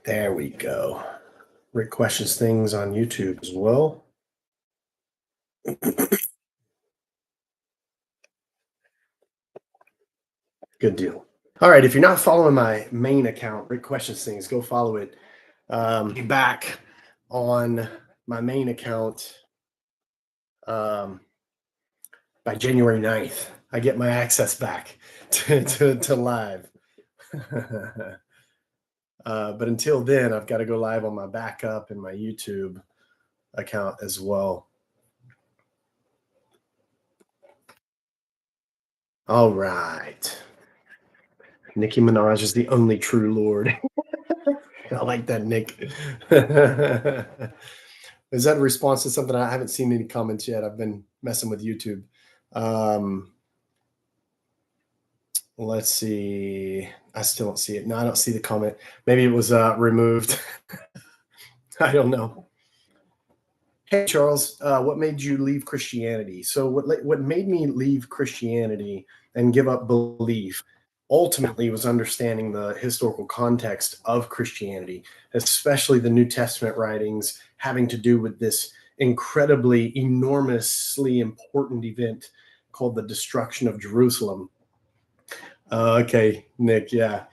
There we go. Rick questions things on YouTube as well. Good deal. All right. If you're not following my main account, Rick questions things, go follow it. Be back on my main account um, by January 9th. I get my access back to live. But until then, I've got to go live on my backup and my YouTube account as well. All right. Nicki Minaj is the only true Lord. I like that, Nick. Is that a response to something? I haven't seen any comments yet. I've been messing with YouTube. Let's see. I still don't see it. No, I don't see the comment. Maybe it was removed. I don't know. Hey, Charles, what made you leave Christianity? So what made me leave Christianity and give up belief ultimately was understanding the historical context of Christianity, especially the New Testament writings having to do with this incredibly, enormously important event called the destruction of Jerusalem. Okay, Nick, yeah.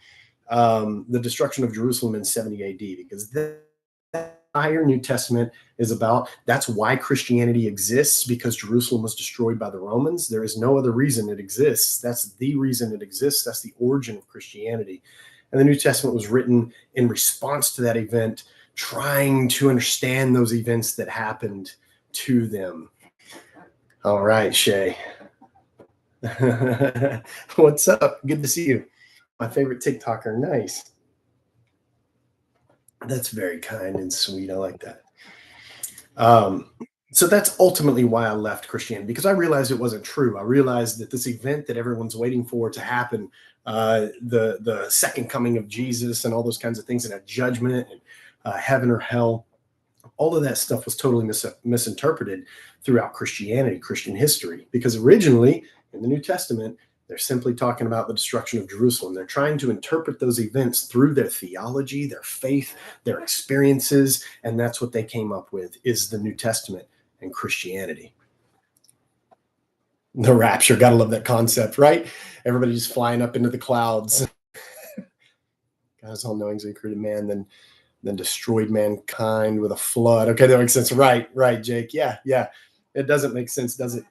The destruction of Jerusalem in 70 AD, because that entire New Testament is about. That's why Christianity exists, because Jerusalem was destroyed by the Romans. There is no other reason it exists. That's the reason it exists. That's the origin of Christianity. And the New Testament was written in response to that event, trying to understand those events that happened to them. All right, Shay. What's up? Good to see you. My favorite TikToker. Nice. That's very kind and sweet. I like that. So that's ultimately why I left Christianity, because I realized it wasn't true. I realized that this event that everyone's waiting for to happen, the second coming of Jesus and all those kinds of things, and a judgment and heaven or hell, all of that stuff was totally misinterpreted throughout Christianity, Christian history, because originally in the New Testament, they're simply talking about the destruction of Jerusalem. They're trying to interpret those events through their theology, their faith, their experiences, and that's what they came up with is the New Testament and Christianity. The rapture, gotta love that concept, right? Everybody just flying up into the clouds. God's all-knowing, so he created man, then destroyed mankind with a flood. Okay, that makes sense. Right, Jake. Yeah. It doesn't make sense, does it?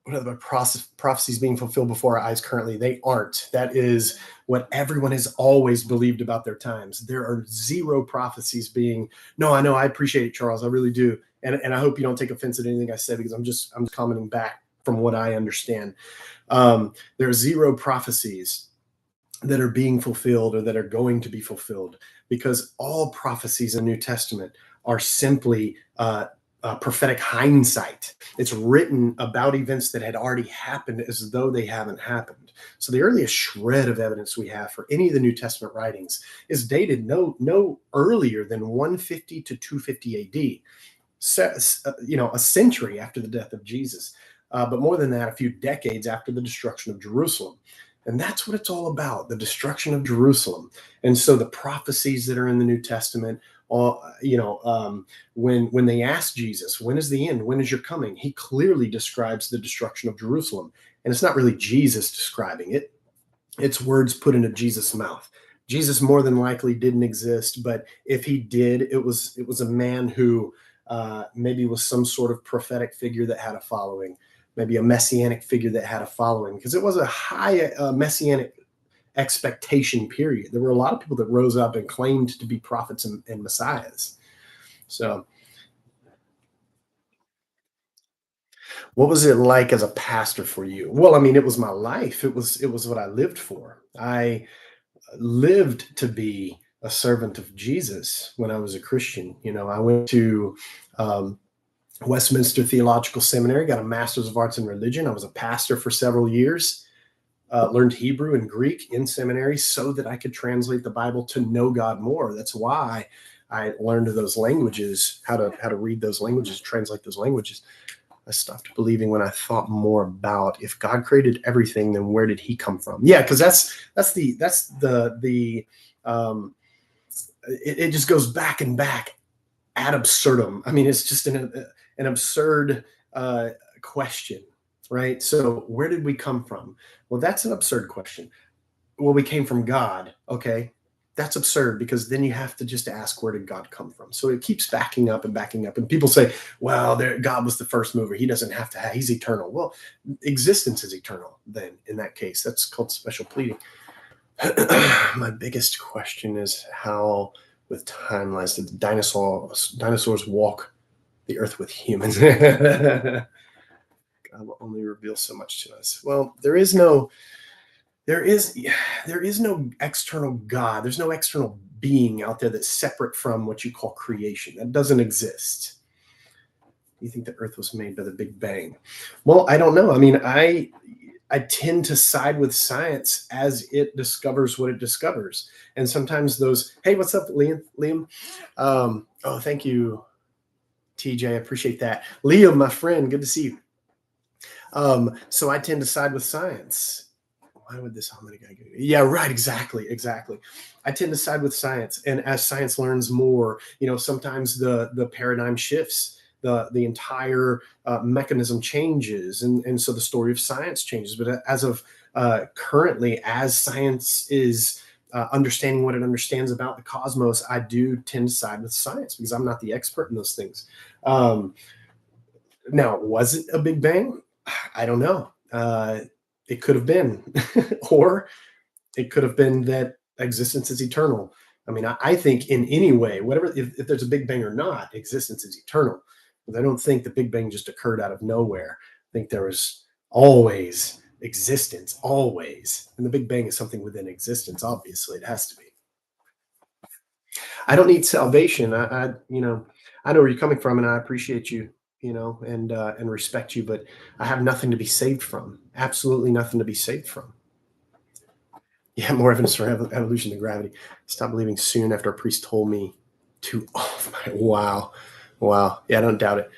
What are the prophecies being fulfilled before our eyes currently? They aren't. That is what everyone has always believed about their times. There are zero prophecies being. No, I know. I appreciate it, Charles. I really do. And I hope you don't take offense at anything I said, because I'm commenting back from what I understand. There are zero prophecies that are being fulfilled or that are going to be fulfilled, because all prophecies in the New Testament are simply prophetic hindsight. It's written about events that had already happened as though they haven't happened. So the earliest shred of evidence we have for any of the New Testament writings is dated no earlier than 150 to 250 AD, a century after the death of Jesus. But more than that, a few decades after the destruction of Jerusalem. And that's what it's all about, the destruction of Jerusalem. And so the prophecies that are in the New Testament, when they ask Jesus, when is the end? When is your coming? He clearly describes the destruction of Jerusalem. And it's not really Jesus describing it. It's words put into Jesus' mouth. Jesus more than likely didn't exist, but if he did, it was a man who maybe was some sort of prophetic figure that had a following, maybe a messianic figure that had a following, because it was a high messianic expectation period. There were a lot of people that rose up and claimed to be prophets and messiahs. So what was it like as a pastor for you? Well, I mean, it was my life. It was what I lived for. I lived to be a servant of Jesus when I was a Christian. I went to Westminster Theological Seminary, got a master's of arts in religion. I was a pastor for several years, learned Hebrew and Greek in seminary so that I could translate the Bible to know God more. That's why I learned those languages, how to read those languages, translate those languages. I stopped believing when I thought more about, if God created everything, then where did he come from? Yeah, because that's the it just goes back and back ad absurdum. I mean, it's just an absurd question, right? So where did we come from? Well, that's an absurd question. Well, we came from God. Okay. That's absurd because then you have to just ask, where did God come from? So it keeps backing up and backing up. And people say, well, God was the first mover. He doesn't have to have, he's eternal. Well, existence is eternal then in that case. That's called special pleading. My biggest question is how, with timelines, did the dinosaurs walk the earth with humans? God will only reveal so much to us. Well, there is there is no external God. There's no external being out there that's separate from what you call creation. That doesn't exist. You think the earth was made by the Big Bang? Well, I don't know. I mean, I tend to side with science as it discovers what it discovers. And sometimes those, hey, what's up, Liam? Oh, thank you, TJ. I appreciate that. Liam, my friend, good to see you. So I tend to side with science. Why would this harmony guy go? Yeah, right. Exactly. I tend to side with science. And as science learns more, sometimes the paradigm shifts. The entire mechanism changes, and so the story of science changes. But as of currently, as science is understanding what it understands about the cosmos, I do tend to side with science because I'm not the expert in those things. Now, was it a Big Bang? I don't know. It could have been, or it could have been that existence is eternal. I mean, I think in any way, whatever, if there's a Big Bang or not, existence is eternal. But I don't think the Big Bang just occurred out of nowhere. I think there was always existence, always. And the Big Bang is something within existence, obviously. It has to be. I don't need salvation. I know where you're coming from, and I appreciate you, and respect you, but I have nothing to be saved from. Absolutely nothing to be saved from. Yeah, more evidence for evolution than gravity. Stop believing soon after a priest told me to. Oh my! Wow. Yeah, I don't doubt it.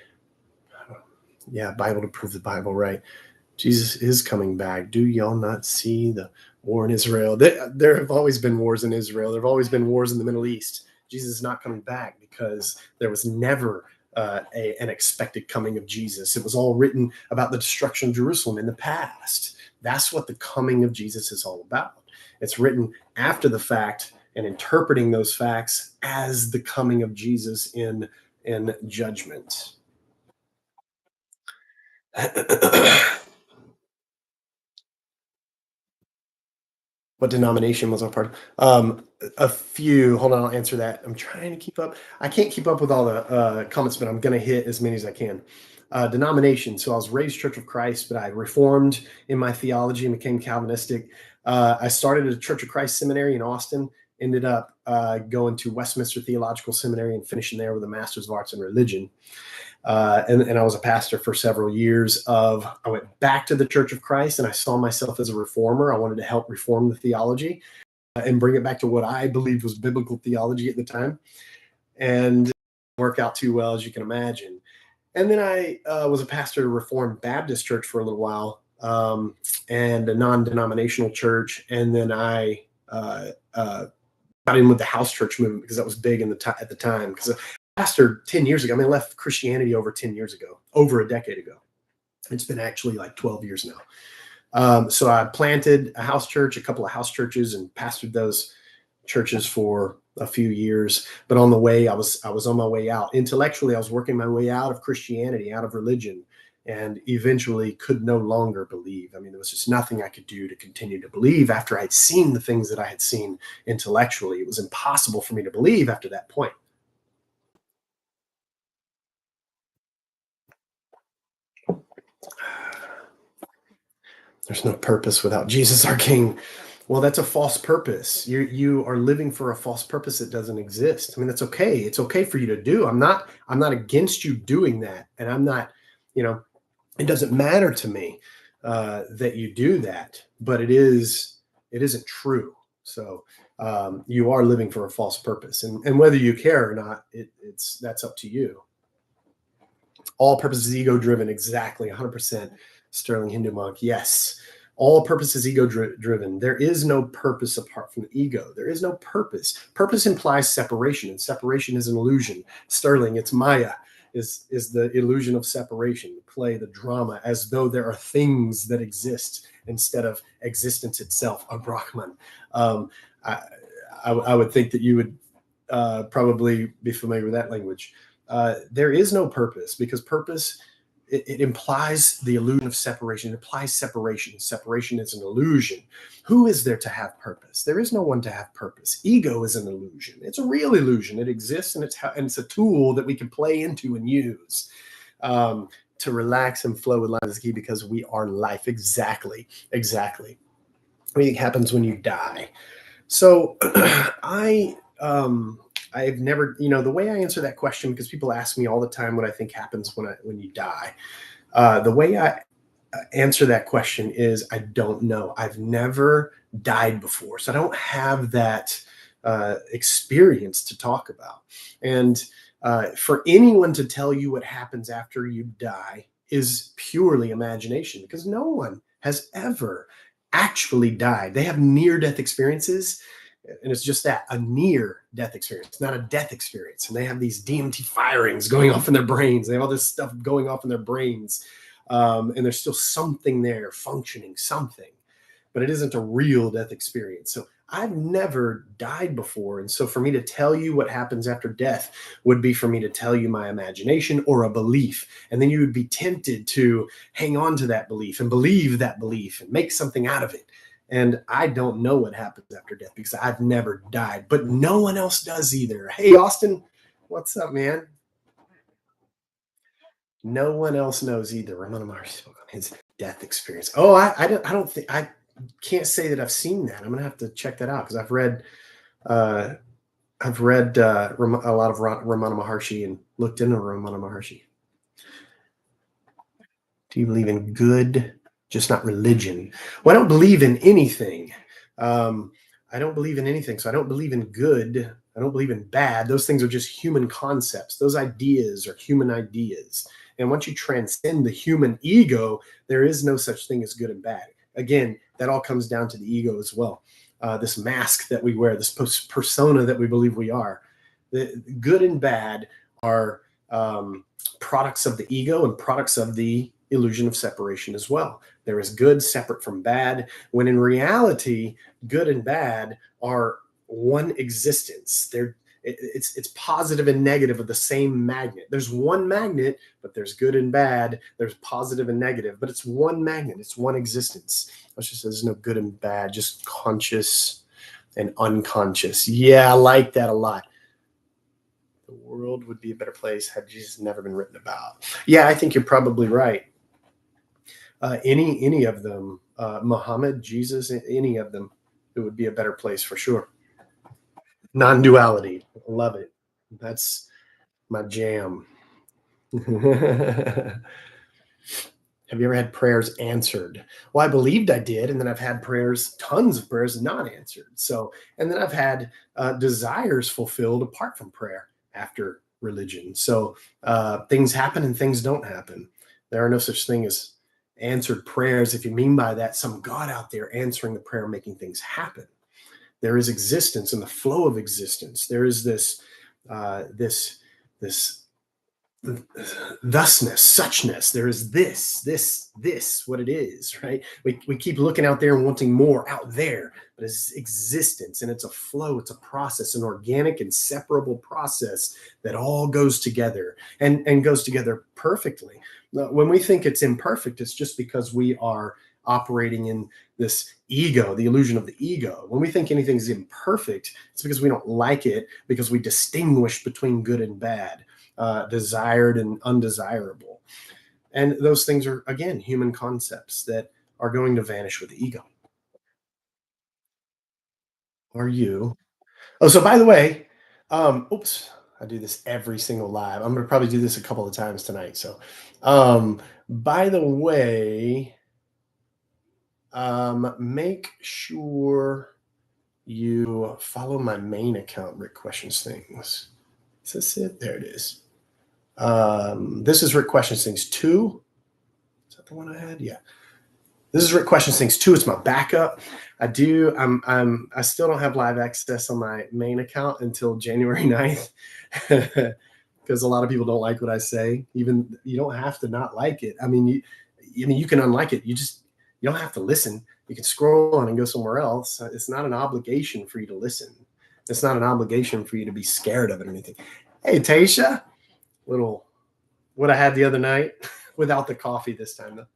Yeah, Bible to prove the Bible, right? Jesus is coming back. Do y'all not see the war in Israel? There have always been wars in Israel. There have always been wars in the Middle East. Jesus is not coming back because there was never an expected coming of Jesus. It was all written about the destruction of Jerusalem in the past. That's what the coming of Jesus is all about. It's written after the fact and interpreting those facts as the coming of Jesus in judgment. What denomination was I part of? A few. Hold on, I'll answer that. I'm trying to keep up. I can't keep up with all the comments, but I'm going to hit as many as I can. Denomination. So I was raised Church of Christ, but I reformed in my theology and became Calvinistic. I started at a Church of Christ seminary in Austin, ended up going to Westminster Theological Seminary and finishing there with a Master's of Arts in Religion. And I was a pastor for several years. I went back to the Church of Christ, and I saw myself as a reformer. I wanted to help reform the theology and bring it back to what I believed was biblical theology at the time, and it didn't work out too well, as you can imagine. And then I was a pastor at a Reformed Baptist church for a little while, and a non-denominational church. And then I got in with the house church movement because that was big at the time. Because pastor 10 years ago. I left Christianity over 10 years ago, over a decade ago. It's been actually like 12 years now. So I planted a house church, a couple of house churches, and pastored those churches for a few years. But on the way, I was on my way out. Intellectually, I was working my way out of Christianity, out of religion, and eventually could no longer believe. There was just nothing I could do to continue to believe after I'd seen the things that I had seen intellectually. It was impossible for me to believe after that point. There's no purpose without Jesus, our King. Well, that's a false purpose. You are living for a false purpose that doesn't exist. That's okay. It's okay for you to do. I'm not against you doing that, and I'm not. It doesn't matter to me that you do that, but it isn't true. So you are living for a false purpose, and whether you care or not, that's up to you. All purpose is ego driven. Exactly, 100%. Sterling Hindu monk. Yes. All purpose is ego driven. There is no purpose apart from the ego. There is no purpose. Purpose implies separation, and separation is an illusion. Sterling, it's Maya, is the illusion of separation, the play, the drama, as though there are things that exist instead of existence itself, a Brahman. I, I would think that you would probably be familiar with that language. There is no purpose, because purpose, it implies the illusion of separation. It implies separation. Separation is an illusion. Who is there to have purpose? There is no one to have purpose. Ego is an illusion. It's a real illusion. It exists, and it's a tool that we can play into and use to relax and flow with life is key, because we are life. Exactly. What do you think happens when you die? So I've never, the way I answer that question, because people ask me all the time what I think happens when you die. The way I answer that question is I don't know. I've never died before, so I don't have that experience to talk about. And for anyone to tell you what happens after you die is purely imagination, because no one has ever actually died. They have near-death experiences, and it's just that, a near-death experience, not a death experience. And they have these DMT firings going off in their brains. They have all this stuff going off in their brains, and there's still something there functioning, something, but it isn't a real death experience. So I've never died before, and so for me to tell you what happens after death would be for me to tell you my imagination or a belief, and then you would be tempted to hang on to that belief and believe that belief and make something out of it. And I don't know what happens after death, because I've never died, but no one else does either. Hey, Austin, what's up, man? No one else knows either. Ramana Maharshi spoke on his death experience. Oh, I don't think, I can't say that I've seen that. I'm gonna have to check that out, because uh, I've read a lot of Ramana Maharshi and looked into Ramana Maharshi. Do you believe in good, just not religion? Well, I don't believe in anything. I don't believe in anything. So I don't believe in good. I don't believe in bad. Those things are just human concepts. Those ideas are human ideas. And once you transcend the human ego, there is no such thing as good and bad. Again, that all comes down to the ego as well. This mask that we wear, this persona that we believe we are. The good and bad are products of the ego and products of the illusion of separation as well. There is good separate from bad, when in reality, good and bad are one existence. It's positive and negative of the same magnet. There's one magnet, but there's good and bad. There's positive and negative, but it's one magnet. It's one existence. Let's just say there's no good and bad, just conscious and unconscious. Yeah, I like that a lot. The world would be a better place had Jesus never been written about. Yeah, I think you're probably right. Any of them, Muhammad, Jesus, any of them, it would be a better place for sure. Non-duality, love it. That's my jam. Have you ever had prayers answered? Well, I believed I did, and then I've had prayers, tons of prayers, not answered. So, and then I've had desires fulfilled apart from prayer after religion. So things happen and things don't happen. There are no such thing as answered prayers, if you mean by that some God out there answering the prayer, making things happen. There is existence in the flow of existence. There is this thusness, suchness. There is this, what it is, right? We keep looking out there and wanting more out there, but it's existence, and it's a flow, it's a process, an organic, inseparable process that all goes together and goes together perfectly. When we think it's imperfect, it's just because we are operating in this ego, the illusion of the ego. When we think anything's imperfect, it's because we don't like it, because we distinguish between good and bad, desired and undesirable. And those things are, again, human concepts that are going to vanish with the ego. Are you? Oh, so by the way, oops, I do this every single live. I'm gonna probably do this a couple of times tonight. So, by the way, make sure you follow my main account, Rick Questions Things. Is this it? There it is. This is Rick Questions Things 2. Is that the one I had? Yeah. This is Rick Questions Things 2. It's my backup. I still don't have live access on my main account until January 9th because a lot of people don't like what I say. Even you don't have to not like it. I mean, you can unlike it. You don't have to listen. You can scroll on and go somewhere else. It's not an obligation for you to listen. It's not an obligation for you to be scared of it or anything. Hey, Tasha, little what I had the other night without the coffee this time though.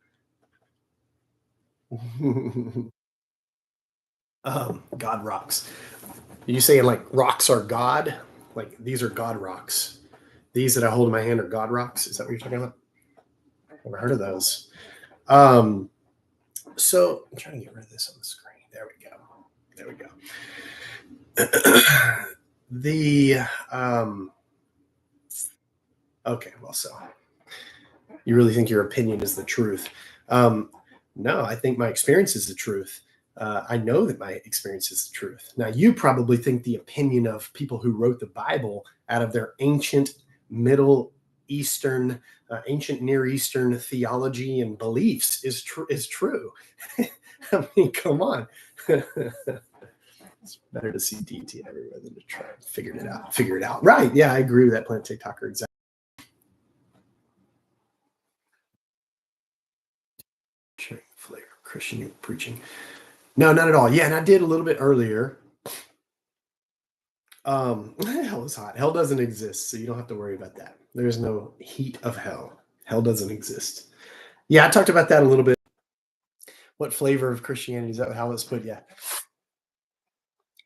God rocks. Are you saying like rocks are God? Like these are God rocks. These that I hold in my hand are God rocks. Is that what you're talking about? Never heard of those. So I'm trying to get rid of this on the screen. There we go. There we go. Okay, well, so you really think your opinion is the truth? No, I think my experience is the truth. I know that my experience is the truth. Now, you probably think the opinion of people who wrote the Bible out of their ancient Middle Eastern, ancient Near Eastern theology and beliefs is true. I mean, come on. It's better to see DT everywhere than to try and figure it out. Right. Yeah, I agree with that Planet TikToker. Exactly. Flair, Christian preaching. No, not at all. Yeah, and I did a little bit earlier. Hell is hot. Hell doesn't exist, so you don't have to worry about that. There's no heat of hell. Hell doesn't exist. Yeah, I talked about that a little bit. What flavor of Christianity is that? How it's put? Yeah.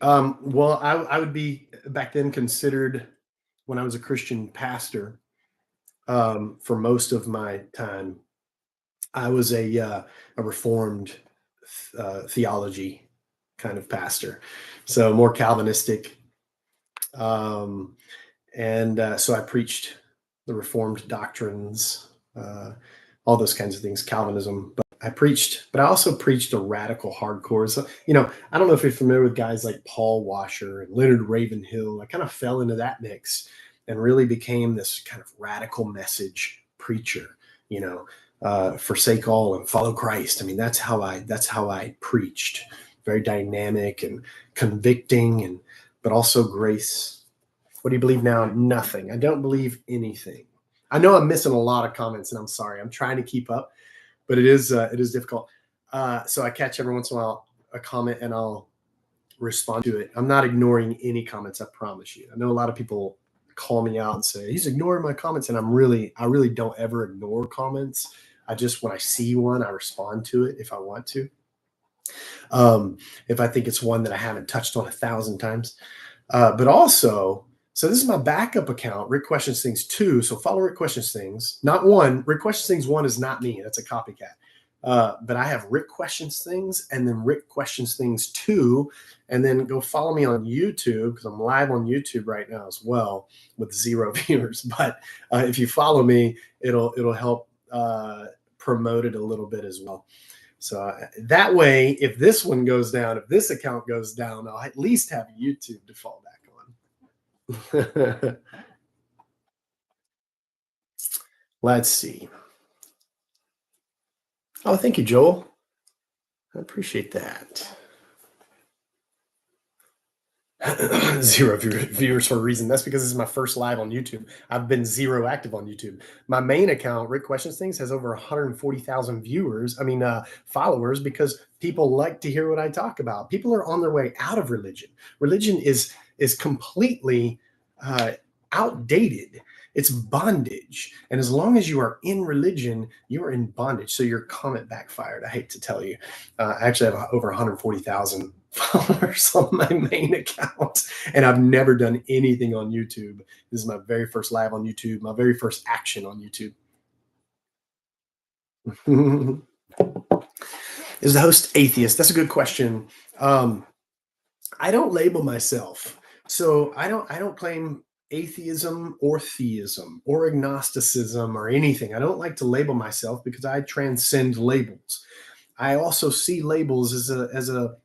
Well, I would be back then considered when I was a Christian pastor. For most of my time, I was a Reformed theology kind of pastor, so more Calvinistic. So I preached the Reformed doctrines, all those kinds of things, Calvinism. But I also preached a radical hardcore. So, I don't know if you're familiar with guys like Paul Washer and Leonard Ravenhill. I kind of fell into that mix and really became this kind of radical message preacher, forsake all and follow Christ. I mean, that's how I preached. Very dynamic and convicting, but also grace. What do you believe now? Nothing. I don't believe anything. I know I'm missing a lot of comments, and I'm sorry. I'm trying to keep up, but it is difficult. So I catch every once in a while a comment, and I'll respond to it. I'm not ignoring any comments. I promise you. I know a lot of people call me out and say he's ignoring my comments, and I really don't ever ignore comments. When I see one, I respond to it if I want to. If I think it's one that I haven't touched on 1,000 times, but also. So this is my backup account, Rick Questions Things 2. So follow Rick Questions Things, not 1. Rick Questions Things 1 is not me. That's a copycat. But I have Rick Questions Things and then Rick Questions Things 2. And then go follow me on YouTube because I'm live on YouTube right now as well with 0 viewers. But if you follow me, it'll help promote it a little bit as well. So that way, if this one goes down, if this account goes down, I'll at least have YouTube to fall back on. Let's see. Oh, thank you, Joel. I appreciate that. 0 viewers for a reason. That's because this is my first live on YouTube. I've been 0 active on YouTube. My main account, Rick Questions Things, has over 140,000 followers because people like to hear what I talk about. People are on their way out of religion. Religion is completely outdated. It's bondage. And as long as you are in religion, you are in bondage. So your comment backfired. I hate to tell you. I actually have over 140,000 followers on my main account. And I've never done anything on YouTube. This is my very first live on YouTube, my very first action on YouTube. Is the host atheist? That's a good question. I don't label myself. So I don't claim atheism or theism or agnosticism or anything. I don't like to label myself because I transcend labels. I also see labels as a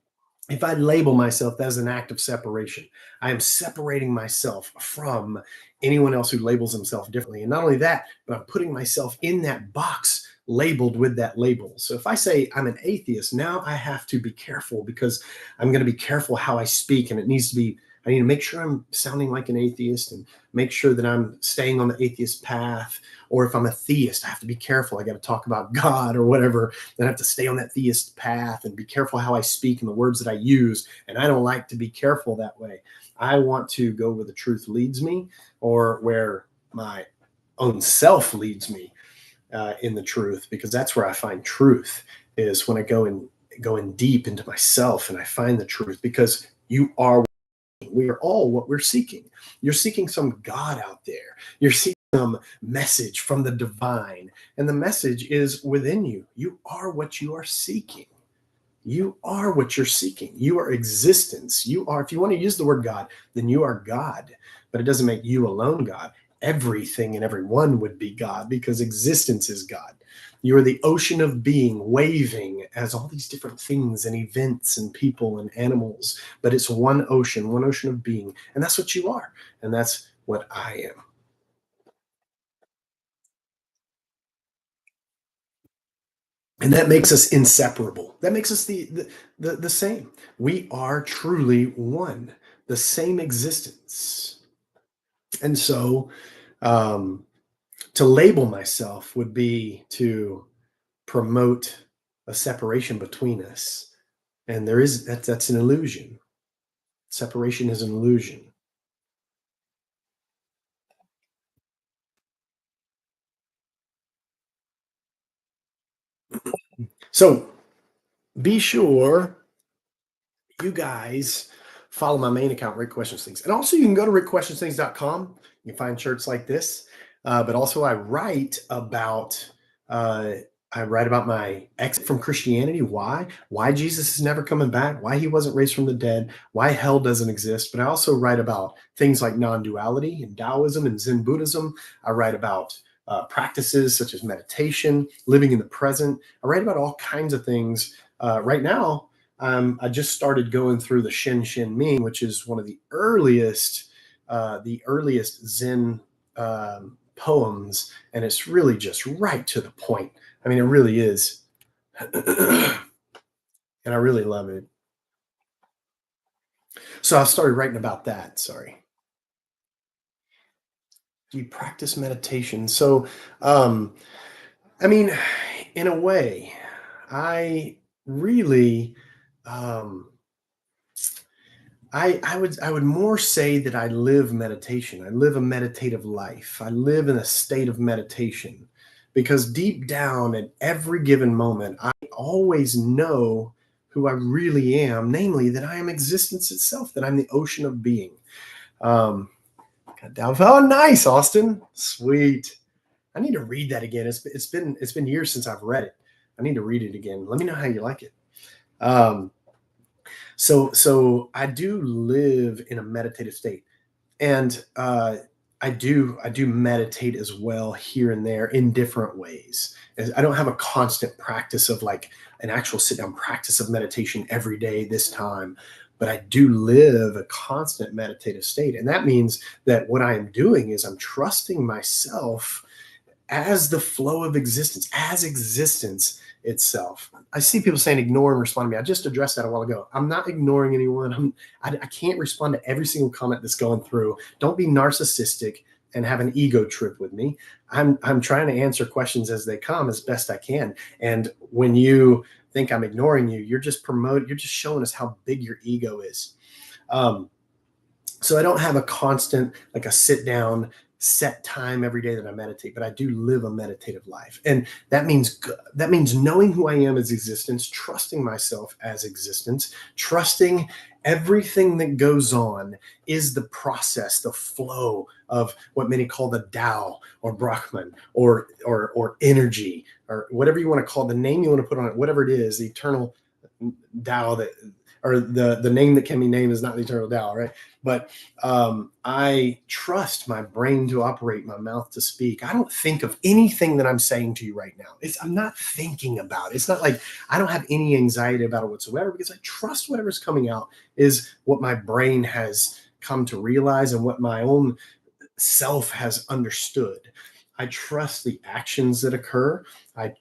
If I label myself, that is an act of separation. I am separating myself from anyone else who labels himself differently. And not only that, but I'm putting myself in that box labeled with that label. So if I say I'm an atheist, now I have to be careful because I'm going to be careful how I speak. And it needs to be, I need to make sure I'm sounding like an atheist and make sure that I'm staying on the atheist path. Or if I'm a theist, I have to be careful. I got to talk about God or whatever. Then I have to stay on that theist path and be careful how I speak and the words that I use. And I don't like to be careful that way. I want to go where the truth leads me or where my own self leads me in the truth, because that's where I find truth is when I go in deep into myself and I find the truth, because we are all what we're seeking. You're seeking some God out there. You're seeking some message from the divine, and the message is within you. You are what you are seeking. You are what you're seeking. You are existence. You are, if you want to use the word God, then you are God. But it doesn't make you alone God. Everything and everyone would be God because existence is God. You are the ocean of being waving as all these different things and events and people and animals, but it's one ocean of being. And that's what you are. And that's what I am. And that makes us inseparable. That makes us the same. We are truly one, the same existence. And so um, to label myself would be to promote a separation between us. And that's an illusion. Separation is an illusion. So be sure you guys follow my main account, Rick Questions Things. And also you can go to rickquestionsthings.com. You can find shirts like this. But also uh, I write about my exit from Christianity, why Jesus is never coming back, why he wasn't raised from the dead, why hell doesn't exist. But I also write about things like non-duality and Taoism and Zen Buddhism. I write about practices such as meditation, living in the present. I write about all kinds of things. Right now, I just started going through the Shin Shin Ming, which is one of the earliest Zen poems, and it's really just right to the point. I mean, it really is, and I really love it. So I started writing about that. Sorry. Do you practice meditation? So, um, I mean, in a way, I really. Um, I would more say that I live meditation. I live a meditative life. I live in a state of meditation because deep down at every given moment, I always know who I really am, namely that I am existence itself, that I'm the ocean of being. Um, got down. Oh, nice, Austin. Sweet. I need to read that again. It's been years since I've read it. I need to read it again. Let me know how you like it. Um, so I do live in a meditative state, and I do meditate as well here and there in different ways. I don't have a constant practice of like an actual sit down practice of meditation every day this time, but I do live a constant meditative state, and that means that what I am doing is I'm trusting myself as the flow of existence, as existence itself. I see people saying ignore and respond to me. I just addressed that a while ago. I'm not ignoring anyone. I can't respond to every single comment that's going through. Don't be narcissistic and have an ego trip with me. I'm trying to answer questions as they come as best I can. And when you think I'm ignoring you, you're just showing us how big your ego is. Um, so I don't have a constant, like a sit down set time every day that I meditate, but I do live a meditative life. And that means knowing who I am as existence, trusting myself as existence, trusting everything that goes on is the process, the flow of what many call the Tao or Brahman or energy or whatever you want to call it, the name you want to put on it, whatever it is, the eternal Tao that or the name that can be named is not the eternal Tao, right? But I trust my brain to operate, my mouth to speak. I don't think of anything that I'm saying to you right now. I'm not thinking about it. It's not like I don't have any anxiety about it whatsoever, because I trust whatever's coming out is what my brain has come to realize and what my own self has understood. I trust the actions that occur. I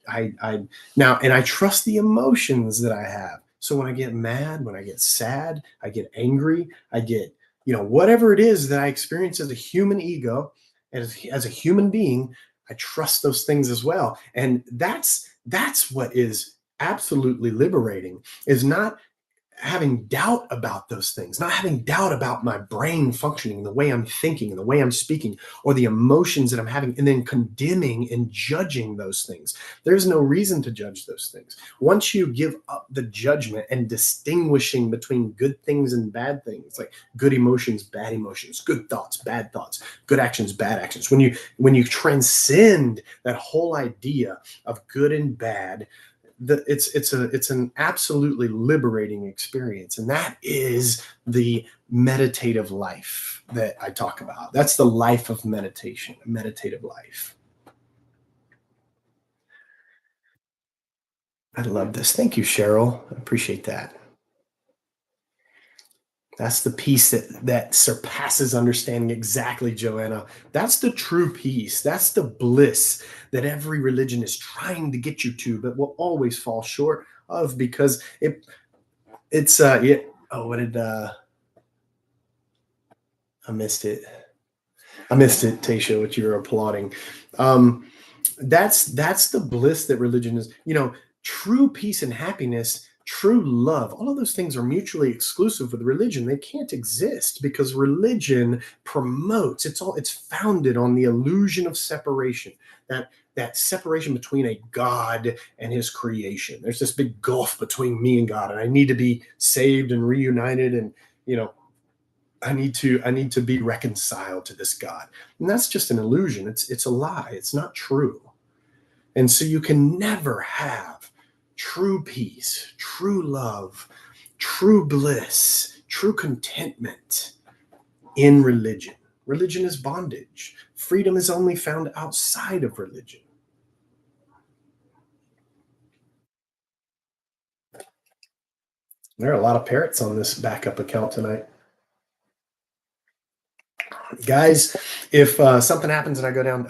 now, and I trust the emotions that I have. So when I get mad, when I get sad, I get angry, I get, whatever it is that I experience as a human ego, as a human being, I trust those things as well. And that's what is absolutely liberating, is not having doubt about those things, not having doubt about my brain functioning, the way I'm thinking and the way I'm speaking, or the emotions that I'm having, and then condemning and judging those things. There's no reason to judge those things. Once you give up the judgment and distinguishing between good things and bad things, like good emotions, bad emotions, good thoughts, bad thoughts, good actions, bad actions, when you transcend that whole idea of good and bad, it's an absolutely liberating experience, and that is the meditative life that I talk about. That's the life of meditation, a meditative life. I love this. Thank you, Cheryl. I appreciate that. That's the peace that surpasses understanding. Exactly, Joanna. That's the true peace. That's the bliss that every religion is trying to get you to, but will always fall short of, because it's yeah. Oh, what did I missed it? I missed it, Tasha, what you were applauding. Um, that's the bliss that religion is. True peace and happiness, true love, all of those things are mutually exclusive with religion. They can't exist, because religion promotes, it's founded on the illusion of separation, that separation between a God and his creation. There's this big gulf between me and God, and I need to be saved and reunited, and you know I need to be reconciled to this God. And that's just an illusion. It's a lie. It's not true. And so you can never have true peace, true love, true bliss, true contentment in religion. Religion is bondage. Freedom is only found outside of religion. There are a lot of parrots on this backup account tonight. Guys, if something happens and I go down,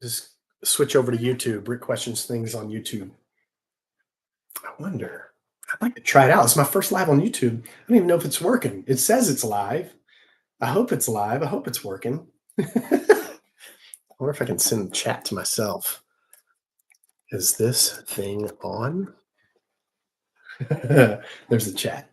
just switch over to YouTube. Rick questions things on YouTube. I wonder. I'd like to try it out. It's my first live on YouTube. I don't even know if it's working. It says it's live. I hope it's live. I hope it's working. I wonder if I can send chat to myself. Is this thing on? There's the chat.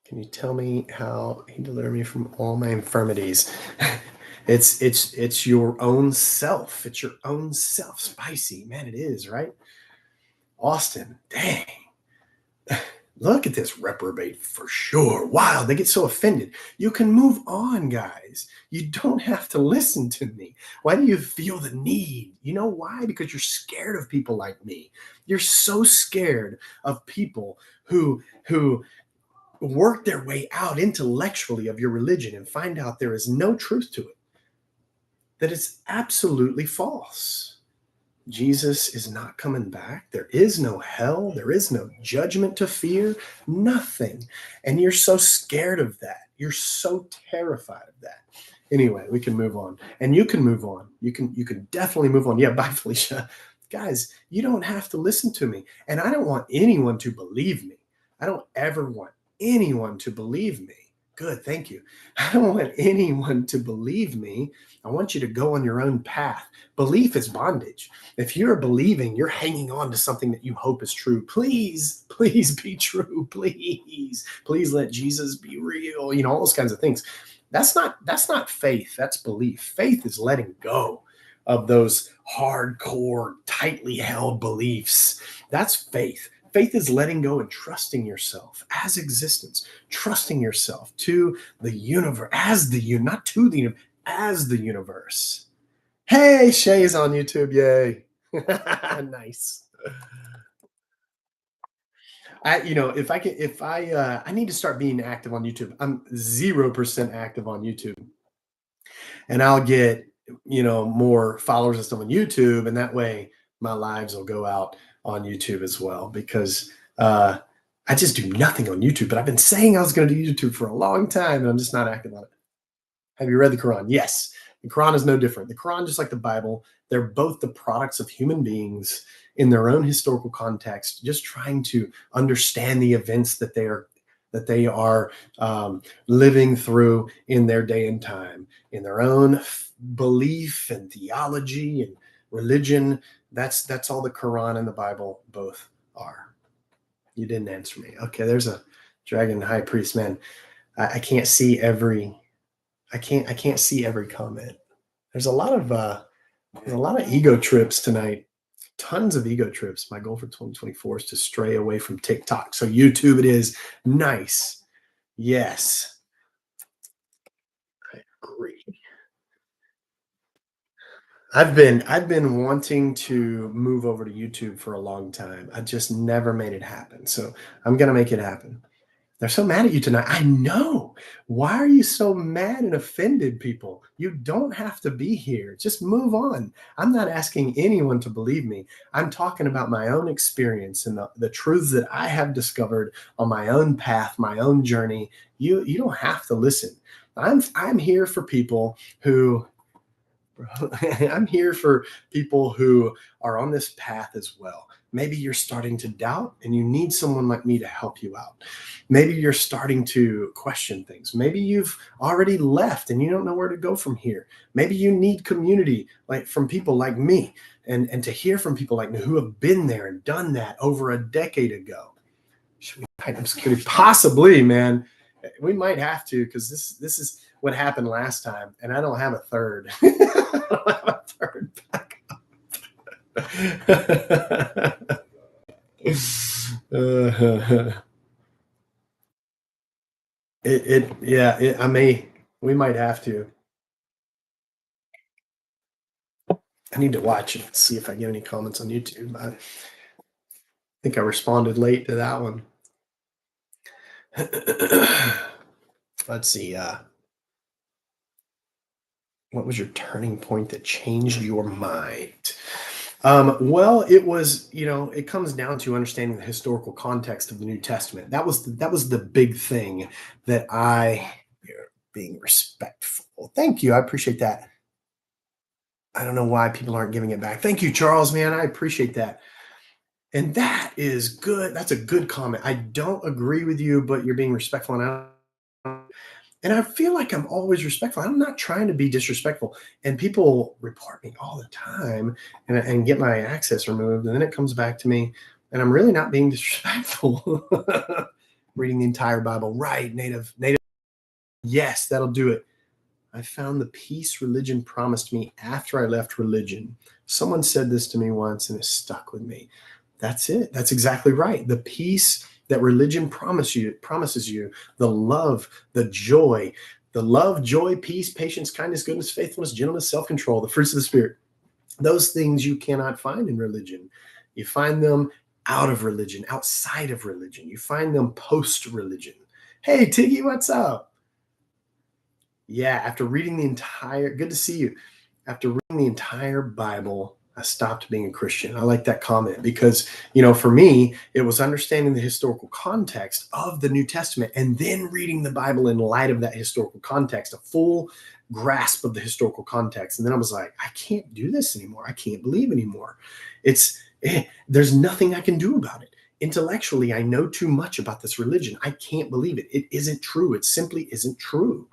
Can you tell me how he delivered me from all my infirmities? It's your own self. It's your own self. Spicy, man, it is, right? Austin, dang. Look at this reprobate for sure. Wow, they get so offended. You can move on, guys. You don't have to listen to me. Why do you feel the need? You know why? Because you're scared of people like me. You're so scared of people who work their way out intellectually of your religion and find out there is no truth to it, that it's absolutely false. Jesus is not coming back. There is no hell. There is no judgment to fear, nothing. And you're so scared of that. You're so terrified of that. Anyway, we can move on. And you can move on. You can definitely move on. Yeah, bye, Felicia. Guys, you don't have to listen to me. And I don't want anyone to believe me. I don't ever want anyone to believe me. Good, thank you. I don't want anyone to believe me. I want you to go on your own path. Belief is bondage. If you're believing, you're hanging on to something that you hope is true. Please, please be true. Please let Jesus be real. All those kinds of things. That's not faith. That's belief. Faith is letting go of those hardcore, tightly held beliefs. That's faith. Faith is letting go and trusting yourself as existence, trusting yourself to the universe, not to the universe, as the universe Hey, Shay is on YouTube. Yay. Nice. I need to start being active on YouTube. I'm 0% active on YouTube, and I'll get, more followers and stuff on YouTube. And that way my lives will go out on YouTube as well, because, I just do nothing on YouTube, but I've been saying I was going to do YouTube for a long time and I'm just not active on it. Have you read the Quran? Yes. The Quran is no different. The Quran, just like the Bible, they're both the products of human beings in their own historical context, just trying to understand the events that they are living through in their day and time, in their own belief and theology and religion. That's all the Quran and the Bible both are. You didn't answer me. Okay, there's a dragon high priest, man. I can't see every I can't see every comment. There's a lot of ego trips tonight. Tons of ego trips. My goal for 2024 is to stray away from TikTok. So YouTube it is. Nice. Yes. I agree. I've been wanting to move over to YouTube for a long time. I just never made it happen. So I'm gonna make it happen. They're so mad at you tonight. I know. Why are you so mad and offended, people? You don't have to be here. Just move on. I'm not asking anyone to believe me. I'm talking about my own experience and the truths that I have discovered on my own path, my own journey. You don't have to listen. I'm here for people who I'm here for people who are on this path as well. Maybe you're starting to doubt and you need someone like me to help you out. Maybe you're starting to question things. Maybe you've already left and you don't know where to go from here. Maybe you need community like from people like me, and to hear from people like me who have been there and done that over a decade ago. Should we tighten up security? Possibly, man. We might have to, because this is what happened last time, and I don't have a third. I don't have a third backup. Yeah, I may, we might have to. I need to watch it, see if I get any comments on YouTube. I think I responded late to that one. Let's see. What was your turning point that changed your mind? Well, it was, it comes down to understanding the historical context of the New Testament. That was the big thing that you're being respectful. Thank you. I appreciate that. I don't know why people aren't giving it back. Thank you, Charles, man. I appreciate that. And that is good. That's a good comment. I don't agree with you, but you're being respectful. And I feel like I'm always respectful. I'm not trying to be disrespectful. And people report me all the time and get my access removed. And then it comes back to me, and I'm really not being disrespectful. Reading the entire Bible. Right, native. Yes, that'll do it. I found the peace religion promised me after I left religion. Someone said this to me once and it stuck with me. That's it. That's exactly right. The peace that religion promises you, the love, the love, joy, peace, patience, kindness, goodness, faithfulness, gentleness, self-control, the fruits of the spirit. Those things you cannot find in religion. You find them out of religion, outside of religion. You find them post religion. Hey, Tiggy, what's up? Yeah, after reading good to see you. After reading the entire Bible, I stopped being a Christian. I like that comment because, for me, it was understanding the historical context of the New Testament and then reading the Bible in light of that historical context, a full grasp of the historical context. And then I was like, I can't do this anymore. I can't believe anymore. There's nothing I can do about it. Intellectually, I know too much about this religion. I can't believe it. It isn't true. It simply isn't true.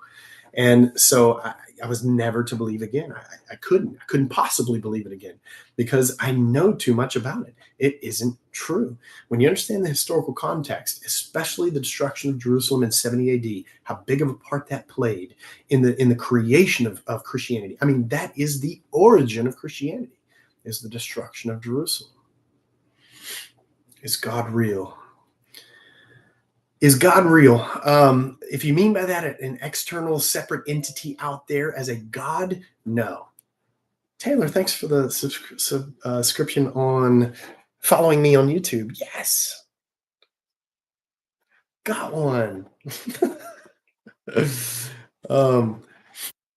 And so I was never to believe again. I couldn't possibly believe it again because I know too much about it. It isn't true. When you understand the historical context, especially the destruction of Jerusalem in 70 AD, how big of a part that played in the creation of Christianity. I mean, that is the origin of Christianity, is the destruction of Jerusalem. Is God real? Is God real? If you mean by that an external separate entity out there as a God, no. Taylor, thanks for the subscription on following me on YouTube. Yes, got one. um,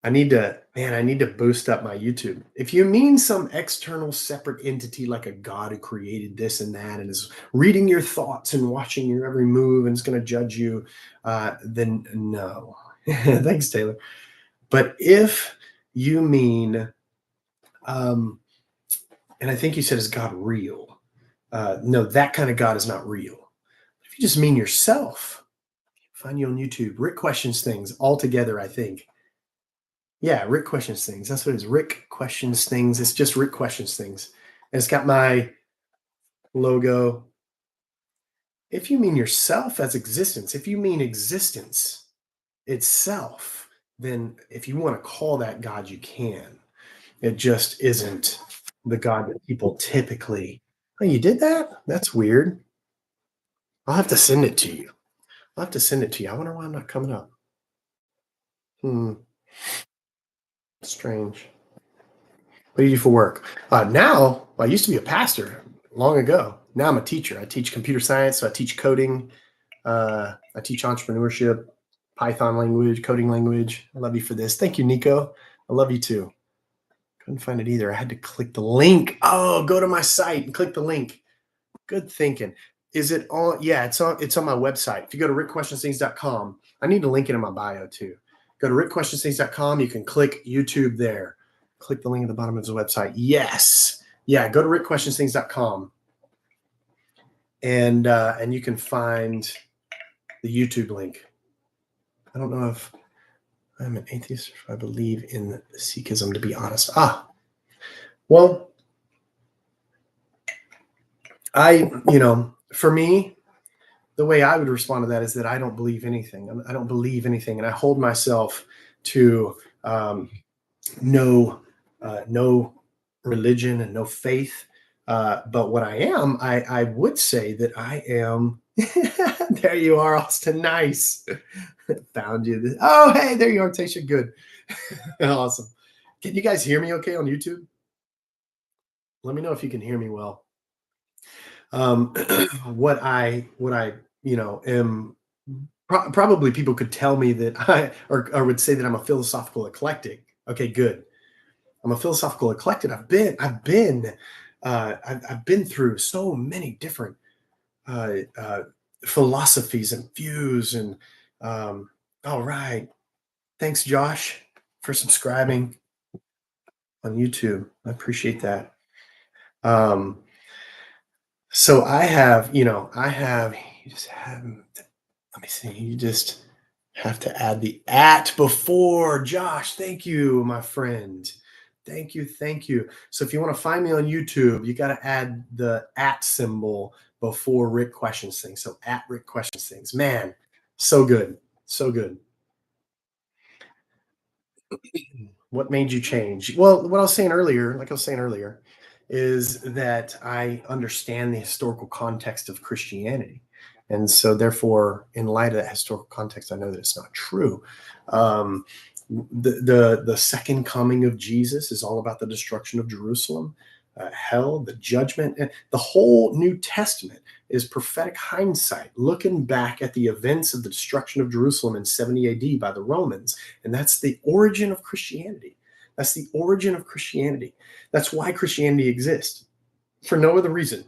I need to boost up my YouTube. If you mean some external separate entity like a God who created this and that and is reading your thoughts and watching your every move and is going to judge you, then no. Thanks, Taylor. But if you mean, and I think you said, is God real? No, that kind of God is not real. If you just mean yourself, find you on YouTube. Rick questions things altogether, I think. Yeah, Rick questions things. That's what it is. Rick questions things. It's just Rick questions things. And it's got my logo. If you mean yourself as existence, if you mean existence itself, then if you want to call that God, you can. It just isn't the God that people typically. Oh, you did that? That's weird. I'll have to send it to you. I'll have to send it to you. I wonder why I'm not coming up. Strange. What do you do for work? Now, I used to be a pastor long ago. Now I'm a teacher. I teach computer science. So I teach coding. I teach entrepreneurship, Python language, coding language. I love you for this. Thank you, Nico. I love you too. Couldn't find it either. I had to click the link. Oh, go to my site and click the link. Good thinking. Is it on? Yeah, it's on my website. If you go to rickquestionsthings.com, I need to link it in my bio too. Go to rickquestionsthings.com. You can click YouTube there. Click the link at the bottom of the website. Yes. Yeah, go to rickquestionsthings.com. And you can find the YouTube link. I don't know if I'm an atheist or if I believe in Sikhism, to be honest. Well, for me, the way I would respond to that is that I don't believe anything. I don't believe anything, and I hold myself to no religion and no faith. But what I am, I would say that I am. There you are, Austin. Nice. Found you. Oh, hey, there you are, Tasha. Good. Awesome. Can you guys hear me okay on YouTube? Let me know if you can hear me well. What I am probably people could tell me that I or would say that I'm a philosophical eclectic. Okay, good. I'm a philosophical eclectic. I've been through so many different philosophies and views. And all right, thanks, Josh, for subscribing on YouTube. I appreciate that. So you just have, let me see, you just have to add the at before. Josh, thank you, my friend. Thank you. Thank you. So if you want to find me on YouTube, you got to add the at symbol before Rick questions things. So at Rick questions things. Man, so good. So good. What made you change? Well, what I was saying earlier, is that I understand the historical context of Christianity. And so, therefore, in light of that historical context, I know that it's not true. The second coming of Jesus is all about the destruction of Jerusalem, hell, the judgment, and the whole New Testament is prophetic hindsight, looking back at the events of the destruction of Jerusalem in 70 AD by the Romans. And that's the origin of Christianity. That's the origin of Christianity. That's why Christianity exists, for no other reason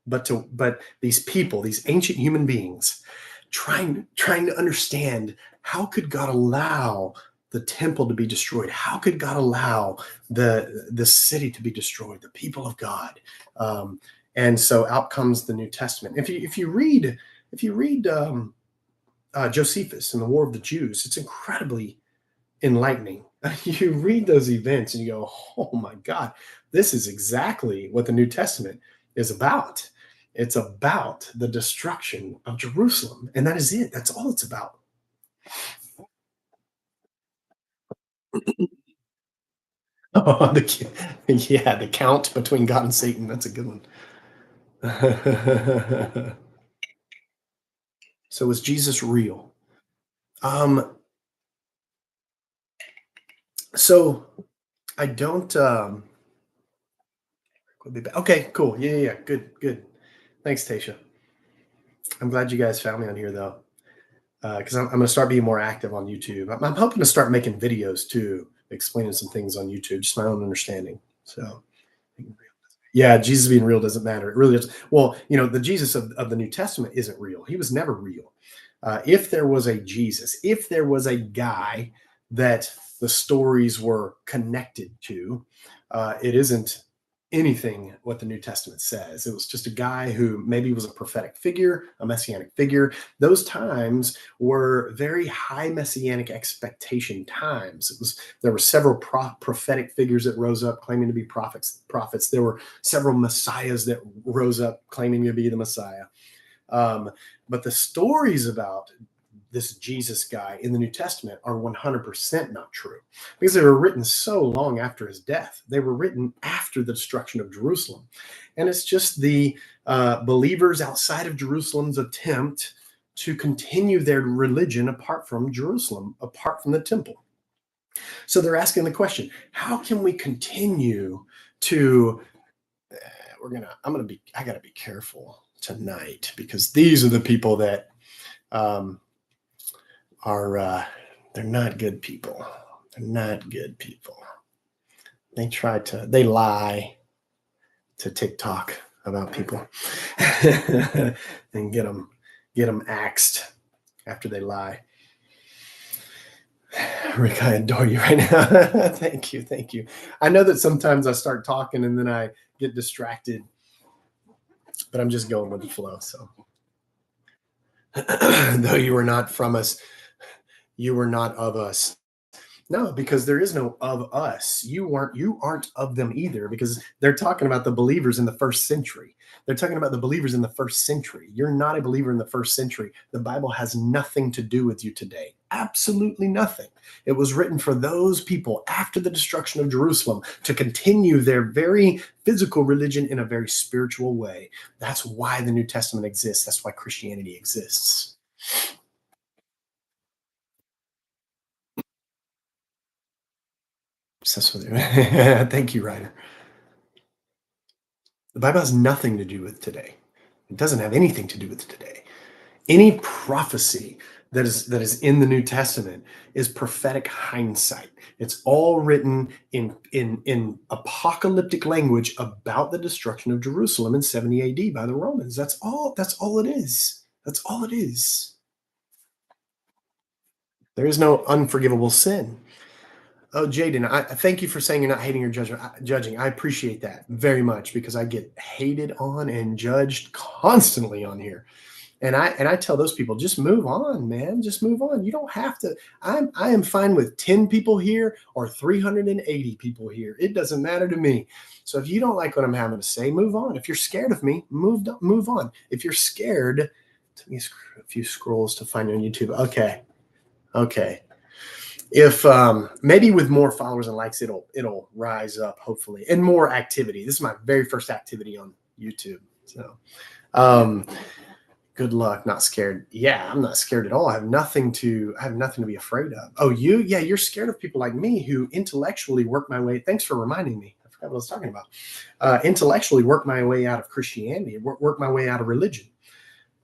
but these people, these ancient human beings, trying to understand, how could God allow the temple to be destroyed? How could God allow the city to be destroyed, the people of God? And so out comes the New Testament. If you read Josephus and the War of the Jews, it's incredibly enlightening. You read those events and you go, oh my God, this is exactly what the New Testament is about. It's about the destruction of Jerusalem. And that is it. That's all it's about. Oh, the count between God and Satan. That's a good one. So is Jesus real? So I don't We'll be back. Okay, cool. Yeah, yeah, yeah. Good, good. Thanks, Tasha. I'm glad you guys found me on here though, because I'm going to start being more active on YouTube. I'm hoping to start making videos too, explaining some things on YouTube, just my own understanding. So, yeah, Jesus being real doesn't matter. It really doesn't. Well, the Jesus of the New Testament isn't real. He was never real. If there was a Jesus, if there was a guy that the stories were connected to, it isn't anything what the New Testament says. It was just a guy who maybe was a prophetic figure, a messianic figure. Those times were very high messianic expectation times. There were several prophetic figures that rose up claiming to be prophets. There were several messiahs that rose up claiming to be the Messiah. But the stories about this Jesus guy in the New Testament are 100% not true because they were written so long after his death. They were written after the destruction of Jerusalem. And it's just the believers outside of Jerusalem's attempt to continue their religion apart from Jerusalem, apart from the temple. So they're asking the question, how can we continue to, I got to be careful tonight because these are the people that, they're not good people. They're not good people. They lie to TikTok about people and get them axed after they lie. Rick, I adore you right now. Thank you. I know that sometimes I start talking and then I get distracted, but I'm just going with the flow. So though you were not from us, you were not of us. No, because there is no of us. You aren't of them either, because they're talking about the believers in the first century. They're talking about the believers in the first century. You're not a believer in the first century. The Bible has nothing to do with you today. Absolutely nothing. It was written for those people after the destruction of Jerusalem to continue their very physical religion in a very spiritual way. That's why the New Testament exists. That's why Christianity exists. Thank you, Ryder. The Bible has nothing to do with today. It doesn't have anything to do with today. Any prophecy that is in the New Testament is prophetic hindsight. It's all written in apocalyptic language about the destruction of Jerusalem in 70 AD by the Romans. That's all it is. That's all it is. There is no unforgivable sin. Oh, Jaden, I thank you for saying you're not hating or judging. I appreciate that very much because I get hated on and judged constantly on here. And I tell those people, just move on, man. Just move on. You don't have to. I am fine with 10 people here or 380 people here. It doesn't matter to me. So if you don't like what I'm having to say, move on. If you're scared of me, move on. If you're scared, it took me a few scrolls to find you on YouTube. Okay. If maybe with more followers and likes, it'll rise up hopefully, and more activity. This is my very first activity on YouTube. So good luck. Not scared. Yeah, I'm not scared at all. I have nothing to be afraid of. Oh, yeah, you're scared of people like me who intellectually work my way. Thanks for reminding me. I forgot what I was talking about. Intellectually work my way out of Christianity, work my way out of religion.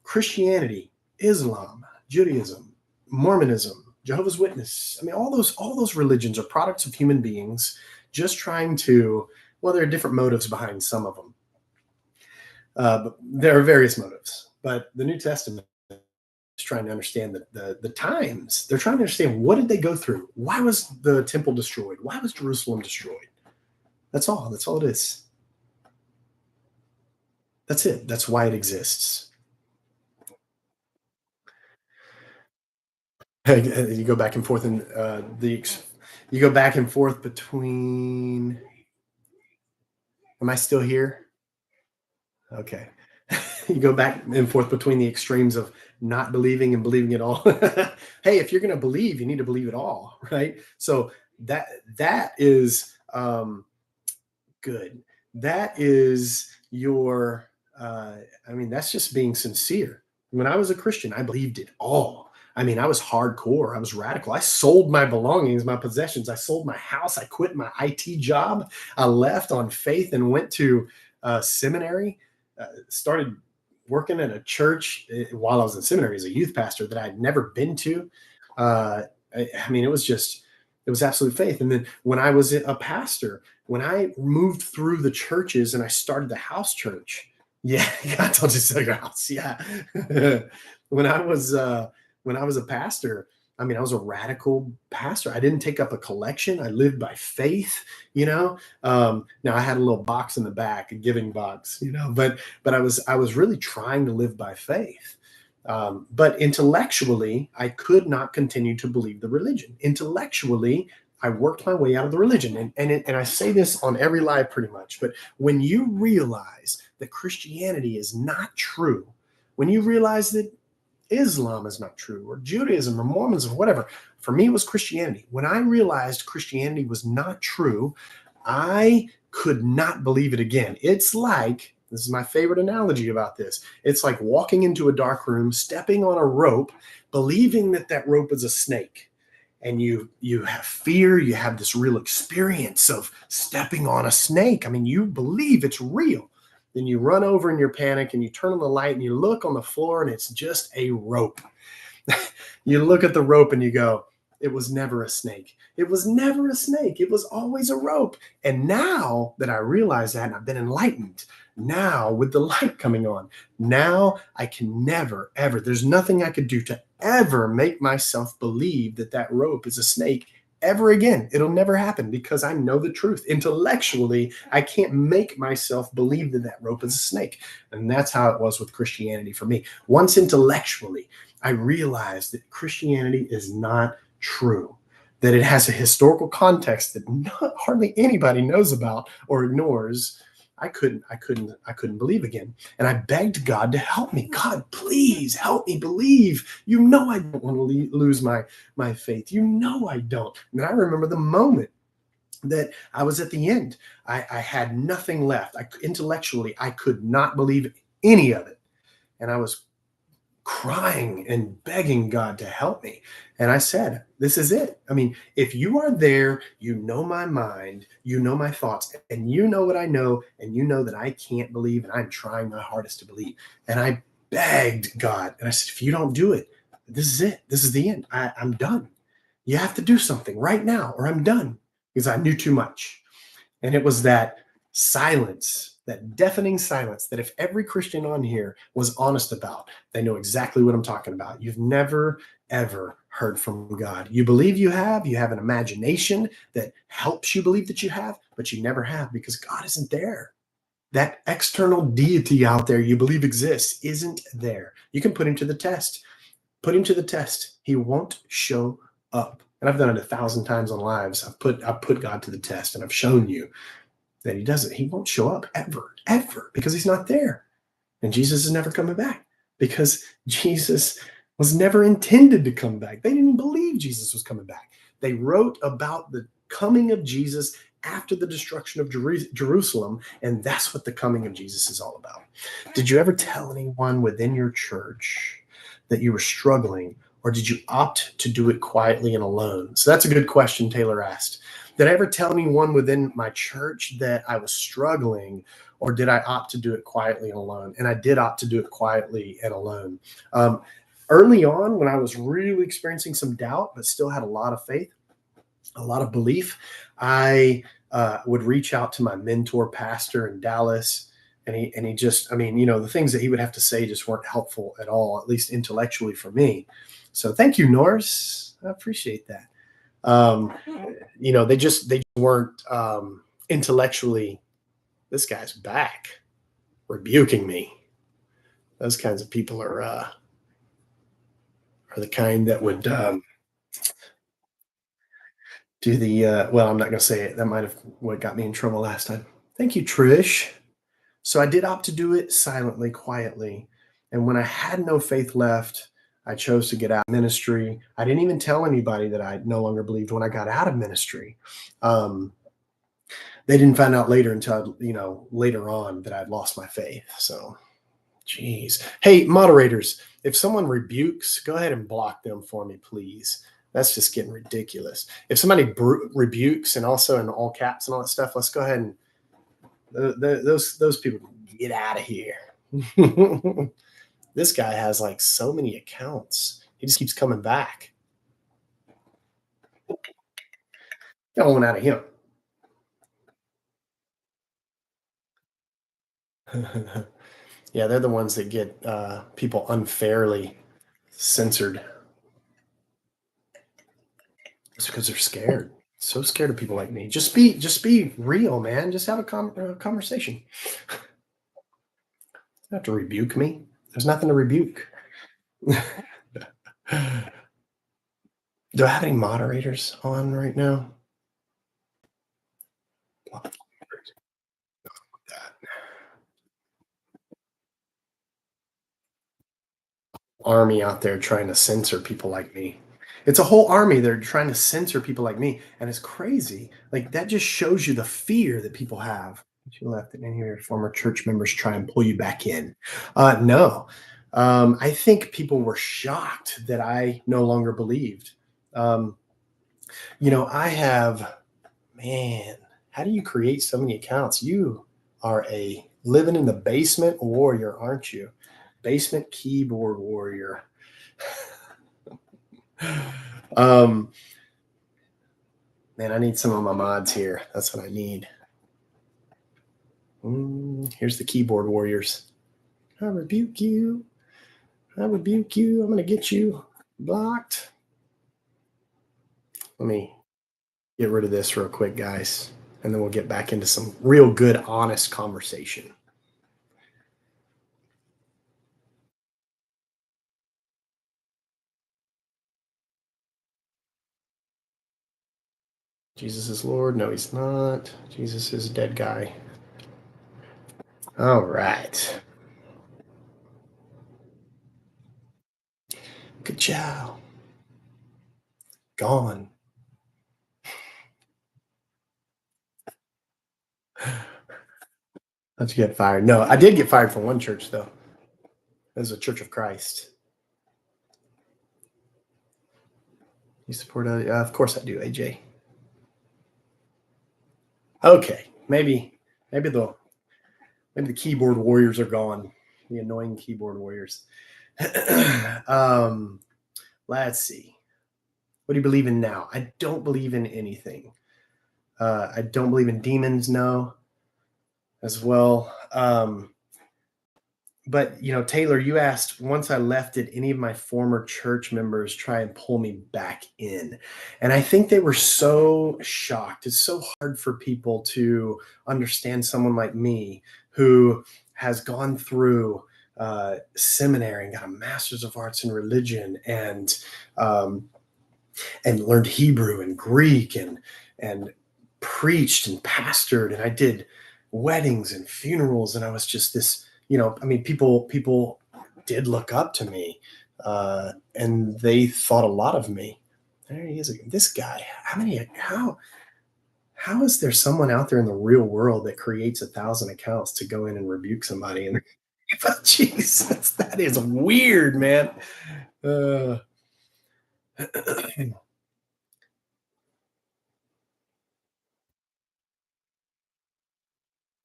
Christianity, Islam, Judaism, Mormonism, Jehovah's Witness. I mean, all those religions are products of human beings just trying to, well, there are different motives behind some of them. But there are various motives. But the New Testament is trying to understand the times. They're trying to understand, what did they go through? Why was the temple destroyed? Why was Jerusalem destroyed? That's all. That's all it is. That's it. That's why it exists. You go back and forth in you go back and forth between. Am I still here? Okay. You go back and forth between the extremes of not believing and believing it all. Hey, if you're going to believe, you need to believe it all, right? So that is good. That is your. That's just being sincere. When I was a Christian, I believed it all. I mean, I was hardcore. I was radical. I sold my belongings, my possessions. I sold my house. I quit my IT job. I left on faith and went to seminary, started working at a church while I was in seminary as a youth pastor that I'd never been to. I mean, it was absolute faith. And then when I was a pastor, when I moved through the churches and I started the house church, yeah, I told you so, your house, yeah. when I was a pastor, I mean, I was a radical pastor. I didn't take up a collection. I lived by faith, you know. Now I had a little box in the back, a giving box, you know, but I was really trying to live by faith. But intellectually, I could not continue to believe the religion. Intellectually, I worked my way out of the religion. And I say this on every live pretty much, but when you realize that Christianity is not true, when you realize that Islam is not true, or Judaism or Mormonism or whatever, for me, it was Christianity. When I realized Christianity was not true, I could not believe it again. It's like, this is my favorite analogy about this. It's like walking into a dark room, stepping on a rope, believing that that rope is a snake. And you have fear, you have this real experience of stepping on a snake. I mean, you believe it's real. Then you run over in your panic and you turn on the light and you look on the floor and it's just a rope. You look at the rope and you go, it was never a snake. It was never a snake. It was always a rope. And now that I realize that, and I've been enlightened, now with the light coming on, now I can never, ever, there's nothing I could do to ever make myself believe that that rope is a snake ever again. It'll never happen because I know the truth. Intellectually, I can't make myself believe that that rope is a snake. And that's how it was with Christianity for me. Once intellectually, I realized that Christianity is not true, that it has a historical context that hardly anybody knows about or ignores. I couldn't believe again. And I begged God to help me. God, please help me believe. You know, I don't want to lose my faith. You know, I don't. And I remember the moment that I was at the end. I had nothing left. Intellectually, I could not believe any of it. And I was crying and begging God to help me. And I said, this is it. I mean, if you are there, you know my mind, you know my thoughts, and you know what I know, and you know that I can't believe, and I'm trying my hardest to believe. And I begged God, and I said, if you don't do it, this is it. This is the end. I'm done. You have to do something right now, or I'm done, because I knew too much. And it was that silence, that deafening silence, that if every Christian on here was honest about, they know exactly what I'm talking about. You've never, ever heard from God. You believe you have an imagination that helps you believe that you have, but you never have because God isn't there. That external deity out there you believe exists isn't there. You can put him to the test. Put him to the test. He won't show up. And I've done it 1,000 times on lives. I've put God to the test, and I've shown you that he doesn't. He won't show up ever, because he's not there. And Jesus is never coming back because Jesus was never intended to come back. They didn't believe Jesus was coming back. They wrote about the coming of Jesus after the destruction of Jerusalem, and that's what the coming of Jesus is all about. Did you ever tell anyone within your church that you were struggling, or did you opt to do it quietly and alone? So that's a good question Taylor asked. Did I ever tell anyone within my church that I was struggling, or did I opt to do it quietly and alone? And I did opt to do it quietly and alone. Early on, when I was really experiencing some doubt, but still had a lot of faith, a lot of belief, I would reach out to my mentor pastor in Dallas. And he just, I mean, you know, the things that he would have to say just weren't helpful at all, at least intellectually for me. So thank you, Norris. I appreciate that. You know, they weren't intellectually, this guy's back rebuking me. Those kinds of people are the kind that would do the, well, I'm not going to say it. That might have what got me in trouble last time. Thank you, Trish. So I did opt to do it silently, quietly. And when I had no faith left, I chose to get out of ministry. I didn't even tell anybody that I no longer believed when I got out of ministry. They didn't find out later until, you know, later on that I'd lost my faith. So, geez. Hey, moderators, if someone rebukes, go ahead and block them for me, please. That's just getting ridiculous. If somebody rebukes and also in all caps and all that stuff, let's go ahead and Those people get out of here. This guy has like so many accounts. He just keeps coming back. Got one out of him. Yeah, they're the ones that get people unfairly censored. It's because they're scared. So scared of people like me. Just be real, man. Just have a conversation. You don't have to rebuke me. There's nothing to rebuke. Do I have any moderators on right now? Army out there trying to censor people like me. It's a whole army. They're trying to censor people like me, and it's crazy. Like that just shows you the fear that people have. You left, and any of your former church members try and pull you back in. No, I think people were shocked that I no longer believed. Um, I have, man. How do you create so many accounts? You are a living in the basement warrior, aren't you? Basement keyboard warrior. um, Man, I need some of my mods here. That's what I need. Here's the keyboard warriors. I rebuke you. I rebuke you. I'm going to get you blocked. Let me get rid of this real quick, guys, and then we'll get back into some real good, honest conversation. Jesus is Lord. No, he's not. Jesus is a dead guy. All right. Good job. Gone. How'd you get fired? No, I did get fired from one church, though. It was a Church of Christ. You support of course I do, AJ. Okay, maybe the keyboard warriors are gone. The annoying keyboard warriors. Let's see. What do you believe in now? I don't believe in anything. I don't believe in demons, no, as well. But Taylor, you asked, once I left, did any of my former church members try and pull me back in? And I think they were so shocked. It's so hard for people to understand someone like me who has gone through seminary and got a master's of arts in religion and learned Hebrew and Greek and preached and pastored, and I did weddings and funerals, and I was just this. People did look up to me, and they thought a lot of me. There he is. This guy. How is there someone out there in the real world that creates 1,000 accounts to go in and rebuke somebody? And Jesus, that is weird, man.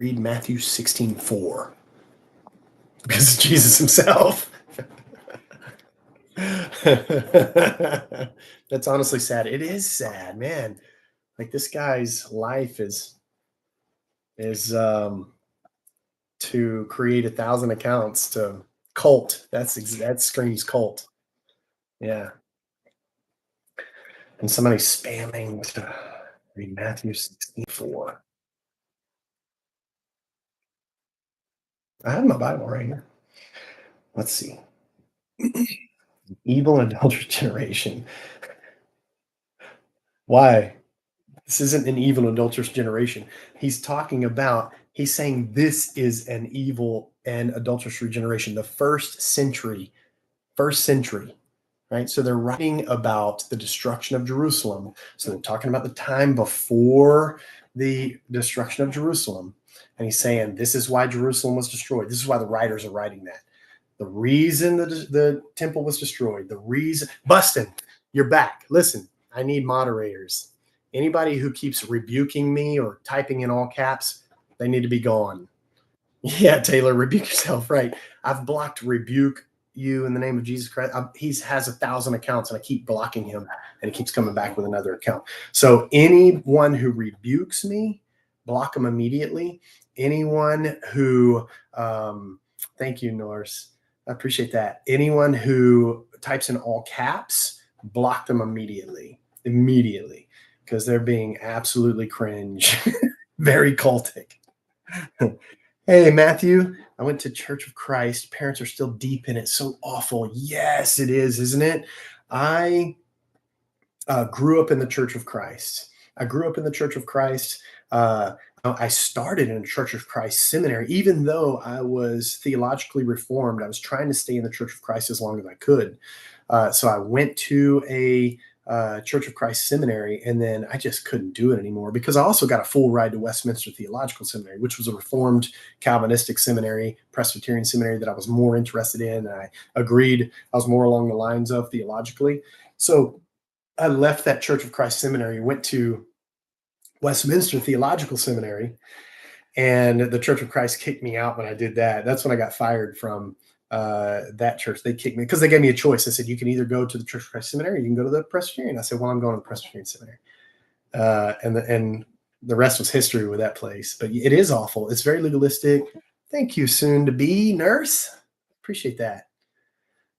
Read Matthew 16:4. Because of Jesus himself. That's honestly sad. It is sad, man. Like this guy's life is to create 1,000 accounts to cult. That screams cult. Yeah. And somebody spamming to read Matthew 16:4. I have my Bible right here. Let's see. Evil and adulterous generation. Why? This isn't an evil and adulterous generation. He's saying this is an evil and adulterous generation. The first century, right? So they're writing about the destruction of Jerusalem. So they're talking about the time before the destruction of Jerusalem. And he's saying, this is why Jerusalem was destroyed. This is why the writers are writing that. The reason the temple was destroyed, Bustin, you're back. Listen, I need moderators. Anybody who keeps rebuking me or typing in all caps, They need to be gone. Yeah, Taylor, rebuke yourself. Right. I've blocked rebuke you in the name of Jesus Christ. He has 1,000 accounts and I keep blocking him and he keeps coming back with another account. So anyone who rebukes me, block them immediately. Anyone who, thank you, Norse. I appreciate that. Anyone who types in all caps, block them immediately, because they're being absolutely cringe, very cultic. Hey, Matthew, I went to Church of Christ. Parents are still deep in it. So awful. Yes, it is, isn't it? I grew up in the Church of Christ. I grew up in the Church of Christ. I started in a Church of Christ seminary, even though I was theologically reformed. I was trying to stay in the Church of Christ as long as I could. So I went to a Church of Christ seminary, and then I just couldn't do it anymore because I also got a full ride to Westminster Theological Seminary, which was a Reformed Calvinistic seminary, Presbyterian seminary that I was more interested in. And I agreed I was more along the lines of theologically. So I left that Church of Christ seminary, went to Westminster Theological Seminary, and the Church of Christ kicked me out when I did that. That's when I got fired from that church. They kicked me because they gave me a choice. They said, you can either go to the Church of Christ Seminary or you can go to the Presbyterian. I said, well, I'm going to the Presbyterian Seminary. And the rest was history with that place. But it is awful. It's very legalistic. Thank you, soon to be nurse. Appreciate that.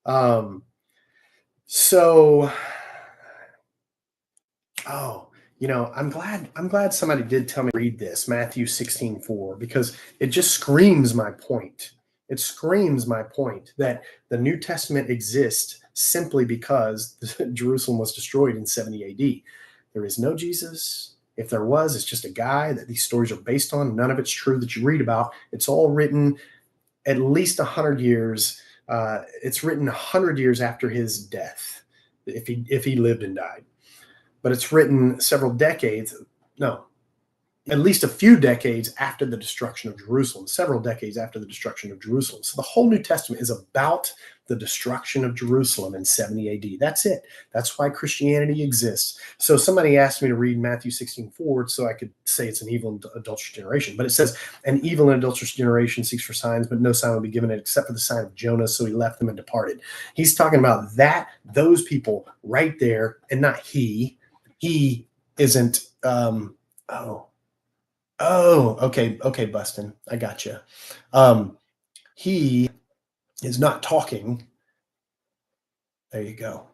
I'm glad somebody did tell me to read this, Matthew 16:4, because it just screams my point. It screams my point that the New Testament exists simply because Jerusalem was destroyed in 70 AD. There is no Jesus. If there was, it's just a guy that these stories are based on. None of it's true that you read about. It's all written at least 100 years. It's written 100 years after his death, if he lived and died. But it's written several decades, no, at least a few decades after the destruction of Jerusalem, several decades after the destruction of Jerusalem. So the whole New Testament is about the destruction of Jerusalem in 70 AD. That's it. That's why Christianity exists. So somebody asked me to read Matthew 16:4 so I could say it's an evil and adulterous generation. But it says, an evil and adulterous generation seeks for signs, but no sign will be given it except for the sign of Jonah. So he left them and departed. He's talking about those people right there, and not he. He isn't, okay, Bustin, I got you. He is not talking. There you go.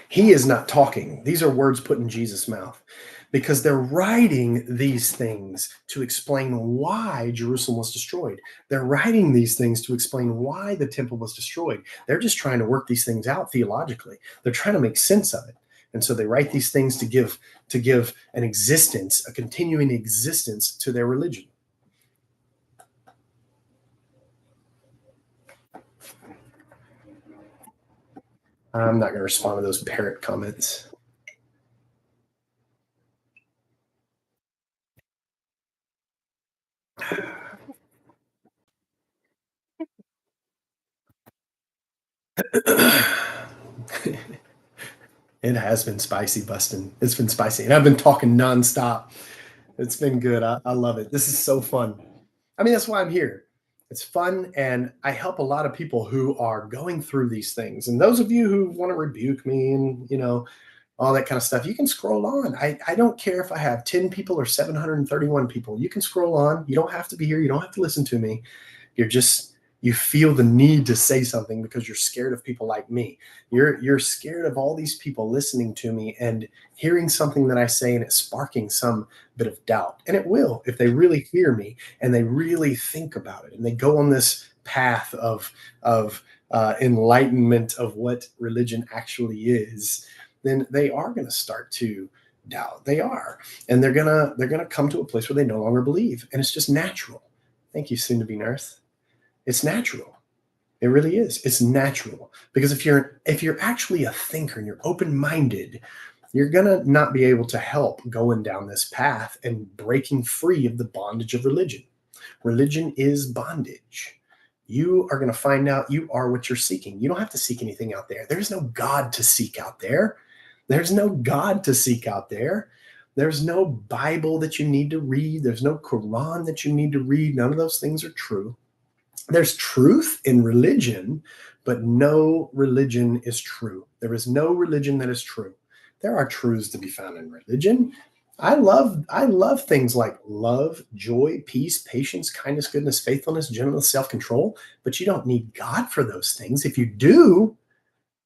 He is not talking. These are words put in Jesus' mouth because they're writing these things to explain why Jerusalem was destroyed. They're writing these things to explain why the temple was destroyed. They're just trying to work these things out theologically. They're trying to make sense of it. And so they write these things to give an existence, a continuing existence to their religion. I'm not going to respond to those parrot comments. It has been spicy, Bustin. It's been spicy. And I've been talking nonstop. It's been good. I love it. This is so fun. I mean, that's why I'm here. It's fun. And I help a lot of people who are going through these things. And those of you who want to rebuke me and, all that kind of stuff, you can scroll on. I don't care if I have 10 people or 731 people. You can scroll on. You don't have to be here. You don't have to listen to me. You feel the need to say something because you're scared of people like me. You're scared of all these people listening to me and hearing something that I say and it sparking some bit of doubt. And it will, if they really hear me and they really think about it and they go on this path of enlightenment of what religion actually is, then they are going to start to doubt. They are. And they're gonna come to a place where they no longer believe. And it's just natural. Thank you, soon to be nurse. It's natural. It really is. It's natural. Because if you're actually a thinker and you're open-minded, you're going to not be able to help going down this path and breaking free of the bondage of religion. Religion is bondage. You are going to find out you are what you're seeking. You don't have to seek anything out there. There's no God to seek out there. There's no God to seek out there. There's no Bible that you need to read. There's no Quran that you need to read. None of those things are true. There's truth in religion, but no religion is true. There is no religion that is true. There are truths to be found in religion. I love things like love, joy, peace, patience, kindness, goodness, faithfulness, gentleness, self-control, but you don't need God for those things. If you do,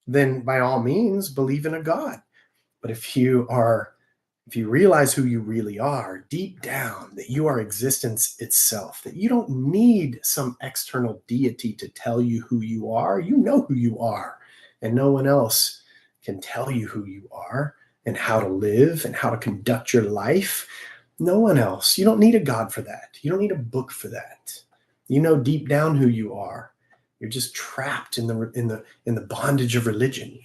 then by all means believe in a God. But if you realize who you really are deep down, that you are existence itself, that you don't need some external deity to tell you who you know who you are, and no one else can tell you who you are and how to live and how to conduct your life. No one else. You don't need a God for that. You don't need a book for that. You know deep down who you are. You're just trapped in the bondage of religion.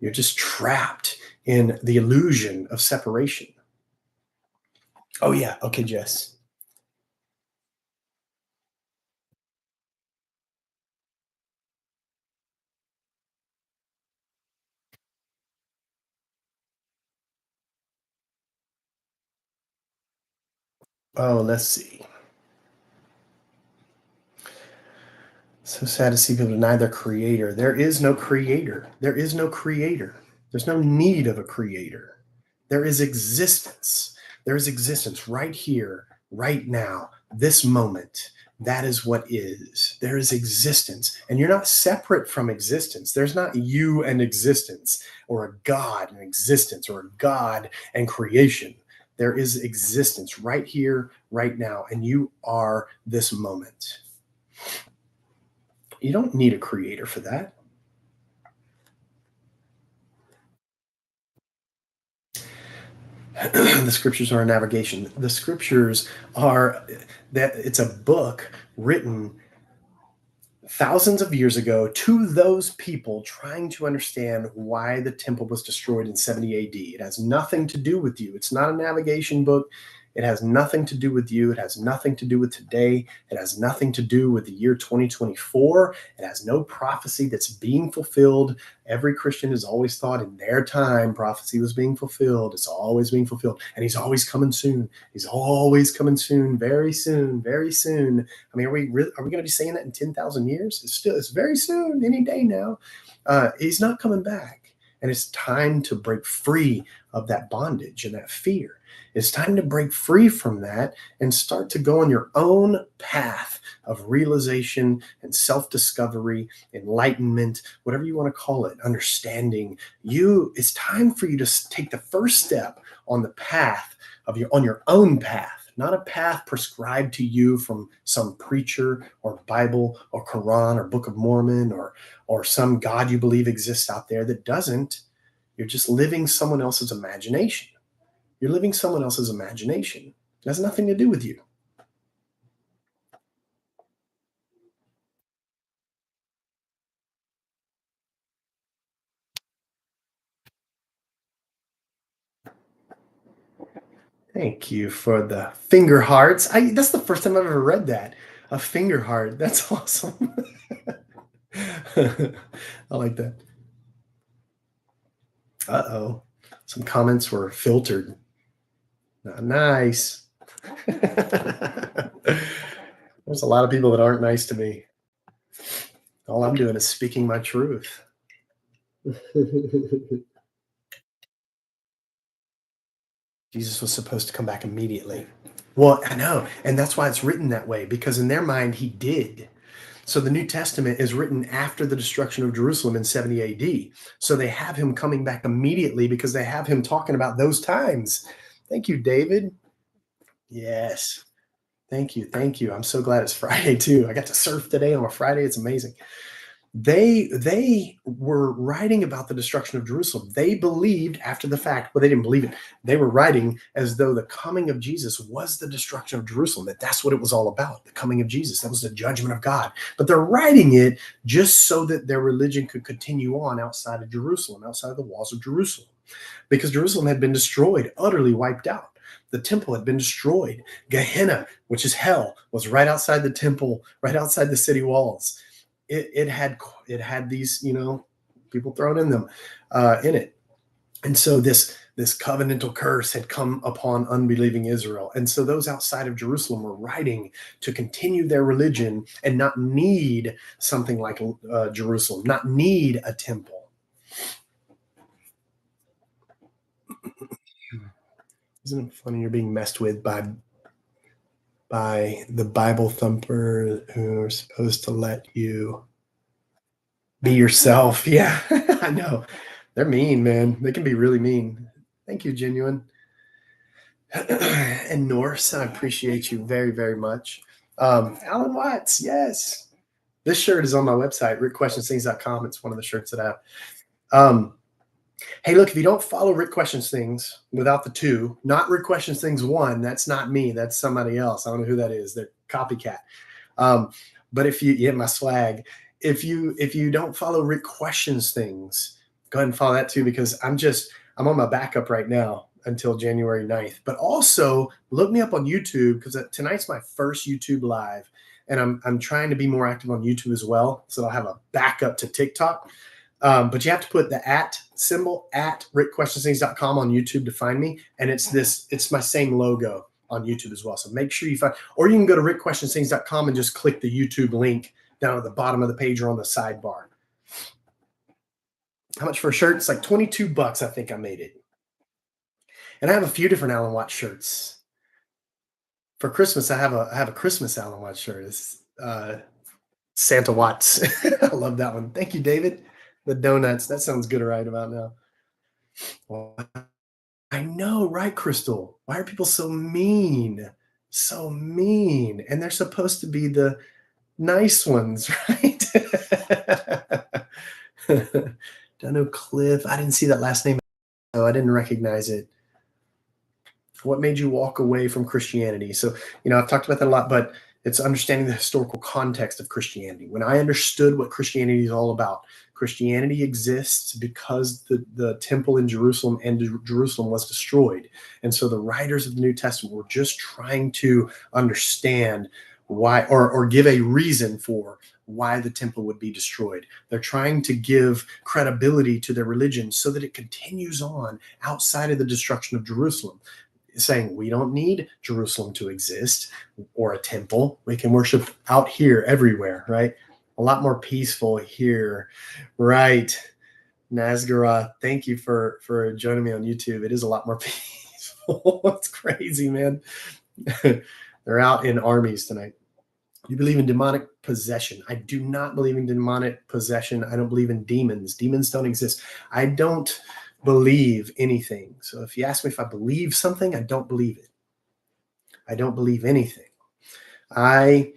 You're just trapped in the illusion of separation. Oh yeah, okay, Jess. Oh, let's see. So sad to see people deny their creator. There is no creator. There is no creator. There's no need of a creator. There is existence. There is existence right here, right now, this moment. That is what is. There is existence. And you're not separate from existence. There's not you and existence, or a God and existence, or a God and creation. There is existence right here, right now. And you are this moment. You don't need a creator for that. The scriptures are a navigation. The scriptures are that it's a book written thousands of years ago to those people trying to understand why the temple was destroyed in 70 AD. It has nothing to do with you. It's not a navigation book. It has nothing to do with you. It has nothing to do with today. It has nothing to do with the year 2024. It has no prophecy that's being fulfilled. Every Christian has always thought in their time prophecy was being fulfilled. It's always being fulfilled. And he's always coming soon. He's always coming soon, very soon, very soon. I mean, are we going to be saying that in 10,000 years? It's very soon, any day now. He's not coming back. And it's time to break free of that bondage and that fear. It's time to break free from that and start to go on your own path of realization and self-discovery, enlightenment, whatever you want to call it, understanding. It's time for you to take the first step on the path on your own path, not a path prescribed to you from some preacher or Bible or Quran or Book of Mormon or some God you believe exists out there that doesn't. You're just living someone else's imagination. You're living someone else's imagination. It has nothing to do with you. Thank you for the finger hearts. That's the first time I've ever read that. A finger heart. That's awesome. I like that. Uh-oh. Some comments were filtered. Not nice. There's a lot of people that aren't nice to me. All I'm doing is speaking my truth. Jesus was supposed to come back immediately. Well, I know. And that's why it's written that way, because in their mind, he did. So the New Testament is written after the destruction of Jerusalem in 70 AD. So they have him coming back immediately because they have him talking about those times. Thank you, David. Yes. Thank you. Thank you. I'm so glad it's Friday too. I got to surf today on a Friday. It's amazing. They were writing about the destruction of Jerusalem. They believed after the fact, but they didn't believe it. They were writing as though the coming of Jesus was the destruction of Jerusalem, that that's what it was all about, the coming of Jesus. That was the judgment of God. But they're writing it just so that their religion could continue on outside of Jerusalem, outside of the walls of Jerusalem, because Jerusalem had been destroyed, utterly wiped out. The temple had been destroyed. Gehenna, which is hell, was right outside the temple, right outside the city walls. It had these people thrown in them in it. And so this covenantal curse had come upon unbelieving Israel. And so those outside of Jerusalem were writing to continue their religion and not need something like Jerusalem, not need a temple. Isn't it funny you're being messed with by the Bible thumper who are supposed to let you be yourself? Yeah, I know. They're mean, man. They can be really mean. Thank you, Genuine. And Norse, I appreciate you very, very much. Alan Watts, yes. This shirt is on my website, rickquestionsthings.com. It's one of the shirts that I have. Hey, look, if you don't follow Rick Questions Things without the two, not Rick Questions Things 1, that's not me. That's somebody else. I don't know who that is. They're copycat. But if you my swag, if you don't follow Rick Questions Things, go ahead and follow that too, because I'm on my backup right now until January 9th. But also look me up on YouTube, because tonight's my first YouTube live, and I'm trying to be more active on YouTube as well, so I'll have a backup to TikTok. But you have to put the @ symbol at rickquestionsthings.com on YouTube to find me. And it's my same logo on YouTube as well. So make sure you find, or you can go to rickquestionsthings.com and just click the YouTube link down at the bottom of the page or on the sidebar. How much for a shirt? It's like $22, I think I made it. And I have a few different Alan Watts shirts. For Christmas, I have a Christmas Alan Watts shirt. It's Santa Watts. I love that one. Thank you, David. The donuts. That sounds good right about now. Well, I know, right, Crystal? Why are people so mean? So mean. And they're supposed to be the nice ones, right? Dunno Cliff. I didn't see that last name. No, I didn't recognize it. What made you walk away from Christianity? So, I've talked about that a lot, but it's understanding the historical context of Christianity. When I understood what Christianity is all about, Christianity exists because the temple in Jerusalem and Jerusalem was destroyed. And so the writers of the New Testament were just trying to understand why, or give a reason for why the temple would be destroyed. They're trying to give credibility to their religion so that it continues on outside of the destruction of Jerusalem, saying we don't need Jerusalem to exist or a temple. We can worship out here everywhere, right? A lot more peaceful here, right? Nazgara, thank you for joining me on YouTube. It is a lot more peaceful. It's crazy, man. They're out in armies tonight. You believe in demonic possession? I do not believe in demonic possession. I don't believe in demons. Demons don't exist. I don't believe anything. So if you ask me if I believe something, I don't believe it. I don't believe anything. I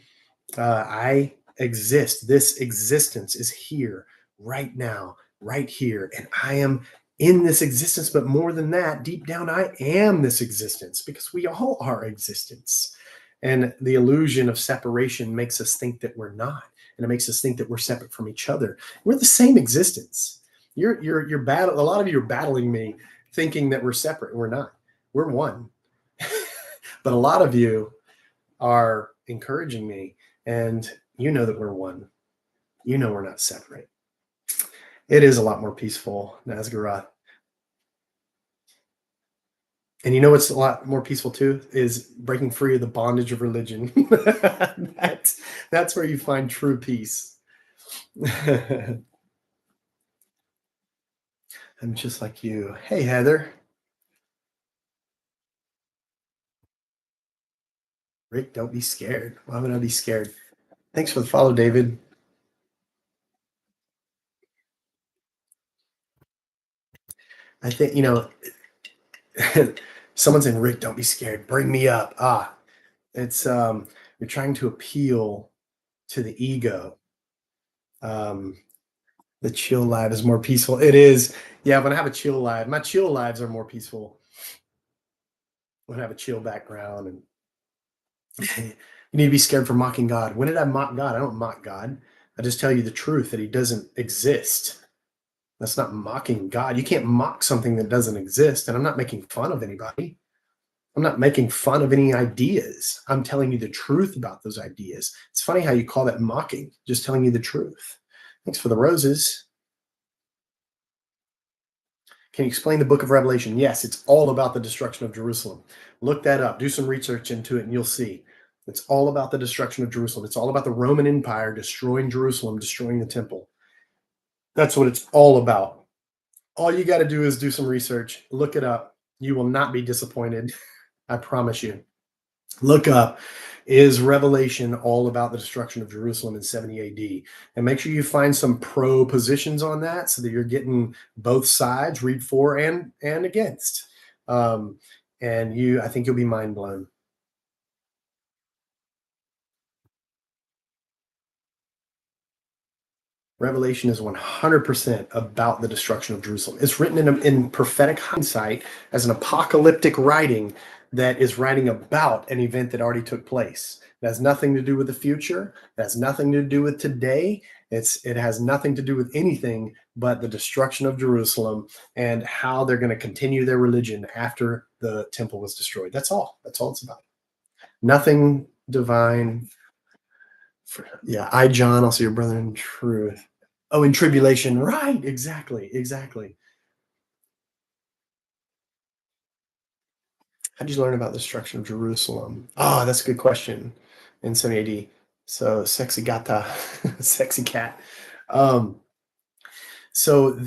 exist. This existence is here right now, right here. And I am in this existence, but more than that, deep down, I am this existence, because we all are existence. And the illusion of separation makes us think that we're not. And it makes us think that we're separate from each other. We're the same existence. You're a lot of you are battling me thinking that we're separate. We're not. We're one. But a lot of you are encouraging me, and you know that we're one. You know we're not separate. It is a lot more peaceful, Nazgarath. And you know what's a lot more peaceful too? Is breaking free of the bondage of religion. That's where you find true peace. I'm just like you. Hey, Heather. Rick, don't be scared. Why would I be scared? Thanks for the follow, David. I think, someone's saying, Rick, don't be scared. Bring me up. It's you're trying to appeal to the ego. The chill live is more peaceful. It is. Yeah, when I have a chill live, my chill lives are more peaceful. When I have a chill background, and you need to be scared for mocking God. When did I mock God? I don't mock God. I just tell you the truth, that he doesn't exist. That's not mocking God. You can't mock something that doesn't exist. And I'm not making fun of anybody. I'm not making fun of any ideas. I'm telling you the truth about those ideas. It's funny how you call that mocking, just telling you the truth. Thanks for the roses. Can you explain the book of Revelation? Yes, it's all about the destruction of Jerusalem. Look that up. Do some research into it, and you'll see. It's all about the destruction of Jerusalem. It's all about the Roman Empire destroying Jerusalem, destroying the temple. That's what it's all about. All you got to do is do some research, look it up. You will not be disappointed. I promise you. Look up, is Revelation all about the destruction of Jerusalem in 70 AD? And make sure you find some pro positions on that so that you're getting both sides, read for and against. I think you'll be mind blown. Revelation is 100% about the destruction of Jerusalem. It's written in prophetic hindsight as an apocalyptic writing that is writing about an event that already took place. It has nothing to do with the future. It has nothing to do with today. It has nothing to do with anything but the destruction of Jerusalem and how they're going to continue their religion after the temple was destroyed. That's all. That's all it's about. Nothing divine. Yeah, I, John, also your brother in truth. Oh, in tribulation. Right. Exactly. Exactly. How did you learn about the destruction of Jerusalem? Oh, that's a good question. In 70 AD. So sexy gata, sexy cat. Um, I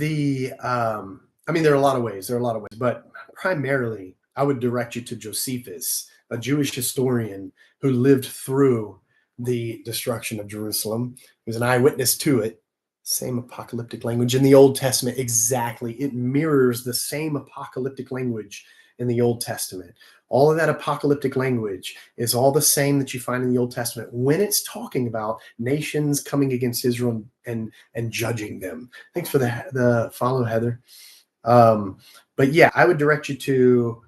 mean, there are a lot of ways. There are a lot of ways, but primarily, I would direct you to Josephus, a Jewish historian who lived through the destruction of Jerusalem. He was an eyewitness to it. Same apocalyptic language in the Old Testament. Exactly. It mirrors the same apocalyptic language in the Old Testament. All of that apocalyptic language is all the same that you find in the Old Testament when it's talking about nations coming against Israel and judging them. Thanks for the follow, Heather. But yeah, I would direct you to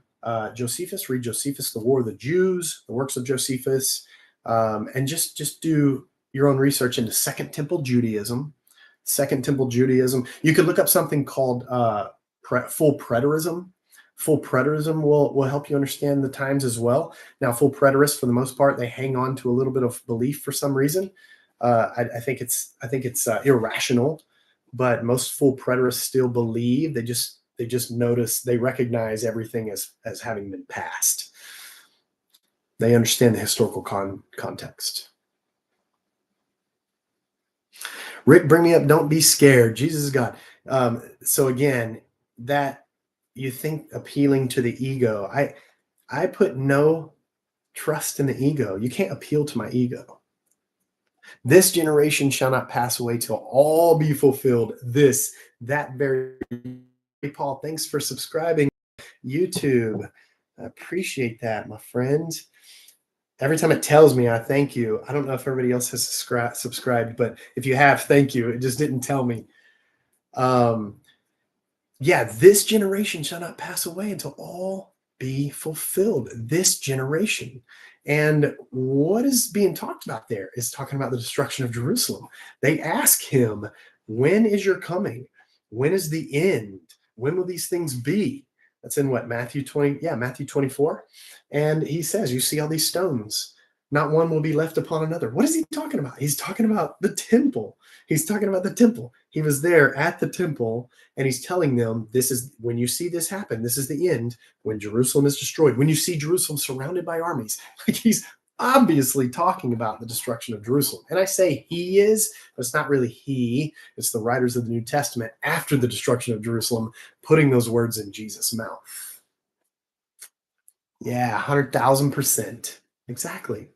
Josephus. Read Josephus, The War of the Jews, the works of Josephus, and just do your own research into Second Temple Judaism. Second Temple Judaism. You could look up something called full preterism. Full preterism will help you understand the times as well. Now, full preterists, for the most part, they hang on to a little bit of belief for some reason. I think it's irrational, but most full preterists still believe. They just notice, they recognize everything as having been passed. They understand the historical context. Rick, bring me up. Don't be scared. Jesus is God. So again, that you think appealing to the ego. I put no trust in the ego. You can't appeal to my ego. This generation shall not pass away till all be fulfilled. That very. Paul, thanks for subscribing. YouTube. I appreciate that, my friend. Every time it tells me, I thank you. I don't know if everybody else has subscribed, but if you have, thank you. It just didn't tell me. Yeah, this generation shall not pass away until all be fulfilled. This generation. And what is being talked about there is talking about the destruction of Jerusalem. They ask him, when is your coming? When is the end? When will these things be? That's in what, Matthew 20? Yeah, Matthew 24. And he says, you see all these stones, not one will be left upon another. What is he talking about? He's talking about the temple. He's talking about the temple. He was there at the temple, and he's telling them, this is when you see this happen, this is the end, when Jerusalem is destroyed, when you see Jerusalem surrounded by armies. Like, he's obviously talking about the destruction of Jerusalem. And I say he is, but it's not really he. It's the writers of the New Testament after the destruction of Jerusalem putting those words in Jesus' mouth. Yeah, 100,000%. Exactly.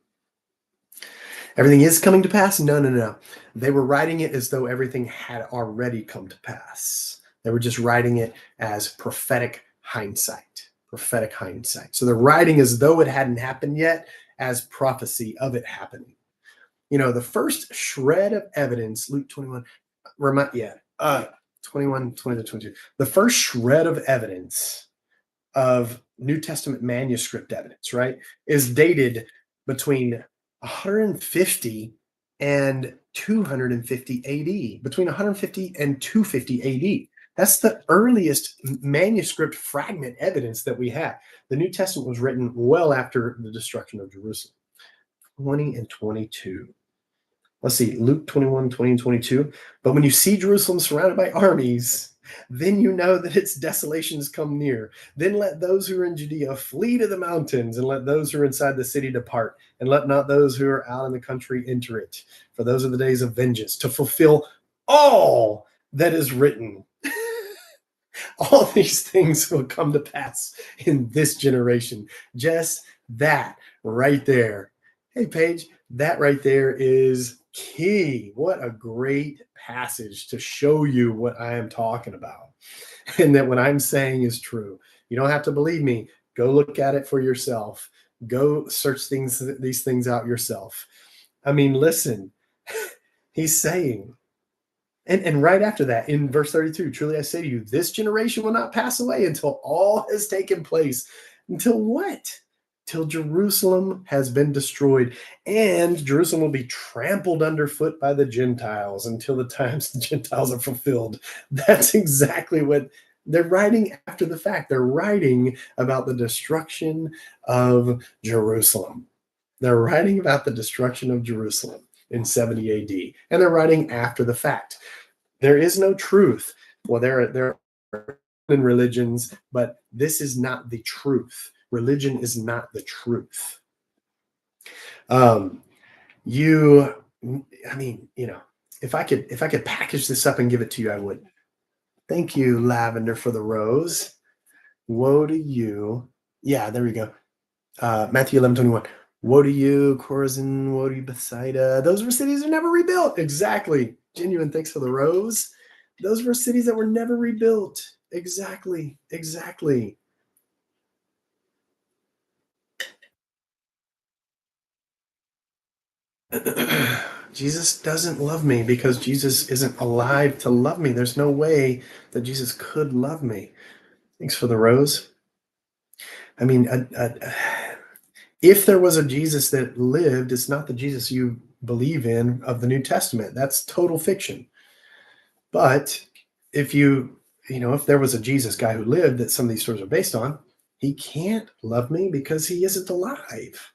Everything is coming to pass? No. They were writing it as though everything had already come to pass. They were just writing it as prophetic hindsight. Prophetic hindsight. So they're writing as though it hadn't happened yet, as prophecy of it happening. You know, the first shred of evidence, Luke 21, 21, 20 to 22. The first shred of evidence of New Testament manuscript evidence, right, is dated between 150 and 250 AD, between 150 and 250 AD. That's the earliest manuscript fragment evidence that we have. The New Testament was written well after the destruction of Jerusalem. 20 and 22. Let's see, Luke 21, 20 and 22. But when you see Jerusalem surrounded by armies, Then you know that its desolations come near. Then let those who are in Judea flee to the mountains, and let those who are inside the city depart, and let not those who are out in the country enter it. For those are the days of vengeance, to fulfill all that is written. All these things will come to pass in this generation. Just that right there. Hey, Paige, that right there is key. What a great passage to show you what I am talking about. And that what I'm saying is true. You don't have to believe me. Go look at it for yourself. Go search these things out yourself. I mean, listen, he's saying, and right after that, in verse 32, truly I say to you, this generation will not pass away until all has taken place. Until what? Till Jerusalem has been destroyed, and Jerusalem will be trampled underfoot by the Gentiles until the times the Gentiles are fulfilled. That's exactly what they're writing after the fact. They're writing about the destruction of Jerusalem. They're writing about the destruction of Jerusalem in 70 AD, and they're writing after the fact. There is no truth. Well, there are in religions, but this is not the truth. Religion is not the truth. I mean, if I could package this up and give it to you, I would. Thank you, Lavender, for the rose. Woe to you. Yeah, there we go. Matthew 11:21. Woe to you, Chorazin. Woe to you, Bethsaida. Those were cities that are never rebuilt. Exactly. Genuine, thanks for the rose. Those were cities that were never rebuilt. Exactly. Jesus doesn't love me because Jesus isn't alive to love me. There's no way that Jesus could love me. Thanks for the rose. I mean, if there was a Jesus that lived, it's not the Jesus you believe in of the New Testament. That's total fiction. But if if there was a Jesus guy who lived that some of these stories are based on, he can't love me because he isn't alive.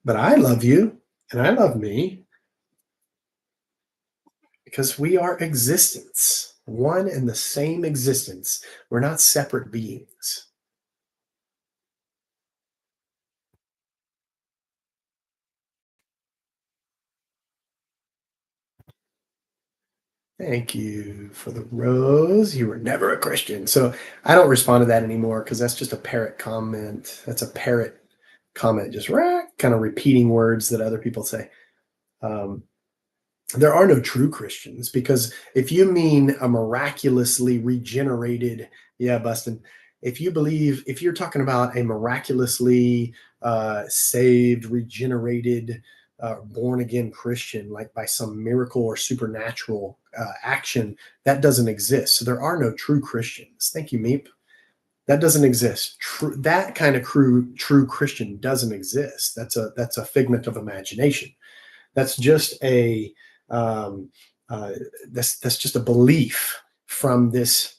But I love you and I love me because we are existence, one and the same existence. We're not separate beings. Thank you for the rose. You were never a Christian. So I don't respond to that anymore because that's just a parrot comment. That's a parrot comment, just kind of repeating words that other people say. There are no true Christians because if you mean a miraculously regenerated, yeah, Bustin, if you're talking about a miraculously saved, regenerated, born again Christian, like by some miracle or supernatural action, that doesn't exist. So there are no true Christians. Thank you, Meep. That doesn't exist. That kind of true Christian doesn't exist. That's a figment of imagination. That's just a that's just a belief from this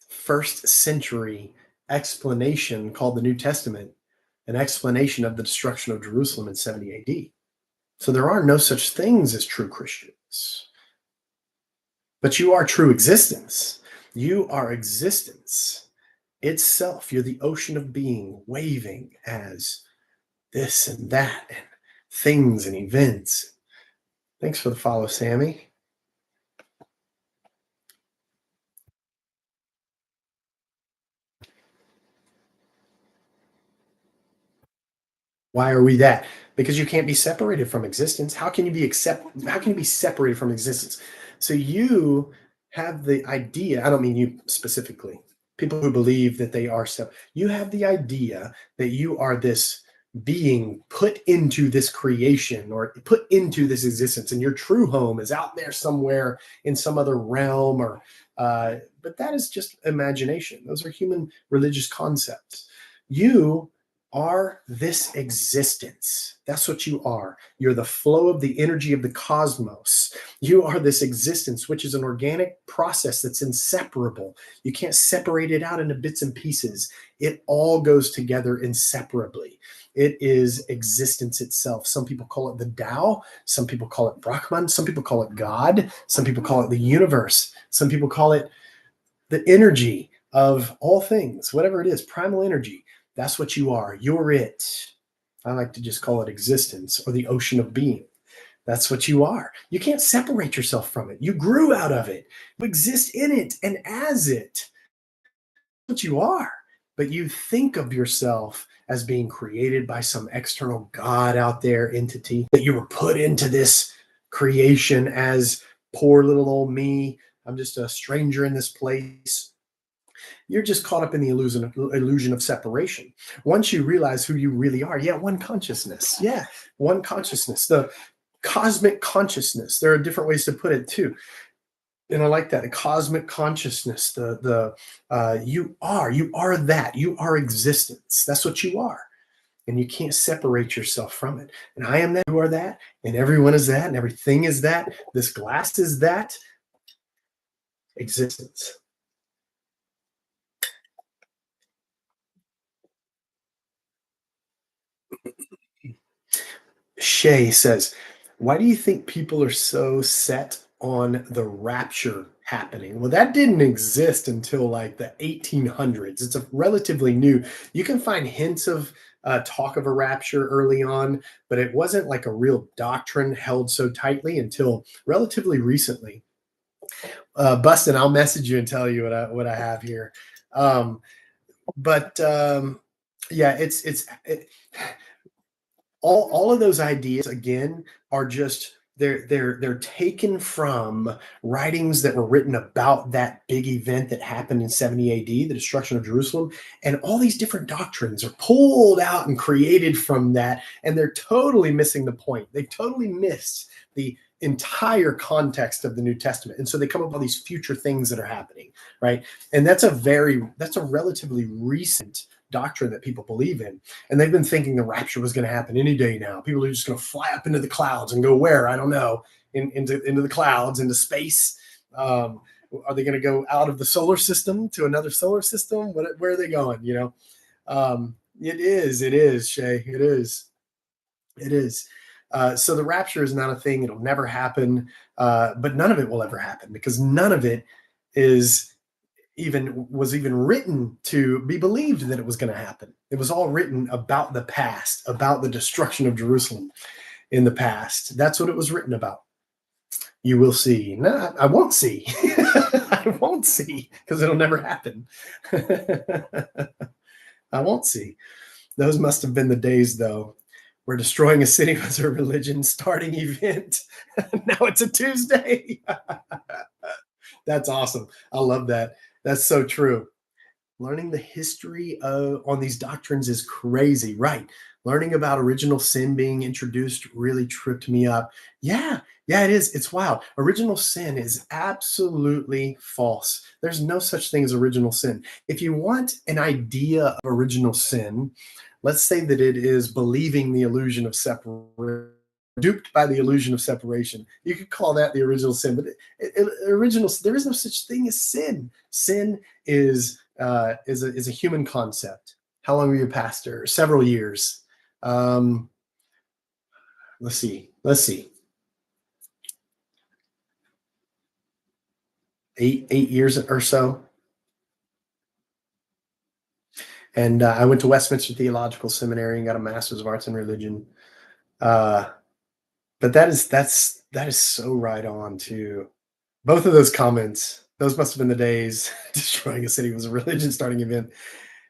first century explanation called the New Testament, an explanation of the destruction of Jerusalem in 70 AD. So there are no such things as true Christians. But you are true existence. You are existence itself. You're the ocean of being waving as this and that and things and events. Thanks for the follow, Sammy. Why are we that? Because you can't be separated from existence. How can you be separated from existence? So you have the idea, I don't mean you specifically, people who believe that they are you have the idea that you are this being put into this creation or put into this existence, and your true home is out there somewhere in some other realm or but that is just imagination. Those are human religious concepts. You are this existence. That's what you are. You're the flow of the energy of the cosmos. You are this existence, which is an organic process that's inseparable. You can't separate it out into bits and pieces. It all goes together inseparably. It is existence itself. Some people call it the Tao. Some people call it Brahman. Some people call it God. Some people call it the universe. Some people call it the energy of all things, whatever it is, primal energy. That's what you are. You're it. I like to just call it existence or the ocean of being. That's what you are. You can't separate yourself from it. You grew out of it. You exist in it and as it. That's what you are. But you think of yourself as being created by some external God out there, entity, that you were put into this creation as poor little old me. I'm just a stranger in this place. You're just caught up in the illusion of separation. Once you realize who you really are, yeah, one consciousness. Yeah, one consciousness. The cosmic consciousness. There are different ways to put it too. And I like that. The cosmic consciousness, you are that. You are existence. That's what you are. And you can't separate yourself from it. And I am that, you are that, and everyone is that, and everything is that. This glass is that. Existence. Shay says, why do you think people are so set on the rapture happening? Well, that didn't exist until like the 1800s. It's a relatively new. You can find hints of talk of a rapture early on, but it wasn't like a real doctrine held so tightly until relatively recently. Bustin, I'll message you and tell you what I have here. But yeah, all of those ideas again are just they're taken from writings that were written about that big event that happened in 70 AD, the destruction of Jerusalem, and all these different doctrines are pulled out and created from that, and they're totally missing the point. They totally miss the entire context of the New Testament, and so they come up with all these future things that are happening, right? And that's a relatively recent doctrine that people believe in, and they've been thinking the rapture was going to happen any day now. People are just going to fly up into the clouds and go where? I don't know, into the clouds, into space. Are they going to go out of the solar system to another solar system? Where are they going? It is, Shay. It is. So the rapture is not a thing. It'll never happen. But none of it will ever happen because none of it was even written to be believed that it was going to happen. It was all written about the past, about the destruction of Jerusalem in the past. That's what it was written about. You will see. No, I won't see. I won't see because it'll never happen. I won't see. Those must have been the days, though, where destroying a city was a religion starting event. Now it's a Tuesday. That's awesome. I love that. That's so true. Learning the history on these doctrines is crazy, right? Learning about original sin being introduced really tripped me up. Yeah, it is. It's wild. Original sin is absolutely false. There's no such thing as original sin. If you want an idea of original sin, let's say that it is believing the illusion of separation, duped by the illusion of separation. You could call that the original sin, but original, there is no such thing as sin. Sin is a human concept. How long were you a pastor? Several years. Let's see. 8 years or so. And I went to Westminster Theological Seminary and got a Master's of Arts in Religion. But that is so right on too. Both of those comments, those must have been the days. Destroying a city was a religion starting event.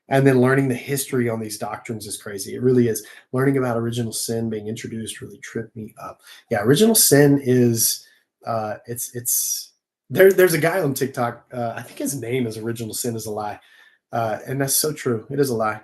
And then learning the history on these doctrines is crazy. It really is. Learning about original sin being introduced really tripped me up. Yeah, original sin is it's there's a guy on TikTok. I think his name is Original Sin is a Lie. And that's so true. It is a lie.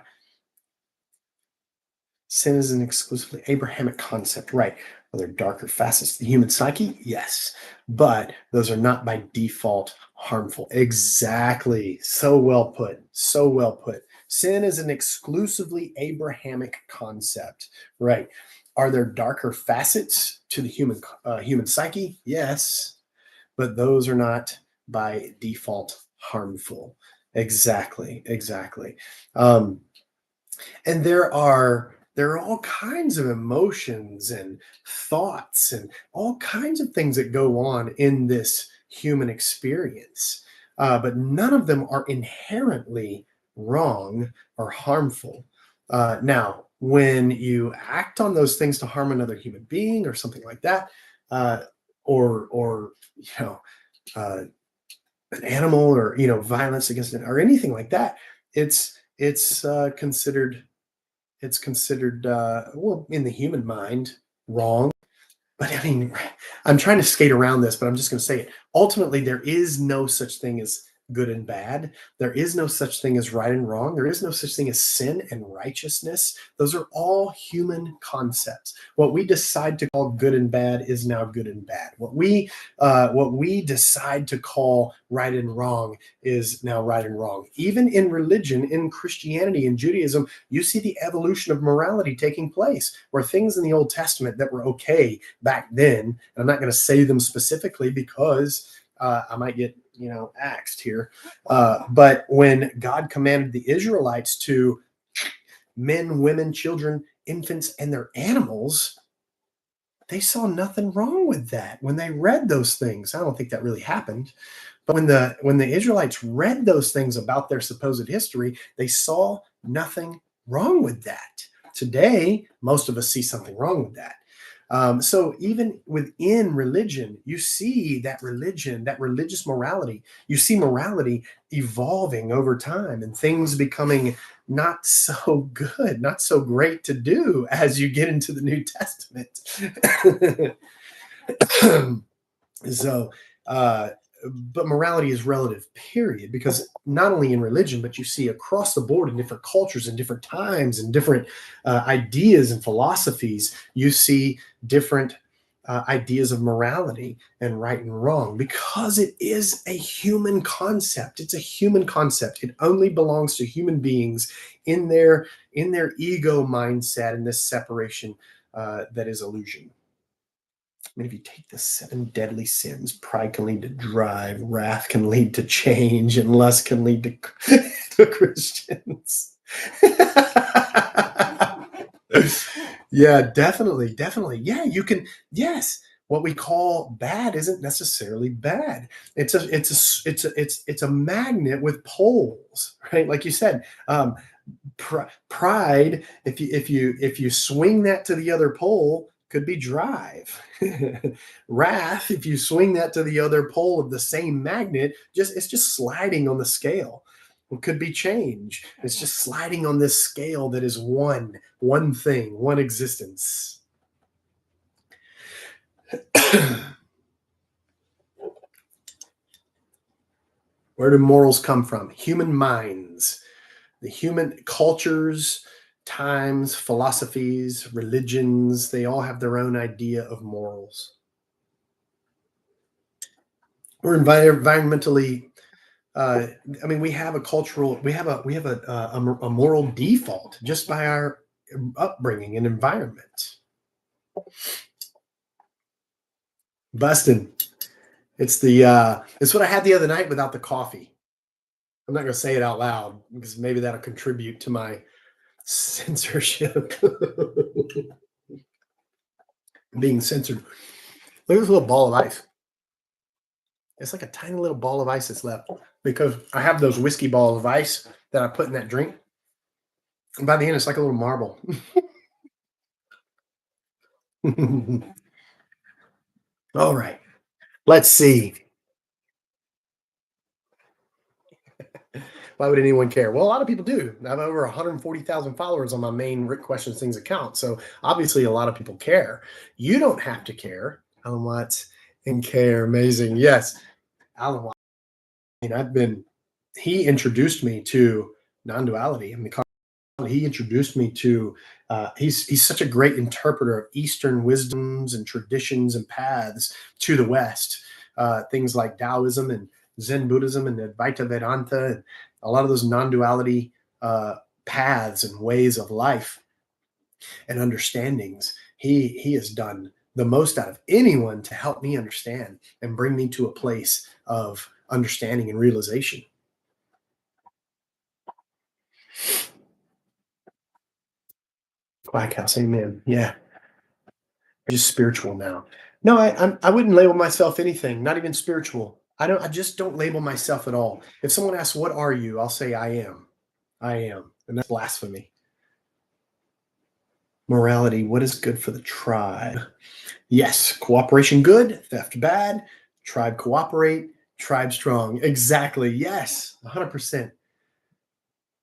Sin is an exclusively Abrahamic concept, right? Are there darker facets of the human psyche? Yes, but those are not by default harmful. Exactly. So well put. So well put. Sin is an exclusively Abrahamic concept, right? Are there darker facets to the human psyche? Yes, but those are not by default harmful. Exactly. And there are all kinds of emotions and thoughts and all kinds of things that go on in this human experience. but none of them are inherently wrong or harmful. Now, when you act on those things to harm another human being or something like that, uh, or you know, uh, an animal, or violence against it or anything like that, it's considered, well, in the human mind, wrong. But I mean, I'm trying to skate around this, but I'm just going to say it. Ultimately, there is no such thing as good and bad. There is no such thing as right and wrong. There is no such thing as sin and righteousness. Those are all human concepts. What we decide to call good and bad is now good and bad. What we decide to call right and wrong is now right and wrong. Even in religion, in Christianity and Judaism, you see the evolution of morality taking place, where things in the Old Testament that were okay back then, and I'm not going to say them specifically because I might get axed here, but when God commanded the Israelites to men, women, children, infants, and their animals, they saw nothing wrong with that when they read those things. I don't think that really happened, but when the Israelites read those things about their supposed history, they saw nothing wrong with that. Today, most of us see something wrong with that. So even within religion, you see that religious morality, you see morality evolving over time and things becoming not so good, not so great to do as you get into the New Testament. So, uh, but morality is relative, period, because not only in religion, but you see across the board in different cultures and different times and different ideas and philosophies, you see different ideas of morality and right and wrong, because it is a human concept. It's a human concept. It only belongs to human beings in their ego mindset, and this separation that is illusion. I mean, if you take the seven deadly sins, pride can lead to drive, wrath can lead to change, and lust can lead to Christians. Yeah, definitely, definitely. Yeah, you can. Yes, what we call bad isn't necessarily bad. It's a magnet with poles, right? Like you said, pride. If you swing that to the other pole, could be drive. Wrath, if you swing that to the other pole of the same magnet, it's just sliding on the scale. It could be change. It's just sliding on this scale that is one thing, one existence. Where do morals come from? Human minds, the human cultures, times, philosophies, religions, they all have their own idea of morals. We're environmentally, I mean, we have a moral default just by our upbringing and environment. Bustin'. It's what I had the other night without the coffee. I'm not going to say it out loud because maybe that'll contribute to my censorship. Being censored. Look at this little ball of ice. It's like a tiny little ball of ice that's left because I have those whiskey balls of ice that I put in that drink. And by the end, it's like a little marble. All right. Let's see. Why would anyone care? Well, a lot of people do. I have over 140,000 followers on my main Rick Questions Things account. So obviously, a lot of people care. You don't have to care. Alan Watts and care. Amazing. Yes. Alan Watts. I mean, he introduced me to non duality. I mean, he introduced me to, he's such a great interpreter of Eastern wisdoms and traditions and paths to the West. Things like Taoism and Zen Buddhism and Advaita Vedanta, and a lot of those non-duality paths and ways of life and understandings. He has done the most out of anyone to help me understand and bring me to a place of understanding and realization. Quack House, amen. Yeah, just spiritual now. No, I wouldn't label myself anything, not even spiritual. I just don't label myself at all. If someone asks, "What are you?" I'll say, "I am. I am." And that's blasphemy. Morality, what is good for the tribe? Yes, cooperation good, theft bad, tribe cooperate, tribe strong. Exactly. Yes, 100%.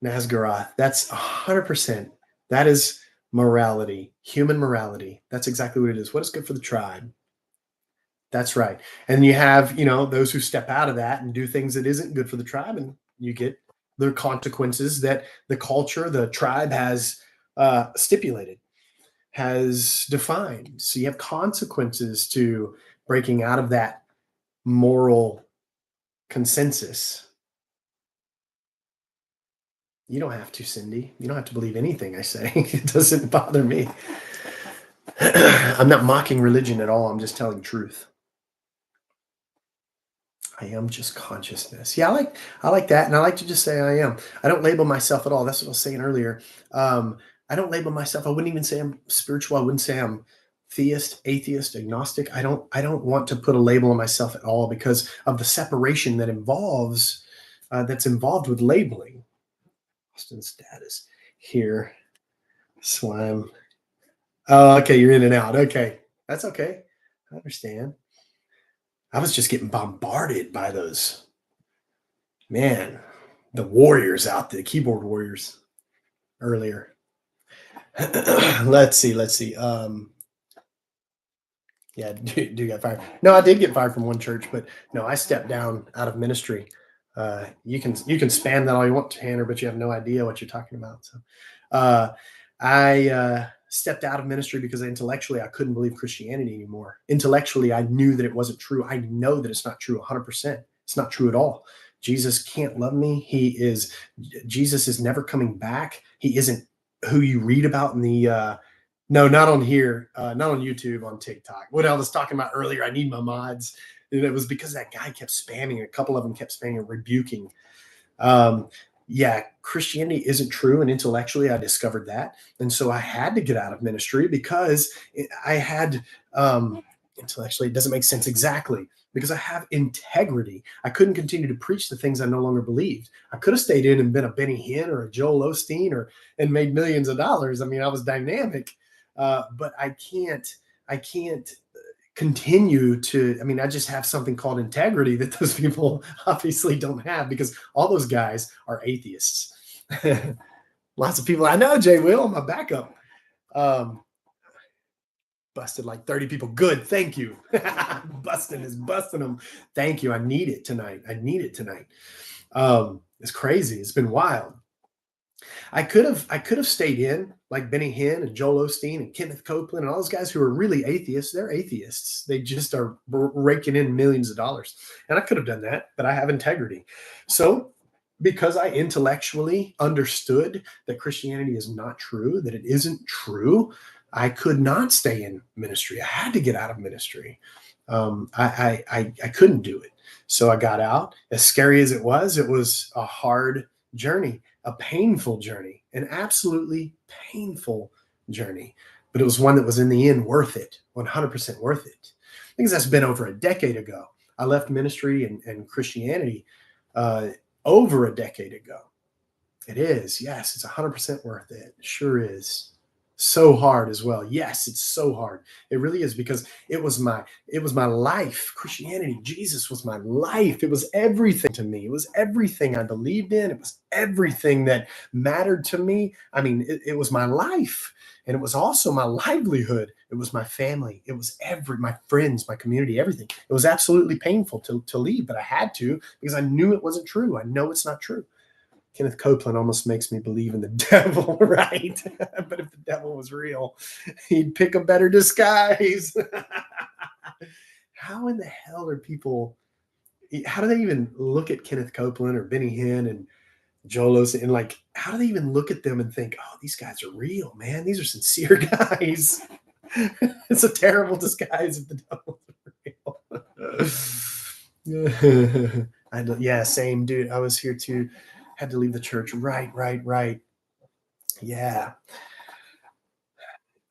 Nazgaroth. That's 100%. That is morality, human morality. That's exactly what it is. What is good for the tribe? That's right. And you have, those who step out of that and do things that isn't good for the tribe, and you get the consequences that the culture, the tribe has stipulated, has defined. So you have consequences to breaking out of that moral consensus. You don't have to, Cindy. You don't have to believe anything I say. It doesn't bother me. I'm not mocking religion at all. I'm just telling truth. I am just consciousness. Yeah, I like that, and I like to just say I am. I don't label myself at all. That's what I was saying earlier. I don't label myself. I wouldn't even say I'm spiritual. I wouldn't say I'm theist, atheist, agnostic. I don't want to put a label on myself at all because of the separation that's involved with labeling. Austin status here. Slime. Oh, okay. You're in and out. Okay, that's okay. I understand. I was just getting bombarded by those, man, the warriors out there, keyboard warriors earlier. Let's see. Yeah, do get fired. No, I did get fired from one church, but no, I stepped down out of ministry. You can spam that all you want, Tanner, but you have no idea what you're talking about. So, uh, I stepped out of ministry because intellectually I couldn't believe Christianity anymore. Intellectually, I knew that it wasn't true. I know that it's not true 100%. It's not true at all. Jesus can't love me. Jesus is never coming back. He isn't who you read about in the no, not on here, not on YouTube, on TikTok. What I was talking about earlier, I need my mods. And it was because that guy kept spamming. A couple of them kept spamming and rebuking. Um, yeah, Christianity isn't true. And intellectually, I discovered that. And so I had to get out of ministry because I had, intellectually, it doesn't make sense exactly because I have integrity. I couldn't continue to preach the things I no longer believed. I could have stayed in and been a Benny Hinn or a Joel Osteen and made millions of dollars. I mean, I was dynamic, but I can't continue to. I mean, I just have something called integrity that those people obviously don't have because all those guys are atheists. Lots of people I know, Jay Will, my backup. Um, busted like 30 people. Good, thank you. Busting is busting them. Thank you. I need it tonight. I need it tonight. It's crazy. It's been wild. I could have stayed in like Benny Hinn and Joel Osteen and Kenneth Copeland and all those guys who are really atheists. They're atheists. They just are raking in millions of dollars. And I could have done that, but I have integrity. So because I intellectually understood that Christianity is not true, that it isn't true, I could not stay in ministry. I had to get out of ministry. I couldn't do it. So I got out. As scary as it was a hard journey, a painful journey, an absolutely painful journey. But it was one that was in the end worth it, 100% worth it. I think that's been over a decade ago. I left ministry and Christianity uh, over a decade ago. It is. Yes, it's 100% worth it. It sure is. So hard as well. Yes, it's so hard. It really is because it was my life. Christianity, Jesus was my life. It was everything to me. It was everything I believed in. It was everything that mattered to me. I mean, it was my life. And it was also my livelihood. It was my family. It was my friends, my community, everything. It was absolutely painful to leave, but I had to because I knew it wasn't true. I know it's not true. Kenneth Copeland almost makes me believe in the devil, right? But if the devil was real, he'd pick a better disguise. How in the hell are people? How do they even look at Kenneth Copeland or Benny Hinn and Joel Osteen and like? How do they even look at them and think, "Oh, these guys are real, man. These are sincere guys." It's a terrible disguise if the devil's real. Yeah, same dude. I was here too. Had to leave the church. Right. Yeah.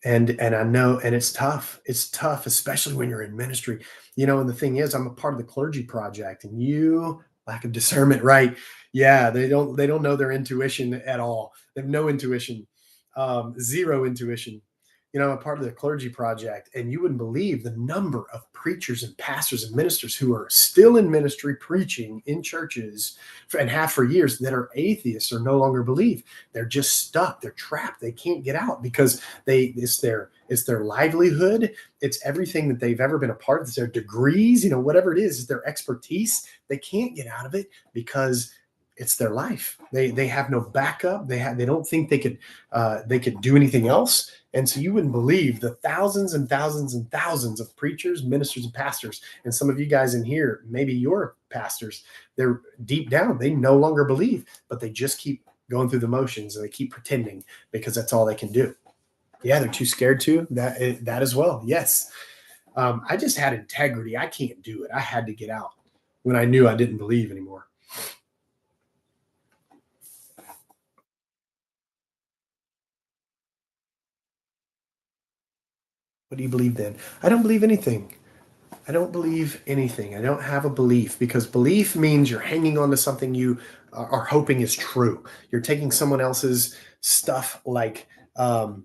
And I know, and it's tough. It's tough, especially when you're in ministry. And the thing is, I'm a part of the clergy project, and lack of discernment, right? Yeah, they don't know their intuition at all. They have no intuition, zero intuition. I'm a part of the clergy project, and you wouldn't believe the number of preachers and pastors and ministers who are still in ministry preaching in churches and have for years that are atheists or no longer believe. They're just stuck. They're trapped. They can't get out because it's their livelihood. It's everything that they've ever been a part of. It's their degrees, whatever it is, it's their expertise. They can't get out of it because it's their life. They have no backup. They don't think they could do anything else. And so you wouldn't believe the thousands and thousands and thousands of preachers, ministers, and pastors. And some of you guys in here, maybe you're pastors. They're deep down, they no longer believe, but they just keep going through the motions and they keep pretending because that's all they can do. Yeah, they're too scared to. That as well. Yes. I just had integrity. I can't do it. I had to get out when I knew I didn't believe anymore. What do you believe then? I don't believe anything. I don't believe anything. I don't have a belief, because belief means you're hanging on to something you are hoping is true. You're taking someone else's stuff like, oh,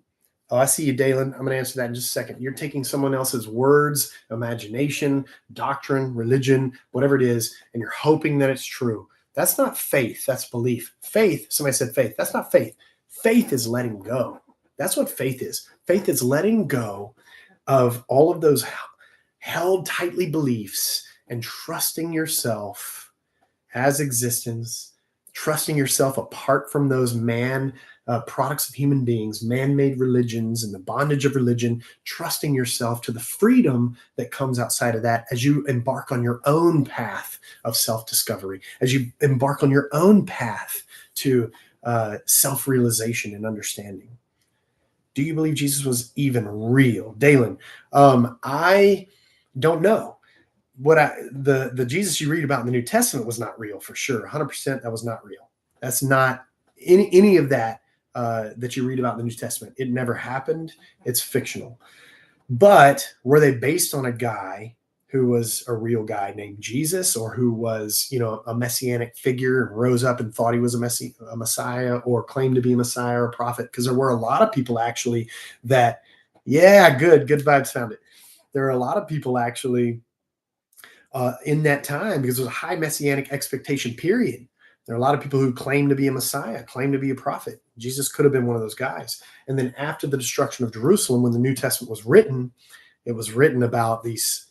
I see you, Dalen. I'm going to answer that in just a second. You're taking someone else's words, imagination, doctrine, religion, whatever it is, and you're hoping that it's true. That's not faith. That's belief. Faith, somebody said faith. That's not faith. Faith is letting go. That's what faith is. Faith is letting go of all of those held tightly beliefs and trusting yourself as existence, trusting yourself apart from those products of human beings, man-made religions and the bondage of religion, trusting yourself to the freedom that comes outside of that as you embark on your own path of self-discovery, as you embark on your own path to self-realization and understanding. Do you believe Jesus was even real? Dalen, I don't know. The Jesus you read about in the New Testament was not real, for sure. 100% that was not real. That's not any of that that you read about in the New Testament. It never happened. It's fictional. But were they based on a guy who was a real guy named Jesus, or who was, a messianic figure and rose up and thought he was a Messiah, or claimed to be a Messiah or a prophet? Because there were a lot of people actually that, yeah, good vibes, found it. There are a lot of people actually in that time, because there's a high messianic expectation period. There are a lot of people who claim to be a Messiah, claim to be a prophet. Jesus could have been one of those guys. And then after the destruction of Jerusalem, when the New Testament was written, it was written about these,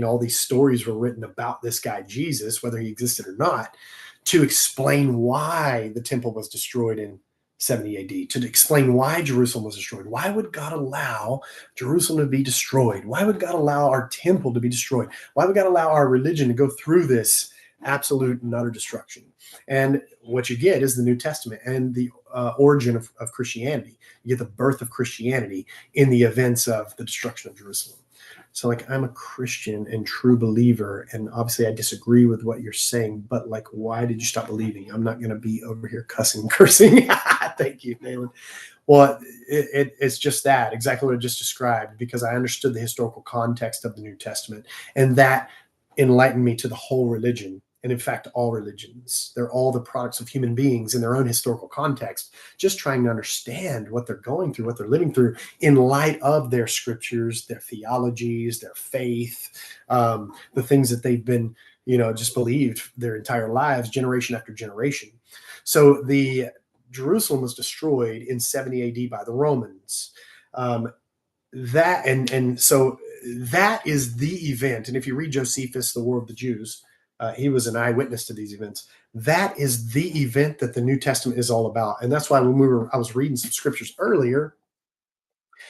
all these stories were written about this guy, Jesus, whether he existed or not, to explain why the temple was destroyed in 70 AD, to explain why Jerusalem was destroyed. Why would God allow Jerusalem to be destroyed? Why would God allow our temple to be destroyed? Why would God allow our religion to go through this absolute and utter destruction? And what you get is the New Testament and the origin of Christianity. You get the birth of Christianity in the events of the destruction of Jerusalem. So, like, I'm a Christian and true believer, and obviously I disagree with what you're saying, but like, why did you stop believing? I'm not going to be over here cussing, cursing. Thank you, Nayland. Well, it's just that, exactly what I just described, because I understood the historical context of the New Testament, and that enlightened me to the whole religion. And in fact, all religions, they're all the products of human beings in their own historical context, just trying to understand what they're going through, what they're living through in light of their scriptures, their theologies, their faith, the things that they've been, just believed their entire lives, generation after generation. So the Jerusalem was destroyed in 70 AD by the Romans. So that is the event. And if you read Josephus, The War of the Jews, he was an eyewitness to these events. That is the event that the New Testament is all about. And that's why I was reading some scriptures earlier,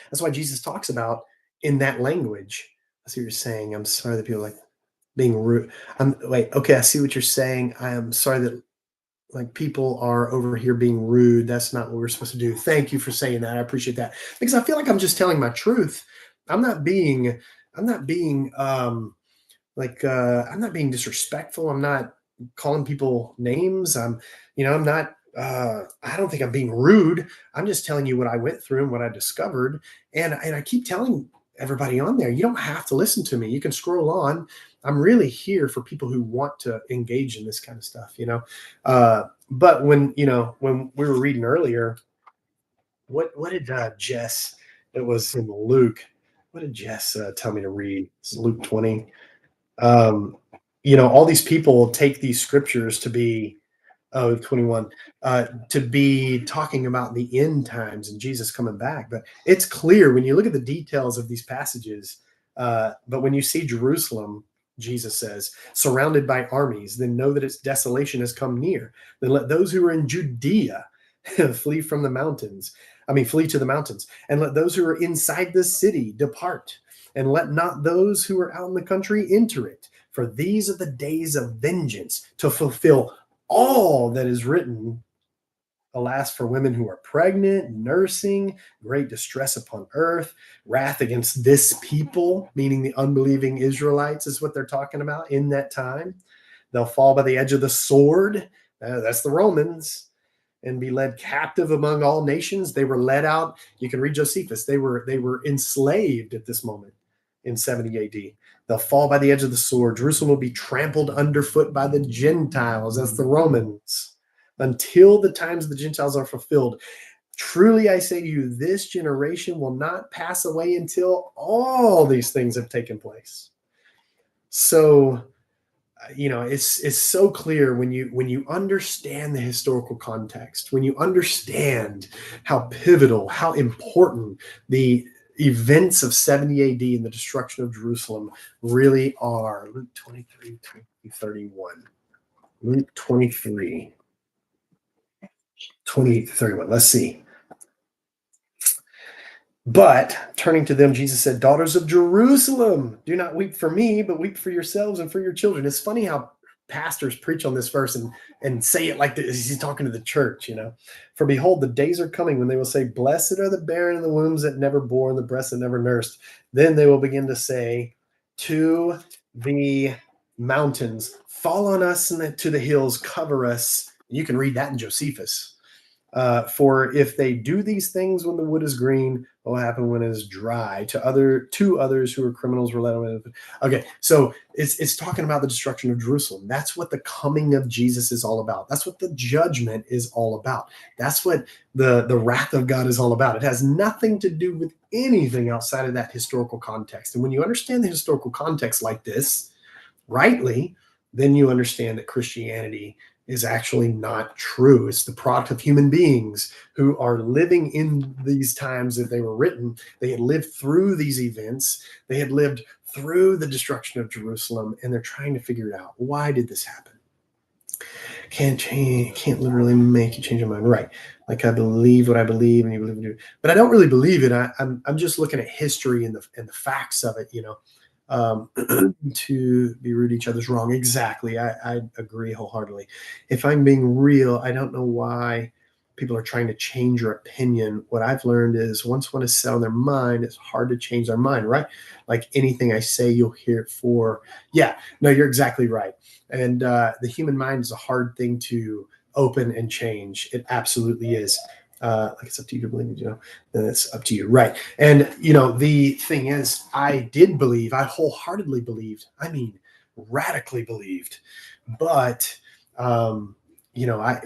that's why Jesus talks about in that language. I see what you're saying. I'm sorry that people like being rude. Okay, I see what you're saying. I am sorry that like people are over here being rude. That's not what we're supposed to do. Thank you for saying that. I appreciate that, because I feel like I'm just telling my truth. I'm not being disrespectful. I'm not calling people names. I'm not I don't think I'm being rude. I'm just telling you what I went through and what I discovered. And I keep telling everybody on there, you don't have to listen to me. You can scroll on. I'm really here for people who want to engage in this kind of stuff, you know. But when we were reading earlier, what did Jess? It was in Luke. What did Jess tell me to read? It's Luke 20. Um, all these people take these scriptures to be 21 to be talking about the end times and Jesus coming back. But it's clear when you look at the details of these passages. But when you see Jerusalem, Jesus says, surrounded by armies, then know that its desolation has come near. Then let those who are in Judea flee from the mountains. I mean, flee to the mountains, and let those who are inside the city depart, and let not those who are out in the country enter it. For these are the days of vengeance, to fulfill all that is written. Alas, for women who are pregnant, nursing, great distress upon earth, wrath against this people, meaning the unbelieving Israelites, is what they're talking about in that time. They'll fall by the edge of the sword. That's the Romans. And be led captive among all nations. They were led out. You can read Josephus. They were enslaved at this moment in 70 AD. They'll fall by the edge of the sword. Jerusalem will be trampled underfoot by the Gentiles. That's the Romans. Until the times of the Gentiles are fulfilled. Truly, I say to you, this generation will not pass away until all these things have taken place. So, it's so clear when you understand the historical context, when you understand how pivotal, how important the events of 70 AD and the destruction of Jerusalem really are. Luke 23, 31. Luke 23, 28 to 31. Let's see. But turning to them, Jesus said, daughters of Jerusalem, do not weep for me, but weep for yourselves and for your children. It's funny how pastors preach on this verse and say it like this. He's talking to the church, For behold, the days are coming when they will say, blessed are the barren and the wombs that never bore and the breasts that never nursed. Then they will begin to say to the mountains, fall on us, and to the hills, cover us. You can read that in Josephus. For if they do these things when the wood is green, what will happen when it is dry? Two others who are criminals were led away. Okay, so it's talking about the destruction of Jerusalem. That's what the coming of Jesus is all about. That's what the judgment is all about. That's what the wrath of God is all about. It has nothing to do with anything outside of that historical context. And when you understand the historical context like this, rightly, then you understand that Christianity is actually not true. It's the product of human beings who are living in these times that they were written. They had lived through these events. They had lived through the destruction of Jerusalem, and they're trying to figure it out. Why did this happen? Can't literally make you change your mind. Right. Like I believe what I believe and you believe what you do. But I don't really believe it. I'm just looking at history and the facts of it, to be rude to each other's wrong. Exactly. I agree wholeheartedly. If I'm being real, I don't know why people are trying to change your opinion. What I've learned is once one is set on their mind, it's hard to change their mind, right? Like anything I say, you'll hear it for. Yeah, no, you're exactly right. And the human mind is a hard thing to open and change. It absolutely is. Like it's up to you to believe, then it's up to you. Right. And, the thing is, I wholeheartedly believed, radically believed, but,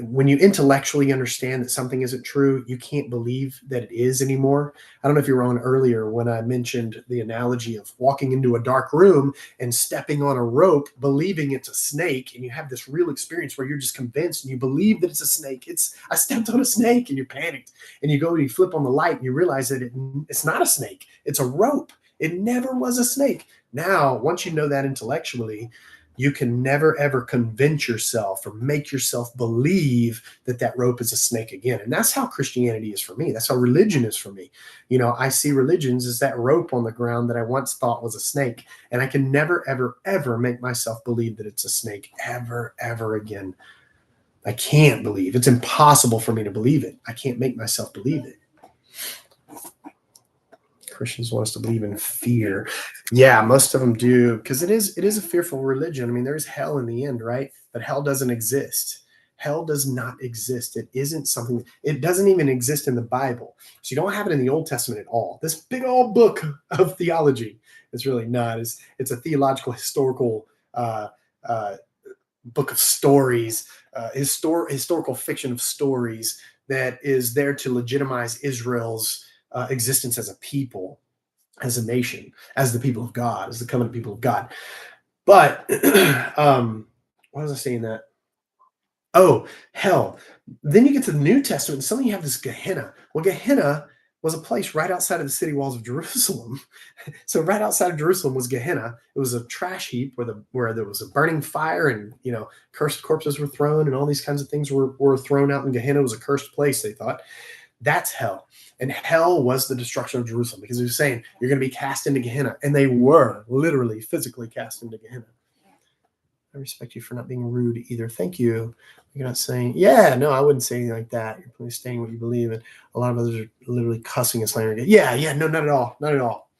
when you intellectually understand that something isn't true, you can't believe that it is anymore. I don't know if you were on earlier when I mentioned the analogy of walking into a dark room and stepping on a rope, believing it's a snake. And you have this real experience where you're just convinced and you believe that it's a snake. I stepped on a snake, and you're panicked, and you go and you flip on the light and you realize that it's not a snake. It's a rope. It never was a snake. Now, once you know that intellectually, you can never, ever convince yourself or make yourself believe that rope is a snake again. And that's how Christianity is for me. That's how religion is for me. I see religions as that rope on the ground that I once thought was a snake. And I can never, ever, ever make myself believe that it's a snake ever, ever again. I can't believe. It's impossible for me to believe it. I can't make myself believe it. Christians want us to believe in fear. Yeah, most of them do, because it is a fearful religion. There's hell in the end, right? But hell doesn't exist. Hell does not exist. It isn't something, it doesn't even exist in the Bible. So you don't have it in the Old Testament at all. This big old book of theology is really not. It's a theological, historical uh, book of stories, historical fiction of stories that is there to legitimize Israel's existence as a people, as a nation, as the people of God, as the covenant people of God. But why was I saying that? Oh, hell. Then you get to the New Testament, and suddenly you have this Gehenna. Well, Gehenna was a place right outside of the city walls of Jerusalem. So right outside of Jerusalem was Gehenna. It was a trash heap where there was a burning fire, and cursed corpses were thrown, and all these kinds of things were thrown out in Gehenna. It was a cursed place, they thought. That's hell. And hell was the destruction of Jerusalem, because he was saying, you're going to be cast into Gehenna. And they were literally, physically cast into Gehenna. I respect you for not being rude either. Thank you. You're not saying, yeah, no, I wouldn't say anything like that. You're probably saying what you believe. And a lot of others are literally cussing and slandering. Yeah, no, not at all. Not at all.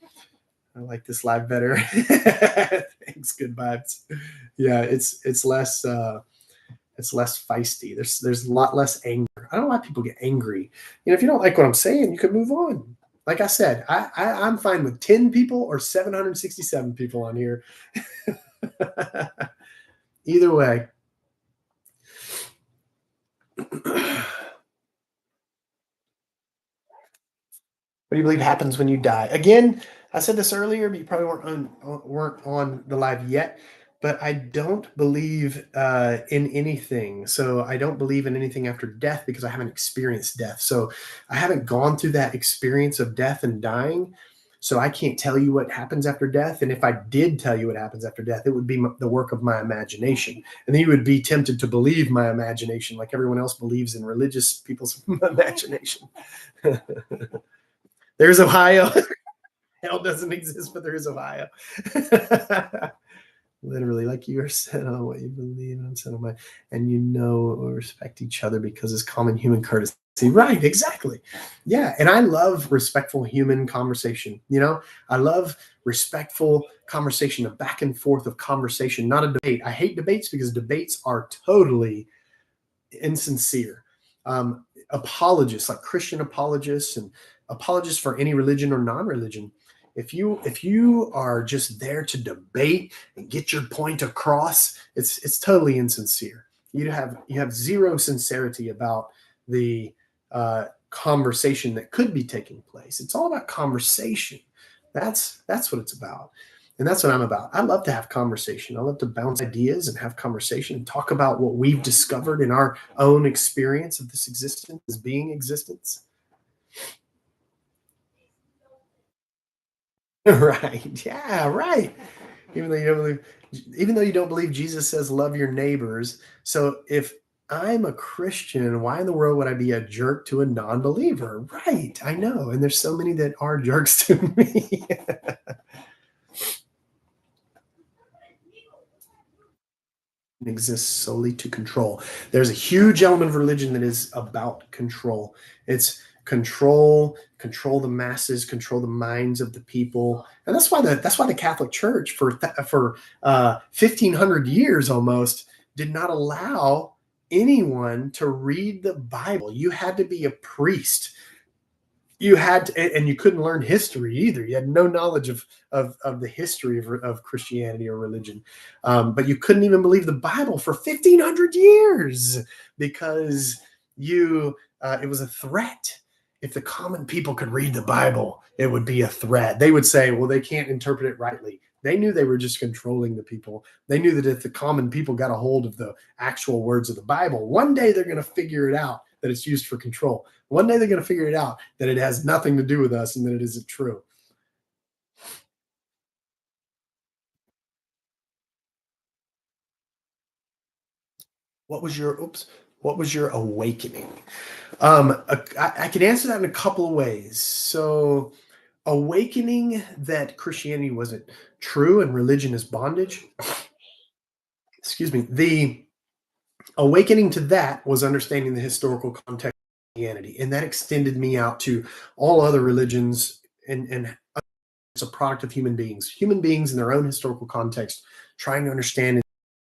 I like this live better. Thanks, good vibes. Yeah, it's less feisty. There's a lot less anger. I don't know why people get angry. If you don't like what I'm saying, you could move on. Like I said, I'm fine with 10 people or 767 people on here. Either way. What do you believe happens when you die? Again, I said this earlier, but you probably weren't on the live yet. But I don't believe in anything. So I don't believe in anything after death because I haven't experienced death. So I haven't gone through that experience of death and dying. So I can't tell you what happens after death. And if I did tell you what happens after death, it would be the work of my imagination. And then you would be tempted to believe my imagination like everyone else believes in religious people's imagination. There's Ohio. Hell doesn't exist, but there is Ohio. Literally, like you are set on what you believe, and I'm set on mine. And we'll respect each other because it's common human courtesy. Right, exactly. Yeah, and I love respectful human conversation. I love respectful conversation, a back and forth of conversation, not a debate. I hate debates because debates are totally insincere. Apologists, like Christian apologists and apologists for any religion or non-religion, if you are just there to debate and get your point across, it's totally insincere. You have zero sincerity about the conversation that could be taking place. It's all about conversation. That's what it's about. And that's what I'm about. I love to have conversation. I love to bounce ideas and have conversation and talk about what we've discovered in our own experience of this existence, as being existence. Right. Yeah, right. Even though you don't believe Jesus says love your neighbors. So if I'm a Christian, why in the world would I be a jerk to a non-believer? Right. I know. And there's so many that are jerks to me. Exists solely to control. There's a huge element of religion that is about control. It's control the masses, control the minds of the people, and that's why the Catholic Church for 1,500 years almost did not allow anyone to read the Bible. You had to be a priest. You had to, and you couldn't learn history either. You had no knowledge of the history of Christianity or religion, but you couldn't even believe the Bible for 1,500 years because it was a threat. If the common people could read the Bible, it would be a threat. They would say, well, they can't interpret it rightly. They knew they were just controlling the people. They knew that if the common people got a hold of the actual words of the Bible, one day they're going to figure it out that it's used for control. One day they're going to figure it out that it has nothing to do with us and that it isn't true. What was your awakening? I can answer that in a couple of ways. So awakening that Christianity wasn't true and religion is bondage. Excuse me. The awakening to that was understanding the historical context of Christianity, and that extended me out to all other religions, and it's a product of human beings in their own historical context, trying to understand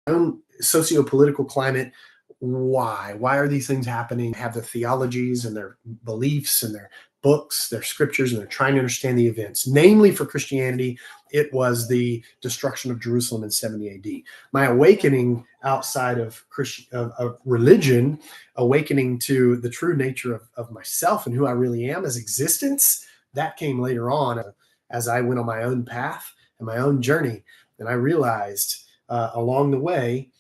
their own socio-political climate, why? Why are these things happening? Have their theologies and their beliefs and their books, their scriptures, and they're trying to understand the events. Namely, for Christianity, it was the destruction of Jerusalem in 70 AD. My awakening outside of of religion, awakening to the true nature of myself and who I really am as existence, that came later on as I went on my own path and my own journey. And I realized along the way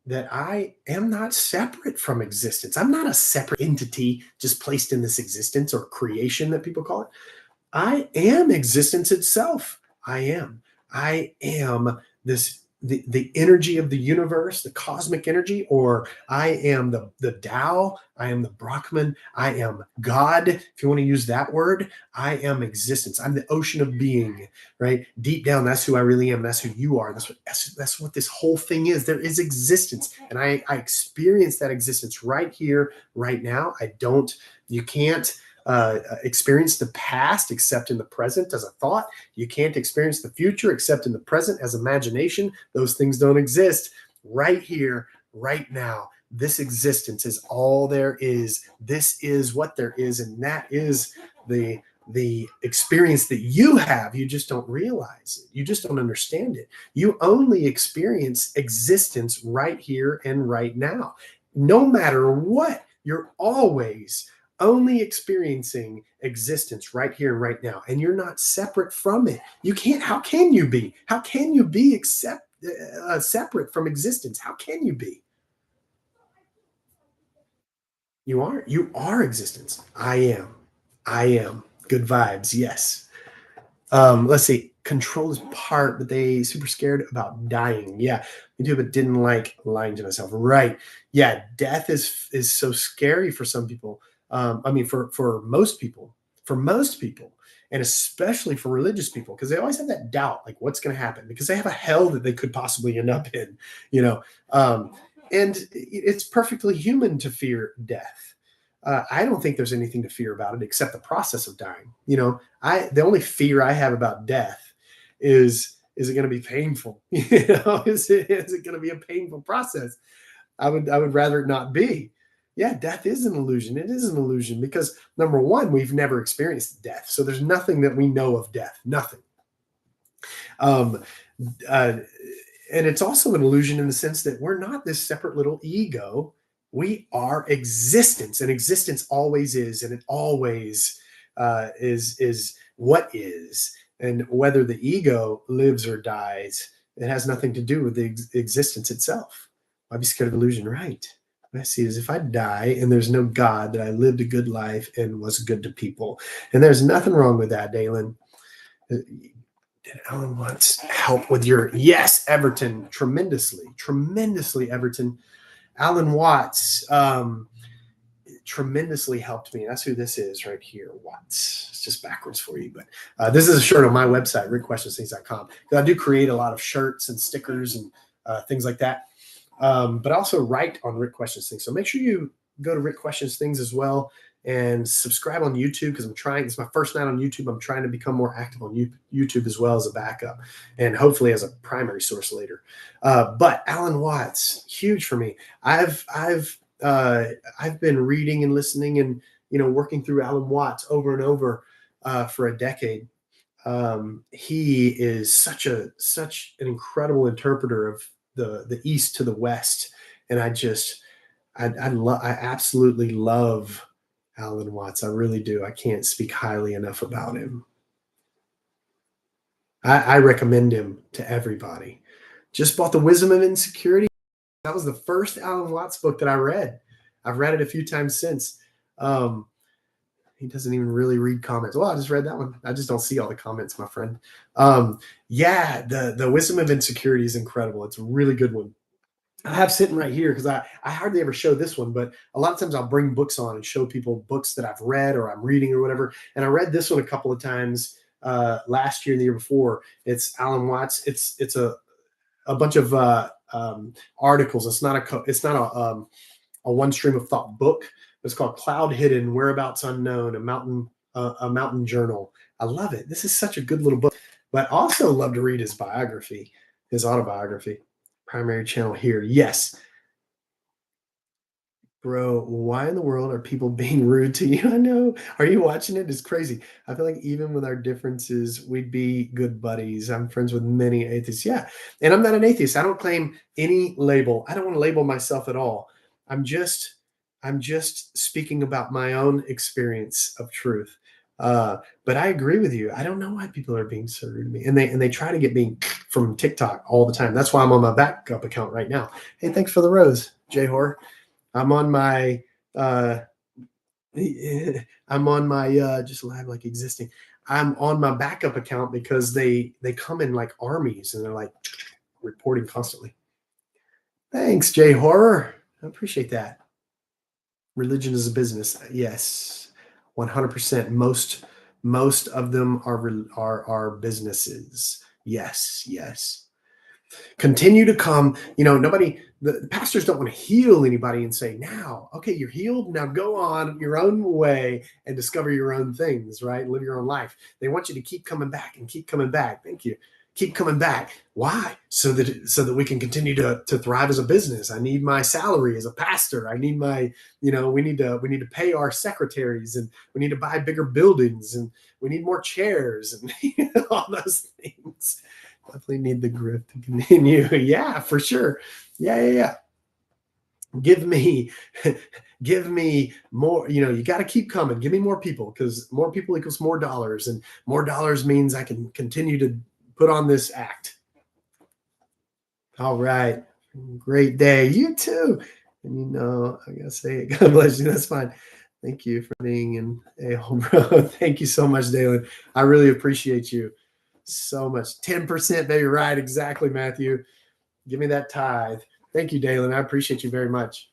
that I am not separate from existence. I'm not a separate entity just placed in this existence or creation that people call it. I am existence itself. I am. I am the energy of the universe, the cosmic energy, or I am the Tao, I am the Brahman, I am God, if you want to use that word. I am existence. I'm the ocean of being, right? Deep down, that's who I really am. That's who you are. That's what this whole thing is. There is existence. And I experience that existence right here, right now. You can't experience the past except in the present as a thought. You can't experience the future except in the present as imagination. Those things don't exist. Right here, right now, this existence is all there is. This is what there is, and that is the experience that you have. You just don't realize it. You just don't understand it. You only experience existence right here and right now. No matter what, you're always only experiencing existence right here and right now, and you're not separate from it. You can't. How can you be? How can you be separate from existence? How can you be? You are. You are existence. I am. I am. Good vibes. Yes. Let's see. Control is part, but they super scared about dying. Yeah, me too, but didn't like lying to myself. Right. Yeah, death is so scary for some people. I mean, for most people, and especially for religious people, because they always have that doubt, like what's going to happen, because they have a hell that they could possibly end up in, you know. Um, and it's perfectly human to fear death. I don't think there's anything to fear about it except the process of dying. You know, the only fear I have about death is it going to be painful? You know, is it going to be a painful process? I would rather it not be. Yeah, death is an illusion. It is an illusion because number one, we've never experienced death, so there's nothing that we know of death. Nothing. Um, uh, and it's also an illusion in the sense that we're not this separate little ego. We are existence, and existence always is, and it always is what is. And whether the ego lives or dies, it has nothing to do with the existence itself. I'd be scared of illusion, right? What I see is if I die and there's no God, that I lived a good life and was good to people. And there's nothing wrong with that, Dalen. Did Alan Watts help with your yes, Everton, tremendously, Everton. Alan Watts tremendously helped me. That's who this is right here, Watts. It's just backwards for you, but this is a shirt on my website, rickquestionsthings.com. I do create a lot of shirts and stickers and things like that, but I also write on Rick Questions Things. So make sure you go to Rick Questions Things as well and subscribe on YouTube, because it's my first night on YouTube. I'm trying to become more active on YouTube as well as a backup and hopefully as a primary source later. But Alan Watts, huge for me. I've been reading and listening and working through Alan Watts over and over for a decade. He is such an incredible interpreter of the East to the West, and I absolutely love Alan Watts. I really do. I can't speak highly enough about him. I recommend him to everybody. Just bought The Wisdom of Insecurity. That was the first Alan Watts book that I read. I've read it a few times since. He doesn't even really read comments. Well, I just read that one. I just don't see all the comments, my friend. Yeah, the Wisdom of Insecurity is incredible. It's a really good one. I have sitting right here because I hardly ever show this one, but a lot of times I'll bring books on and show people books that I've read or I'm reading or whatever. And I read this one a couple of times last year and the year before. It's Alan Watts. It's a bunch of articles. It's not a one stream of thought book. It's called Cloud Hidden, Whereabouts Unknown, a mountain journal. I love it. This is such a good little book. But also love to read his biography, his autobiography. Primary channel here. Yes. Bro, why in the world are people being rude to you? I know. Are you watching it? It's crazy. I feel like even with our differences, we'd be good buddies. I'm friends with many atheists. Yeah. And I'm not an atheist. I don't claim any label. I don't want to label myself at all. I'm just I'm just speaking about my own experience of truth. But I agree with you. I don't know why people are being so rude to me. And they try to get me from TikTok all the time. That's why I'm on my backup account right now. Hey, thanks for the rose, J Horror. I'm on my uh I'm on my just live like existing. I'm on my backup account because they come in like armies and they're like reporting constantly. Thanks, Jay Horror. I appreciate that. Religion is a business. Yes. 100%. Most of them are businesses. Yes, yes. Continue to come. Nobody, the pastors don't want to heal anybody and say, now, okay, you're healed. Now go on your own way and discover your own things, right? Live your own life. They want you to keep coming back and keep coming back. Thank you. Keep coming back. Why? So that we can continue to thrive as a business. I need my salary as a pastor. I need my, we need to pay our secretaries, and we need to buy bigger buildings, and we need more chairs, and all those things. Definitely need the grip to continue. Yeah, for sure. Yeah, yeah, yeah. Give me, give me more. You got to keep coming. Give me more people, because more people equals more dollars, and more dollars means I can continue to put on this act. All right. Great day. You too. And I gotta say, God bless you. That's fine. Thank you for being in a home, bro. Thank you so much, Dalen. I really appreciate you so much. 10%, baby. Right. Exactly, Matthew. Give me that tithe. Thank you, Dalen. I appreciate you very much.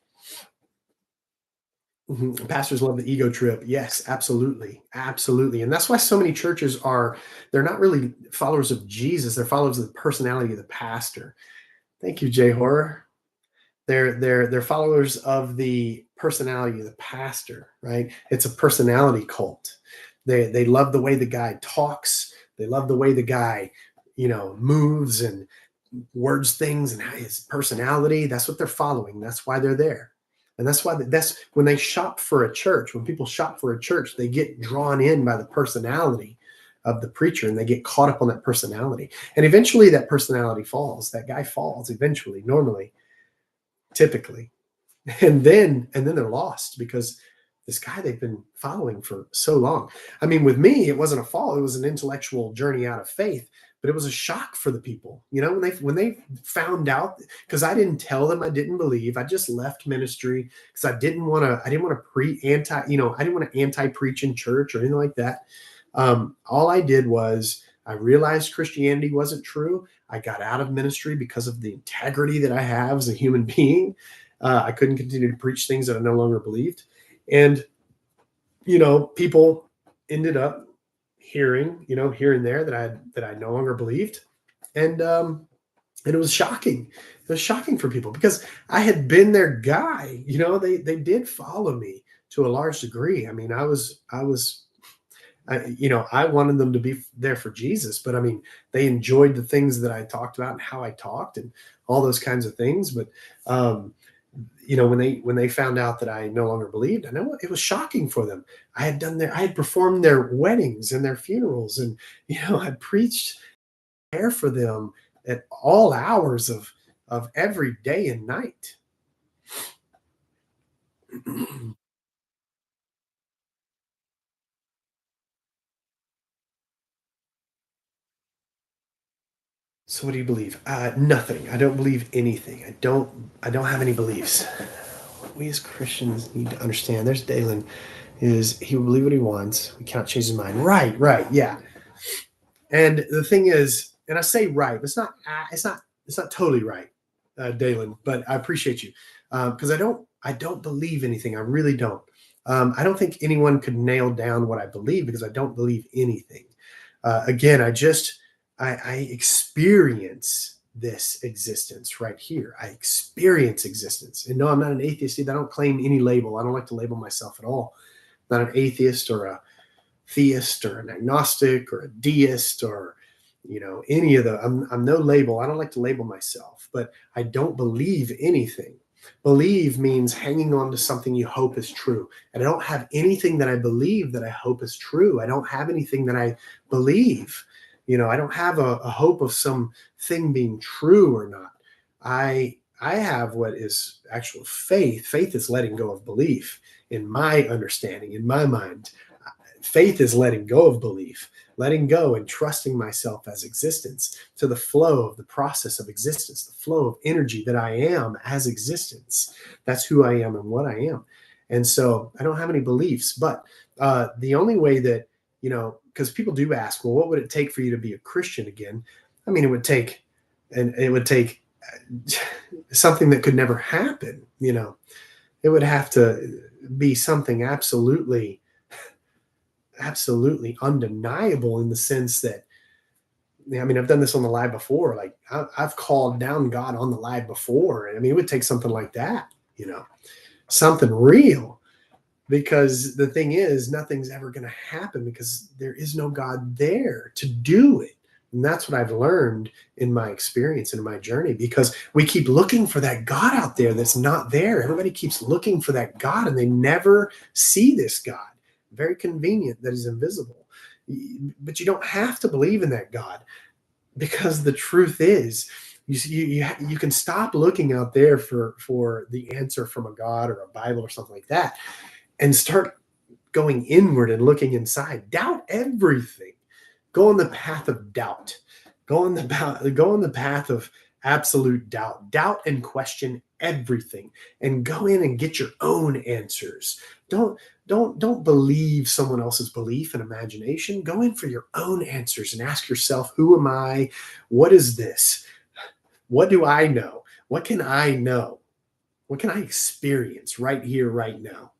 Pastors love the ego trip. Yes, absolutely. Absolutely. And that's why so many churches they're not really followers of Jesus. They're followers of the personality of the pastor. Thank you, Jay Horror. They're followers of the personality of the pastor, right? It's a personality cult. They love the way the guy talks. They love the way the guy, moves and words things and his personality. That's what they're following. That's why they're there. And that's when they shop for a church. When people shop for a church, they get drawn in by the personality of the preacher, and they get caught up on that personality. And eventually that personality falls. That guy falls eventually, normally, typically. And then they're lost because this guy they've been following for so long. I mean, with me, it wasn't a fall, it was an intellectual journey out of faith, but it was a shock for the people, when they found out, because I didn't tell them I didn't believe. I just left ministry because I didn't want to I didn't want to anti-preach in church or anything like that. All I did was I realized Christianity wasn't true. I got out of ministry because of the integrity that I have as a human being. I couldn't continue to preach things that I no longer believed. And, people ended up hearing, here and there that I no longer believed. And it was shocking. It was shocking for people because I had been their guy. They did follow me to a large degree. I mean, I wanted them to be there for Jesus, but I mean, they enjoyed the things that I talked about and how I talked and all those kinds of things. But when they found out that I no longer believed, I know it was shocking for them. I had performed their weddings and their funerals, and I preached there for them at all hours of every day and night. So what do you believe? Nothing. I don't believe anything. I don't have any beliefs. What we as Christians need to understand, there's Dalen, is he will believe what he wants. We cannot change his mind. Right, right, yeah. And the thing is, and I say right, but it's not totally right, Dalen. But I appreciate you because I don't believe anything. I really don't. I don't think anyone could nail down what I believe because I don't believe anything. Again, I experience this existence right here. I experience existence, and no, I'm not an atheist. I don't claim any label. I don't like to label myself at all. I'm not an atheist or a theist or an agnostic or a deist or any of the. I'm no label. I don't like to label myself, but I don't believe anything. Believe means hanging on to something you hope is true. And I don't have anything that I believe that I hope is true. I don't have anything that I believe. I don't have a hope of some thing being true or not. I have what is actual faith. Faith is letting go of belief in my understanding, in my mind. Faith is letting go of belief, letting go and trusting myself as existence to the flow of the process of existence, the flow of energy that I am as existence. That's who I am and what I am. And so I don't have any beliefs, but the only way that, because people do ask, well, what would it take for you to be a Christian again? I mean, it would take something that could never happen. It would have to be something absolutely undeniable, in the sense that, I've done this on the live before. Like I've called down God on the live before. And it would take something like that, something real, because the thing is, nothing's ever going to happen because there is no God there to do it. And that's what I've learned in my experience and in my journey, because we keep looking for that God out there that's not there. Everybody keeps looking for that God and they never see this God. Very convenient that he's invisible. But you don't have to believe in that God, because the truth is, you can stop looking out there for the answer from a God or a Bible or something like that, and start going inward and looking inside. Doubt everything. Go on the path of doubt. Go on the path of absolute doubt. Doubt and question everything, and go in and get your own answers. Don't believe someone else's belief and imagination. Go in for your own answers and ask yourself, who am I? What is this? What do I know? What can I know? What can I experience right here, right now?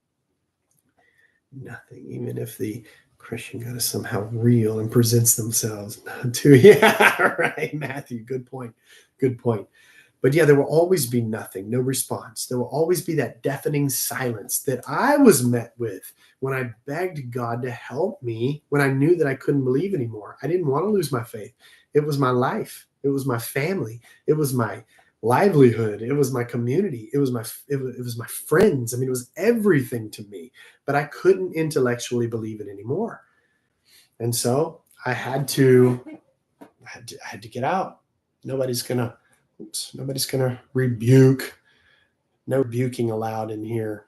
Nothing. Even if the Christian God is somehow real and presents themselves to, yeah, right, Matthew, good point. But yeah, there will always be nothing, no response. There will always be that deafening silence that I was met with when I begged God to help me, when I knew that I couldn't believe anymore. I didn't want to lose my faith. It was my life. It was my family. It was my livelihood. It was my community. It was my friends. It was everything to me, but I couldn't intellectually believe it anymore. And so I had to get out. Nobody's gonna rebuke. No rebuking allowed in here.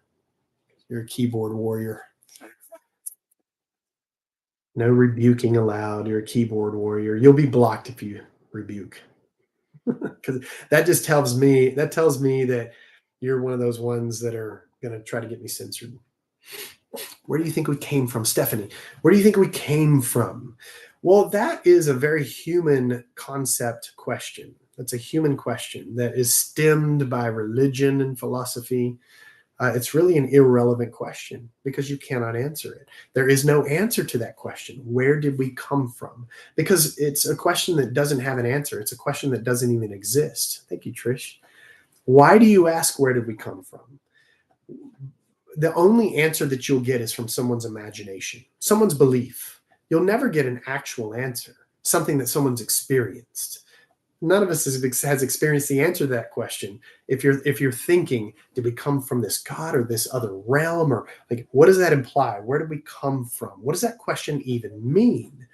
You're a keyboard warrior. No rebuking allowed. You're a keyboard warrior. You'll be blocked if you rebuke. Because that just tells me that you're one of those ones that are going to try to get me censored. Where do you think we came from, Stephanie? Where do you think we came from? Well, that is a very human concept question. That's a human question that is stemmed by religion and philosophy. It's really an irrelevant question because you cannot answer it. There is no answer to that question. Where did we come from? Because it's a question that doesn't have an answer. It's a question that doesn't even exist. Thank you, Trish. Why do you ask, where did we come from? The only answer that you'll get is from someone's imagination, someone's belief. You'll never get an actual answer, something that someone's experienced. None of us has experienced the answer to that question. If you're thinking, did we come from this God or this other realm, or like, what does that imply? Where did we come from? What does that question even mean?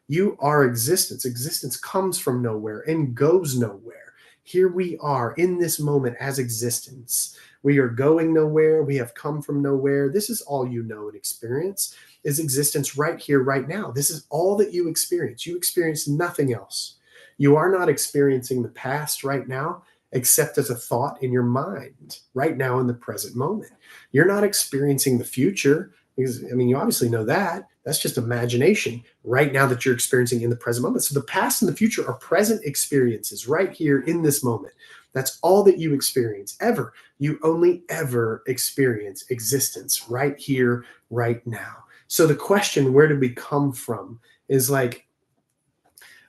You are existence. Existence comes from nowhere and goes nowhere. Here we are in this moment as existence. We are going nowhere. We have come from nowhere. This is all you know and experience is existence right here, right now. This is all that you experience. You experience nothing else. You are not experiencing the past right now, except as a thought in your mind right now in the present moment. You're not experiencing the future because, you obviously know that. That's just imagination right now that you're experiencing in the present moment. So the past and the future are present experiences right here in this moment. That's all that you experience ever. You only ever experience existence right here, right now. So the question, where did we come from, is like,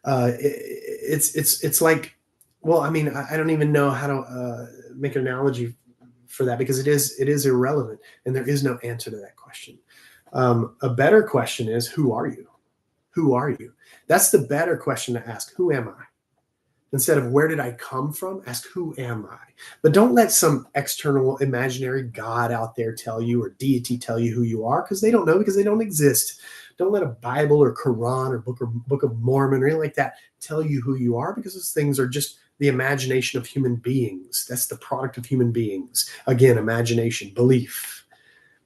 it's like, well, I don't even know how to make an analogy for that, because it is irrelevant and there is no answer to that question. A better question is, who are you? Who are you? That's the better question to ask. Who am I? Instead of where did I come from, ask who am I? But don't let some external imaginary God out there tell you, or deity tell you who you are, because they don't know, because they don't exist. Don't let a Bible or Quran or Book of Mormon or anything like that tell you who you are, because those things are just the imagination of human beings. That's the product of human beings. Again, imagination, belief.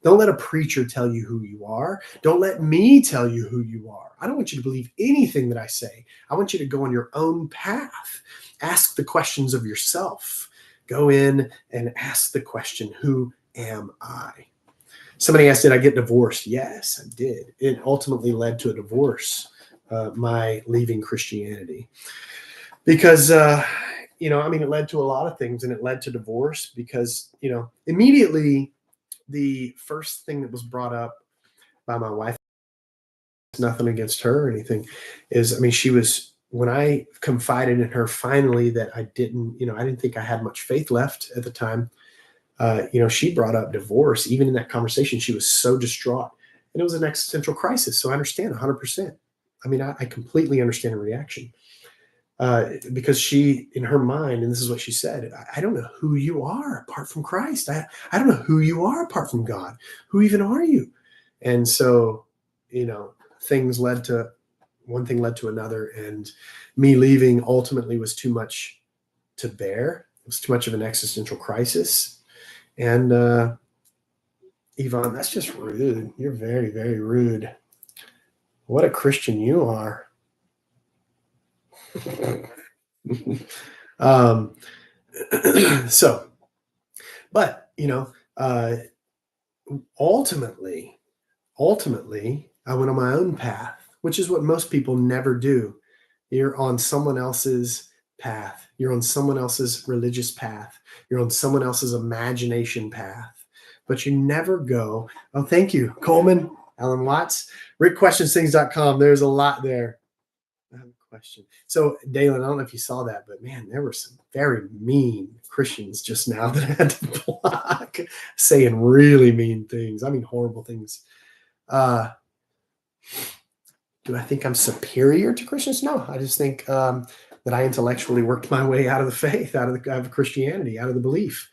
Don't let a preacher tell you who you are. Don't let me tell you who you are. I don't want you to believe anything that I say. I want you to go on your own path. Ask the questions of yourself. Go in and ask the question, who am I? Somebody asked, did I get divorced? Yes, I did. It ultimately led to a divorce, my leaving Christianity. Because, it led to a lot of things, and it led to divorce because, immediately the first thing that was brought up by my wife, nothing against her or anything, is, she was, when I confided in her finally that I didn't think I had much faith left at the time, she brought up divorce. Even in that conversation, she was so distraught, and it was an existential crisis. So I understand 100%. I completely understand her reaction. Because she, in her mind, and this is what she said, I don't know who you are apart from Christ. I don't know who you are apart from God. Who even are you? And so, one thing led to another, and me leaving ultimately was too much to bear. It was too much of an existential crisis. And Yvonne, that's just rude. You're very, very rude. What a Christian you are. Ultimately, I went on my own path, which is what most people never do. You're on someone else's path. You're on someone else's religious path. You're on someone else's imagination path, but you never go. Oh, thank you, Coleman, Alan Watts, rickquestionsthings.com. There's a lot there. I have a question. So, Dalen, I don't know if you saw that, but man, there were some very mean Christians just now that I had to block, saying really mean things. Horrible things. Do I think I'm superior to Christians? No, I just think that I intellectually worked my way out of the faith, out of Christianity, out of the belief.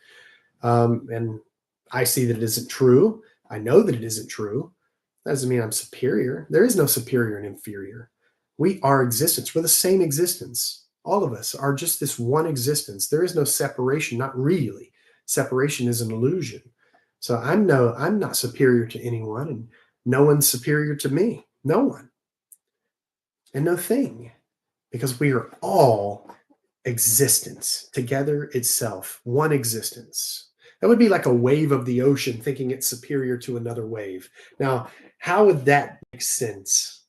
And I see that it isn't true. I know that it isn't true. That doesn't mean I'm superior. There is no superior and inferior. We are existence. We're the same existence. All of us are just this one existence. There is no separation, not really. Separation is an illusion. So I'm not superior to anyone, and no one's superior to me. No one. And no thing. Because we are all existence together itself, one existence. That would be like a wave of the ocean thinking it's superior to another wave. Now, how would that make sense?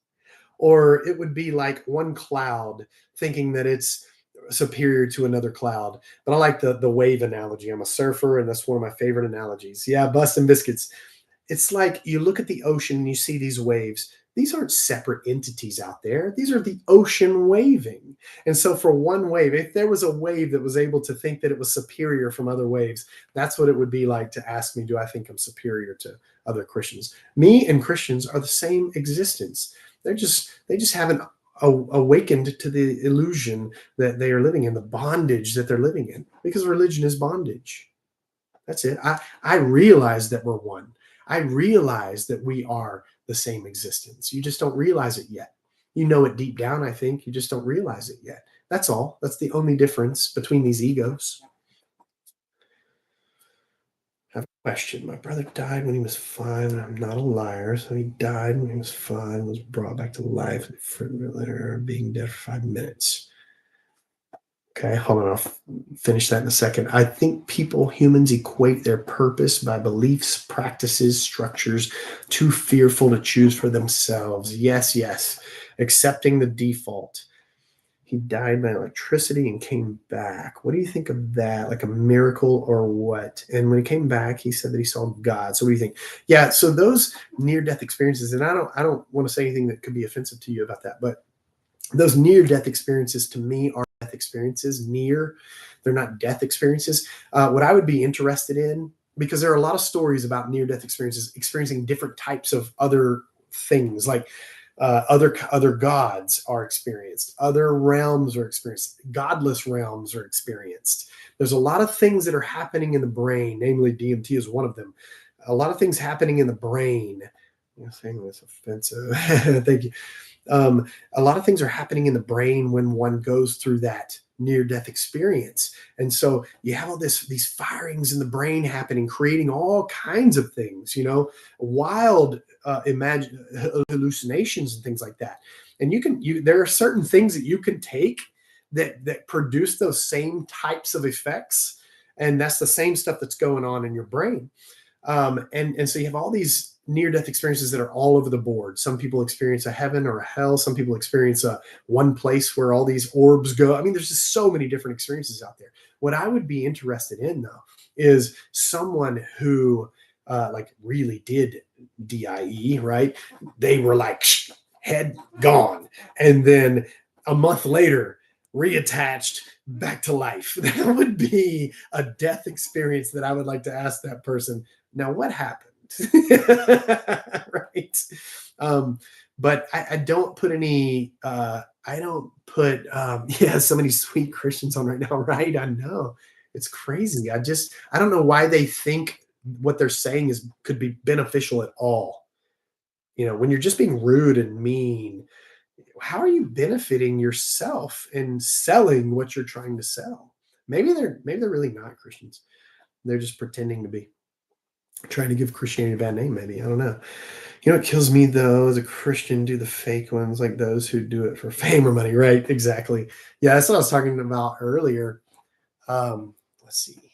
Or it would be like one cloud thinking that it's superior to another cloud. But I like the wave analogy. I'm a surfer, and that's one of my favorite analogies. Yeah, Bustin' Biscuits. It's like you look at the ocean and you see these waves. These aren't separate entities out there. These are the ocean waving. And so for one wave, if there was a wave that was able to think that it was superior from other waves, that's what it would be like to ask me, do I think I'm superior to other Christians? Me and Christians are the same existence. They just haven't awakened to the illusion that they are living in, the bondage that they're living in, because religion is bondage. That's it. I realize that we're one. I realize that we are the same existence. You just don't realize it yet. You know it deep down, I think. You just don't realize it yet. That's all. That's the only difference between these egos. I have a question. My brother died when he was 5, and I'm not a liar. So he died when he was 5 and was brought back to life for later being dead for 5 minutes. Okay, hold on. I'll finish that in a second. I think humans equate their purpose by beliefs, practices, structures, too fearful to choose for themselves. Yes. Accepting the default. He died by electricity and came back. What do you think of that? Like a miracle or what? And when he came back, he said that he saw God. So what do you think? Yeah, so those near-death experiences, and I don't want to say anything that could be offensive to you about that, but those near-death experiences to me are death experiences. They're not death experiences. What I would be interested in, because there are a lot of stories about near-death experiences experiencing different types of other things. Like Other gods are experienced. Other realms are experienced. Godless realms are experienced. There's a lot of things that are happening in the brain, namely DMT is one of them. A lot of things happening in the brain. I'm saying this offensive. Thank you. A lot of things are happening in the brain when one goes through that near-death experience, and so you have all these firings in the brain happening, creating all kinds of things, wild imagine hallucinations and things like that. And there are certain things that you can take that produce those same types of effects, and that's the same stuff that's going on in your brain. And so you have all these near-death experiences that are all over the board. Some people experience a heaven or a hell. Some people experience a one place where all these orbs go. I mean, there's just so many different experiences out there. What I would be interested in, though, is someone who like really did DIE, right? They were like head gone, and then a month later reattached back to life. That would be a death experience that I would like to ask that person. Now, what happened? Right. But I don't put any, I don't put, yeah, so many sweet Christians on right now, right? I know it's crazy. I don't know why they think what they're saying could be beneficial at all. When you're just being rude and mean, how are you benefiting yourself and selling what you're trying to sell? Maybe they're really not Christians. They're just pretending to be, trying to give Christianity a bad name, maybe. I don't know. What kills me though as a Christian, do the fake ones, like those who do it for fame or money, right? Exactly. Yeah, that's what I was talking about earlier. Let's see.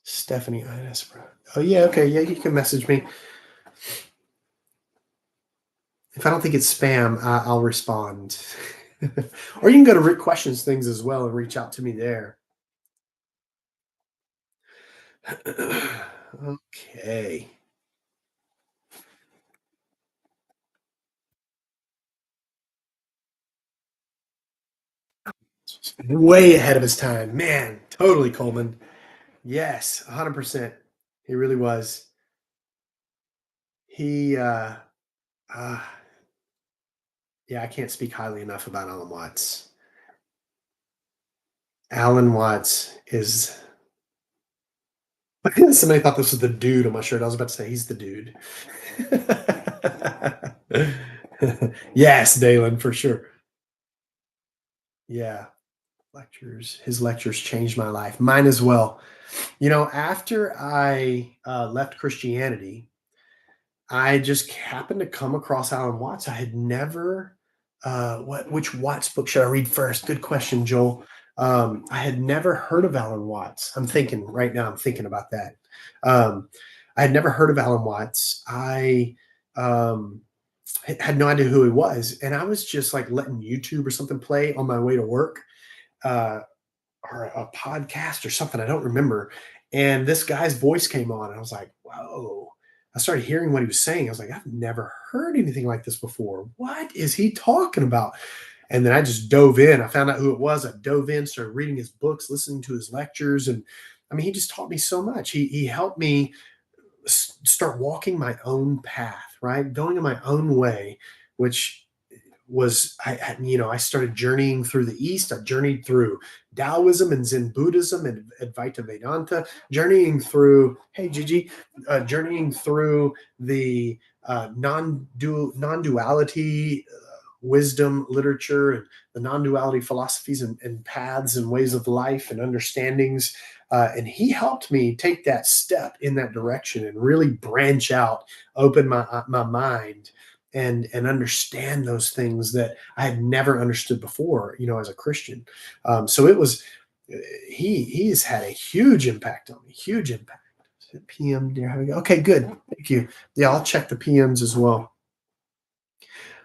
Stephanie Ines. Oh yeah, okay, yeah, you can message me. If I don't think it's spam, I'll respond. Or you can go to Rick Questions Things as well and reach out to me there. Okay. Way ahead of his time. Man, totally, Coleman. Yes, 100%. He really was. He, uh, yeah, I can't speak highly enough about Alan Watts. Alan Watts is. Somebody thought this was the dude on my shirt. I was about to say he's the dude. Yes, Dalen, for sure. Yeah, his lectures changed my life. Mine as well. After I left Christianity, I just happened to come across Alan Watts. I had never, which Watts book should I read first? Good question, Joel. I had never heard of Alan Watts. I'm thinking about that. I had never heard of Alan Watts. I had no idea who he was. And I was just like letting YouTube or something play on my way to work, uh, or a podcast or something. I don't remember. And this guy's voice came on, and I was like, whoa. I started hearing what he was saying. I was like, I've never heard anything like this before. What is he talking about? And then I just dove in. I found out who it was. I dove in, started reading his books, listening to his lectures. And I mean, he just taught me so much. He helped me start walking my own path, right? Going in my own way, which was I started journeying through the East. I journeyed through Taoism and Zen Buddhism and Advaita Vedanta, journeying through, hey Gigi, journeying through the non-duality wisdom literature and the non-duality philosophies and paths and ways of life and understandings. And he helped me take that step in that direction and really branch out, open my mind, and understand those things that I had never understood before, as a Christian. So it was, he has had a huge impact on me, huge impact. PM, dear, how we go? Okay, good. Thank you. Yeah, I'll check the PMs as well.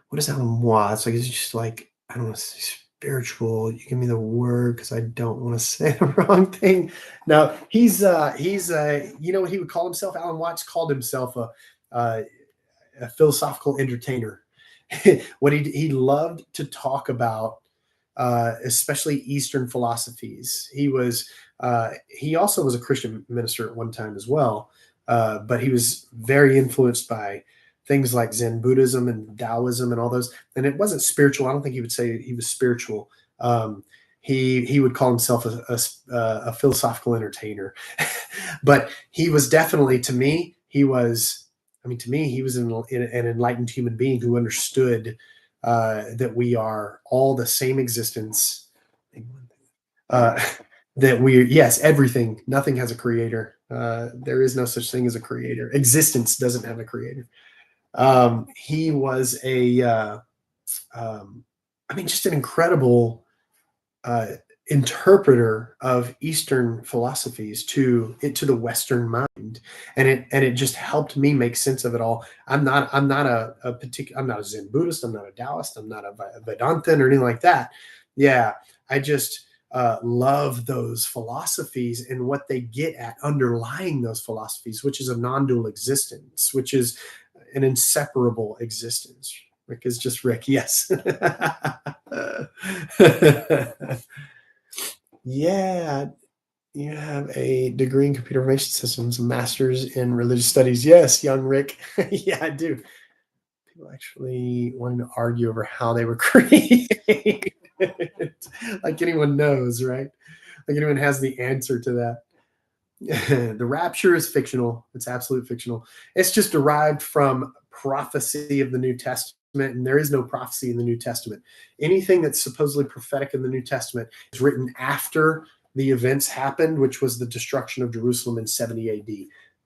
What is Alan Watts? Like, it's just like, I don't know, spiritual. You give me the word because I don't want to say the wrong thing. Now he's what he would call himself? Alan Watts called himself a philosophical entertainer. What he loved to talk about, especially Eastern philosophies. He also was a Christian minister at one time as well, but he was very influenced by things like Zen Buddhism and Taoism and all those. And it wasn't spiritual. I don't think he would say he was spiritual. He would call himself a philosophical entertainer, but he was definitely, to me, he was. I mean, to me, he was an enlightened human being who understood that we are all the same existence. Uh, that we, yes, everything, nothing has a creator. There is no such thing as a creator. Existence doesn't have a creator. He was I mean, just an incredible uh, interpreter of Eastern philosophies to the Western mind, and it just helped me make sense of it all. I'm not a particular, I'm not a Zen Buddhist, I'm not a Taoist, I'm not a Vedantin or anything like that. Yeah, I just love those philosophies and what they get at underlying those philosophies, which is a non-dual existence, which is an inseparable existence. Rick is just Rick. Yes. Yeah, you have a degree in computer information systems, master's in religious studies. Yes, young Rick. Yeah, I do. People actually wanting to argue over how they were created. Like anyone knows, right? Like anyone has the answer to that. The rapture is fictional. It's absolute fictional. It's just derived from prophecy of the New Testament, and there is no prophecy in the New Testament. Anything that's supposedly prophetic in the New Testament is written after the events happened, which was the destruction of Jerusalem in 70 AD.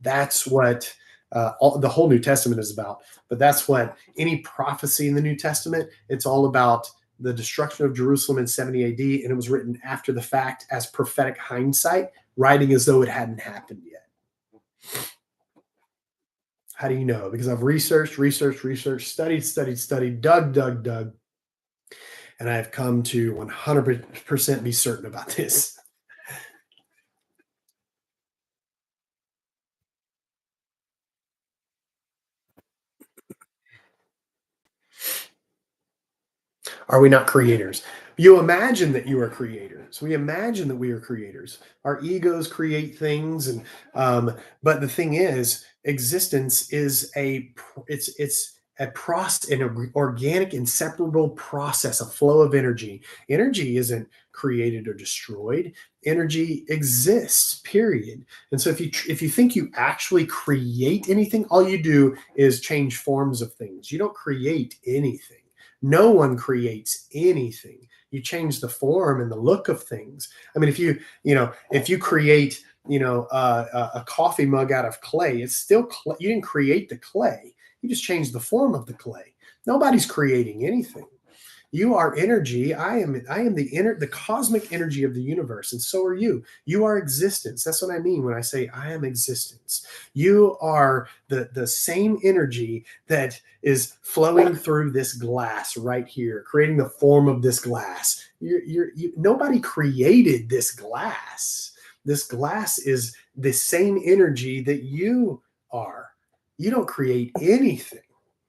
That's what the whole New Testament is about. But that's what any prophecy in the New Testament, it's all about the destruction of Jerusalem in 70 AD, and it was written after the fact as prophetic hindsight, writing as though it hadn't happened yet. How do you know? Because I've researched, studied, dug, and I have come to 100% be certain about this. Are we not creators? You imagine that you are creators. We imagine that we are creators. Our egos create things, and but the thing is, existence is it's a process, an organic, inseparable process, a flow of energy. Energy isn't created or destroyed. Energy exists. Period. And so, if you think you actually create anything, all you do is change forms of things. You don't create anything. No one creates anything. You change the form and the look of things. I mean, if you create, a coffee mug out of clay, it's still clay. You didn't create the clay. You just changed the form of the clay. Nobody's creating anything. You are energy. I am the cosmic energy of the universe, and so are you. You are existence. That's what I mean when I say I am existence. You are the same energy that is flowing through this glass right here, creating the form of this glass. Nobody created this glass. This glass is the same energy that you are. You don't create anything.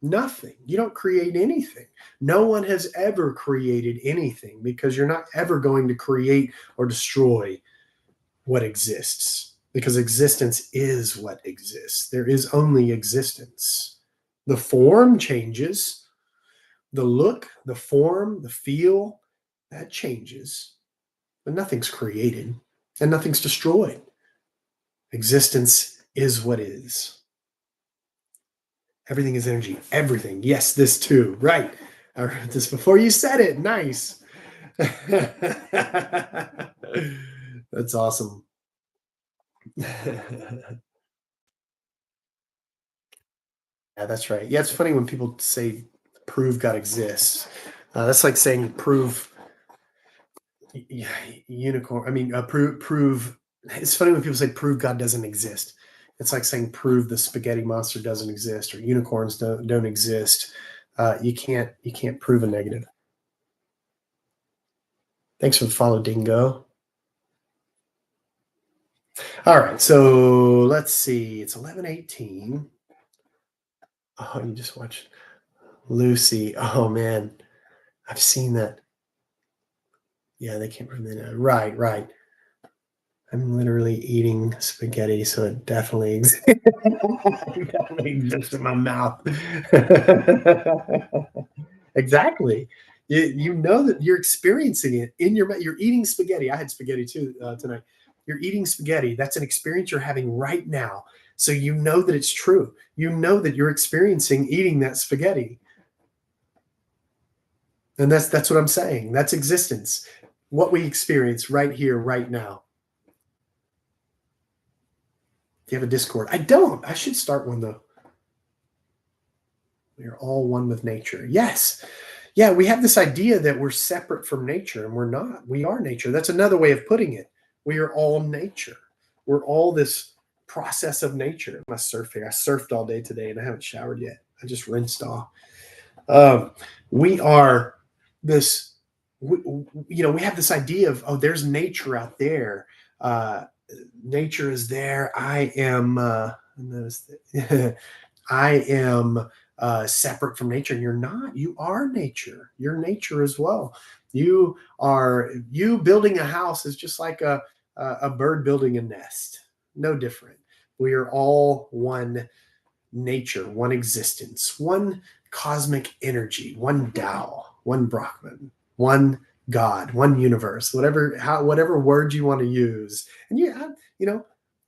Nothing. You don't create anything. No one has ever created anything, because you're not ever going to create or destroy what exists, because existence is what exists. There is only existence. The form changes, the look, the form, the feel, that changes, but nothing's created and nothing's destroyed. Existence is what is. Everything is energy. Everything. Yes, this too. Right. I heard this before you said it. Nice. That's awesome. Yeah, that's right. Yeah, it's funny when people say prove God exists. That's like saying prove unicorn. I mean, prove. It's funny when people say prove God doesn't exist. It's like saying prove the spaghetti monster doesn't exist, or unicorns don't exist. You can't prove a negative. Thanks for the follow, Dingo. All right, so let's see. It's 11:18. Oh, you just watched Lucy. Oh man, I've seen that. Yeah, they can't remember that. Right, right. I'm literally eating spaghetti, so it definitely exists. It definitely exists in my mouth. Exactly. You know that you're experiencing it in your mouth. You're eating spaghetti. I had spaghetti too tonight. You're eating spaghetti. That's an experience you're having right now. So you know that it's true. You know that you're experiencing eating that spaghetti. And that's what I'm saying. That's existence. What we experience right here, right now. Do you have a Discord? I don't. I should start one though. We are all one with nature. Yes. Yeah, we have this idea that we're separate from nature, and we're not. We are nature. That's another way of putting it. We are all nature. We're all this process of nature. My surfing. I surfed all day today, and I haven't showered yet. I just rinsed off. Um, we are this. We have this idea of, oh, there's nature out there. Nature is there. I am. I am separate from nature, and you're not. You are nature. You're nature as well. You building a house is just like a bird building a nest. No different. We are all one nature, one existence, one cosmic energy, one Tao, one Brahman, one God, one universe. Whatever word you want to use, and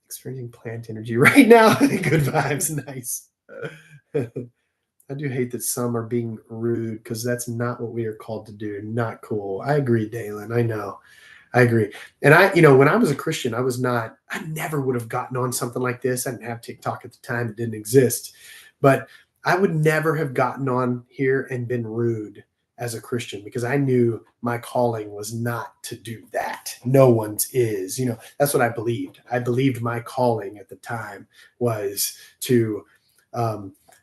experiencing plant energy right now. Good vibes, nice. I do hate that some are being rude because that's not what we are called to do. Not cool. I agree, Dalen. I know. I agree. And when I was a Christian, I never would have gotten on something like this. I didn't have TikTok at the time. It didn't exist. But I would never have gotten on here and been rude as a Christian because I knew my calling was not to do that. No one's is. That's what I believed. I believed my calling at the time was to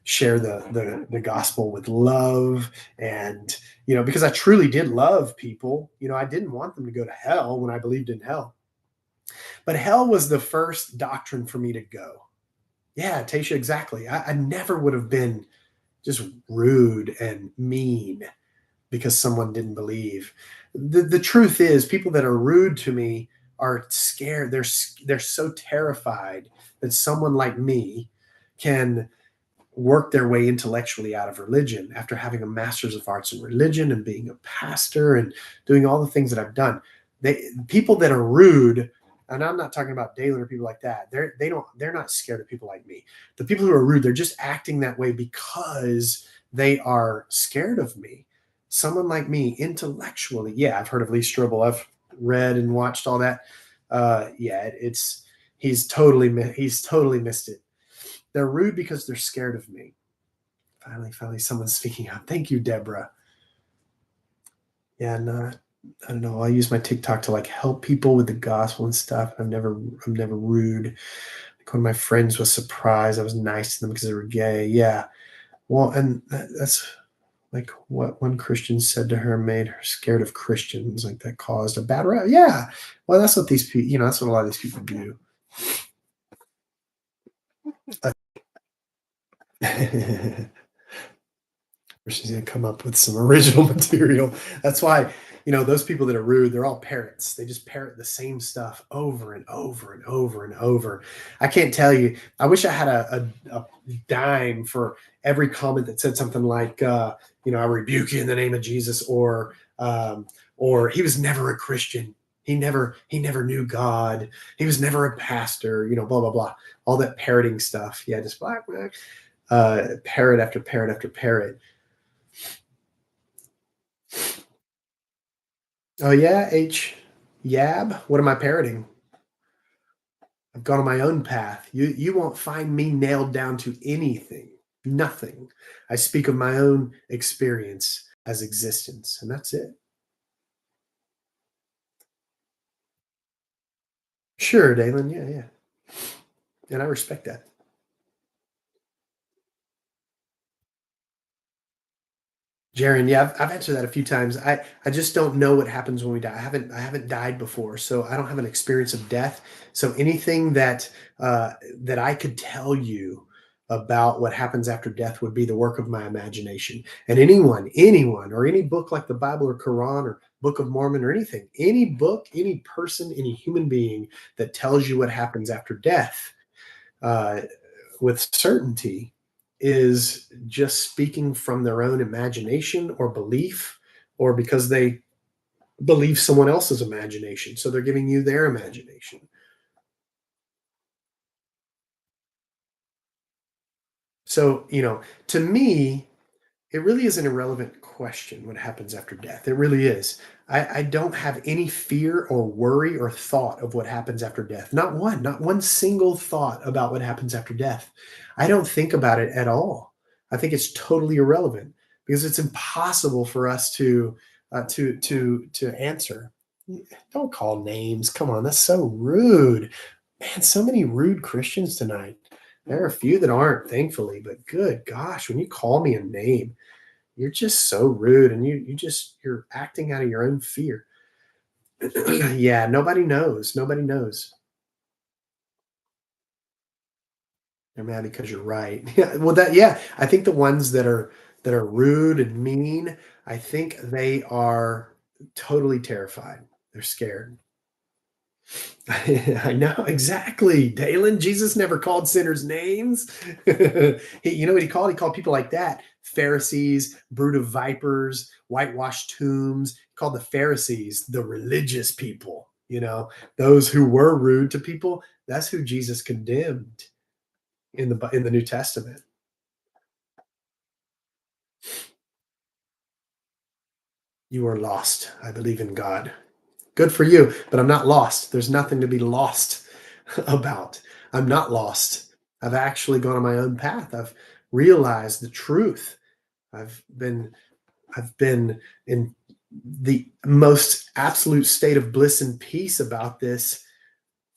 share the gospel with love, and because I truly did love people. I didn't want them to go to hell when I believed in hell, but hell was the first doctrine for me to go. Yeah, Tasha, exactly. I never would have been just rude and mean because someone didn't believe. The truth is, people that are rude to me are scared. They're so terrified that someone like me can work their way intellectually out of religion after having a master's of arts in religion and being a pastor and doing all the things that I've done. People that are rude, and I'm not talking about Dalen or people like that. They're not scared of people like me. The people who are rude, they're just acting that way because they are scared of me. Someone like me, intellectually, yeah, I've heard of Lee Strobel. I've read and watched all that. He's totally missed it. They're rude because they're scared of me. Finally, someone's speaking up. Thank you, Deborah. Yeah, I don't know. I use my TikTok to help people with the gospel and stuff. I'm never rude. One of my friends was surprised I was nice to them because they were gay. Yeah. Well, and that's like what one Christian said to her made her scared of Christians. Like that caused a bad rap. Yeah. Well, that's what these people, that's what a lot of these people do. She's going to come up with some original material. That's why, those people that are rude, they're all parrots. They just parrot the same stuff over and over and over and over. I can't tell you. I wish I had a dime for every comment that said something like, I rebuke you in the name of Jesus, or he was never a Christian. He never knew God. He was never a pastor, blah, blah, blah. All that parroting stuff. Yeah, just black, parrot after parrot after parrot. Oh yeah, Yab. What am I parroting? I've gone on my own path. You won't find me nailed down to anything. Nothing. I speak of my own experience as existence, and that's it. Sure, Dalen. Yeah. And I respect that. Jaron, yeah, I've answered that a few times. I just don't know what happens when we die. I haven't died before, so I don't have an experience of death. So anything that that I could tell you about what happens after death would be the work of my imagination. And anyone, or any book like the Bible or Quran or Book of Mormon or anything. Any book, any person, any human being that tells you what happens after death uh, with certainty is just speaking from their own imagination or belief, or because they believe someone else's imagination. So they're giving you their imagination. So, to me, it really is an irrelevant question what happens after death. It really is. I don't have any fear or worry or thought of what happens after death. Not one single thought about what happens after death. I don't think about it at all. I think it's totally irrelevant because it's impossible for us to answer. Don't call names. Come on, that's so rude. Man, so many rude Christians tonight. There are a few that aren't, thankfully, but good gosh, when you call me a name, you're just so rude, and you're acting out of your own fear. Yeah, nobody knows. Nobody knows. They're mad because you're right. Yeah, well, yeah, I think the ones that are rude and mean, I think they are totally terrified. They're scared. I know exactly, Dalen. Jesus never called sinners names. You know what he called? He called people like that Pharisees, brood of vipers, whitewashed tombs. He called the Pharisees the religious people. Those who were rude to people. That's who Jesus condemned in the New Testament. You are lost. I believe in God. Good for you, but I'm not lost. There's nothing to be lost about. I'm not lost. I've actually gone on my own path. I've realized the truth. I've been I've been in the most absolute state of bliss and peace about this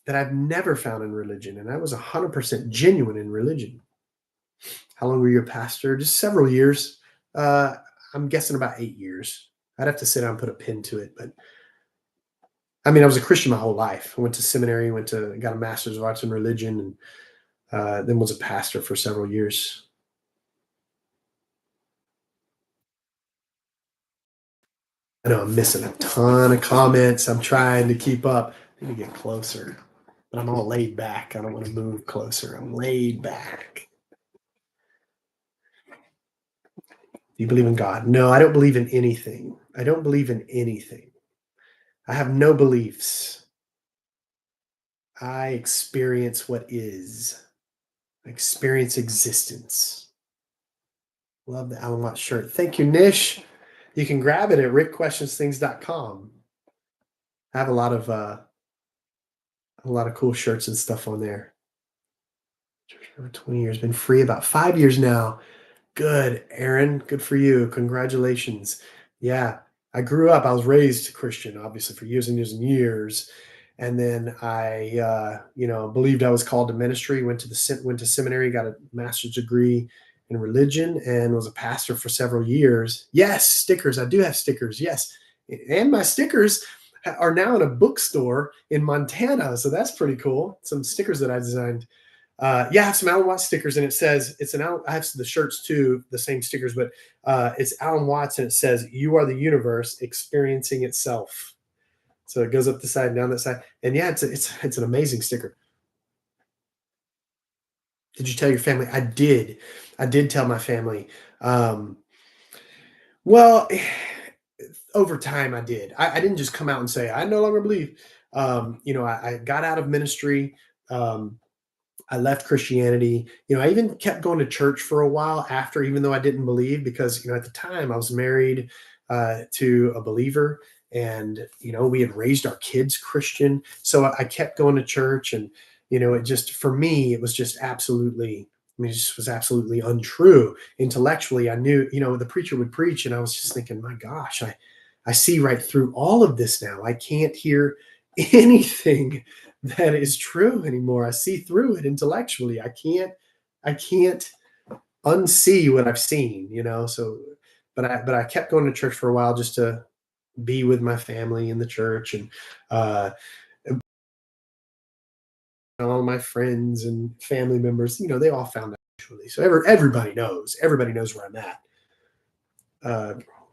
that I've never found in religion. And I was 100% genuine in religion. How long were you a pastor? Just several years. Uh, I'm guessing about 8 years. I'd have to sit down and put a pin to it, but I mean, I was a Christian my whole life. I went to seminary, got a master's of arts in religion, and then was a pastor for several years. I know I'm missing a ton of comments. I'm trying to keep up. I need to get closer, but I'm all laid back. I don't want to move closer. I'm laid back. Do you believe in God? No, I don't believe in anything. I don't believe in anything. I have no beliefs. I experience what is. I experience existence. Love the Alan Watts shirt. Thank you, Nish. You can grab it at rickquestionsthings.com. I have a lot of cool shirts and stuff on there. Church for over 20 years, been free about 5 years now. Good, Aaron. Good for you. Congratulations. Yeah, I was raised Christian, obviously, for years and years and years. And then I believed I was called to ministry. Went to seminary, got a master's degree in religion, and was a pastor for several years. Yes, stickers. I do have stickers. Yes, and my stickers are now in a bookstore in Montana, so that's pretty cool. Some stickers that I designed. Yeah, I have some Alan Watts stickers, and it says it's an Alan. I have the shirts too, the same stickers, but it's Alan Watts, and it says "You are the universe experiencing itself." So it goes up the side and down that side, and yeah, it's an amazing sticker. Did you tell your family? I did. I did tell my family. Um, well, over time, I did. I didn't just come out and say I no longer believe. I got out of ministry. Um, I left Christianity. I even kept going to church for a while after, even though I didn't believe, because at the time I was married to a believer, and we had raised our kids Christian, so I kept going to church, and it just for me it was just absolutely. I mean, it just was absolutely untrue. Intellectually, I knew, the preacher would preach, and I was just thinking, my gosh, I see right through all of this now. I can't hear anything that is true anymore. I see through it intellectually. I can't unsee what I've seen. So, but I kept going to church for a while just to be with my family in the church, and uh, all my friends and family members. They all found out eventually. So everybody knows. Everybody knows where I'm at.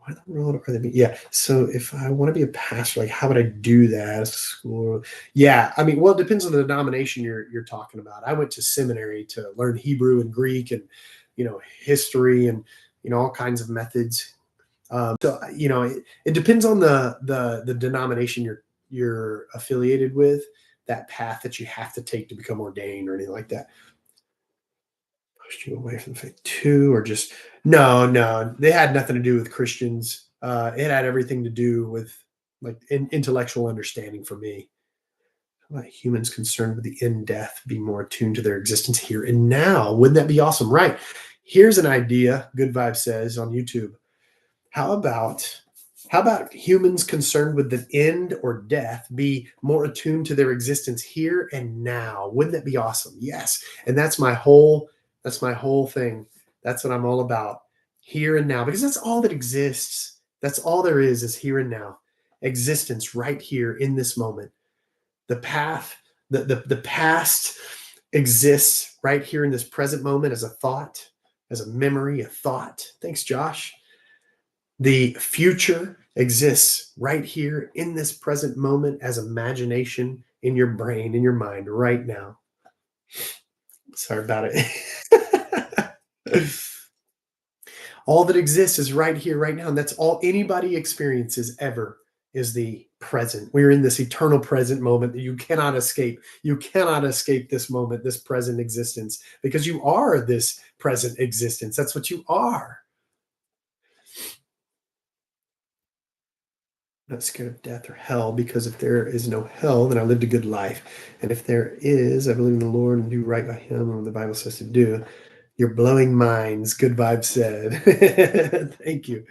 What in the world are they? Yeah. So if I want to be a pastor, like how would I do that? School? Yeah. I mean, well, it depends on the denomination you're talking about. I went to seminary to learn Hebrew and Greek and history and all kinds of methods. So it depends on the denomination you're affiliated with, that path that you have to take to become ordained or anything like that. Pushed you away from the faith too, or just no, they had nothing to do with Christians. It had everything to do with like intellectual understanding for me. How about humans concerned with the end death be more attuned to their existence here and now? Wouldn't that be awesome? Right. Here's an idea. Good Vibe says on YouTube. How about humans concerned with the end or death be more attuned to their existence here and now? Wouldn't that be awesome? Yes. And that's my whole thing. That's what I'm all about. Here and now, because that's all that exists. That's all there is here and now. Existence right here in this moment. The path, the past exists right here in this present moment as a thought, as a memory, a thought. Thanks, Josh. The future exists right here in this present moment as imagination in your brain, in your mind right now. Sorry about it. All that exists is right here, right now. And that's all anybody experiences ever is the present. We're in this eternal present moment that you cannot escape. You cannot escape this moment, this present existence, because you are this present existence. That's what you are. Not scared of death or hell, because if there is no hell, then I lived a good life. And if there is, I believe in the Lord and do right by him and what the Bible says to do. You're blowing minds. Good Vibe said. Thank you.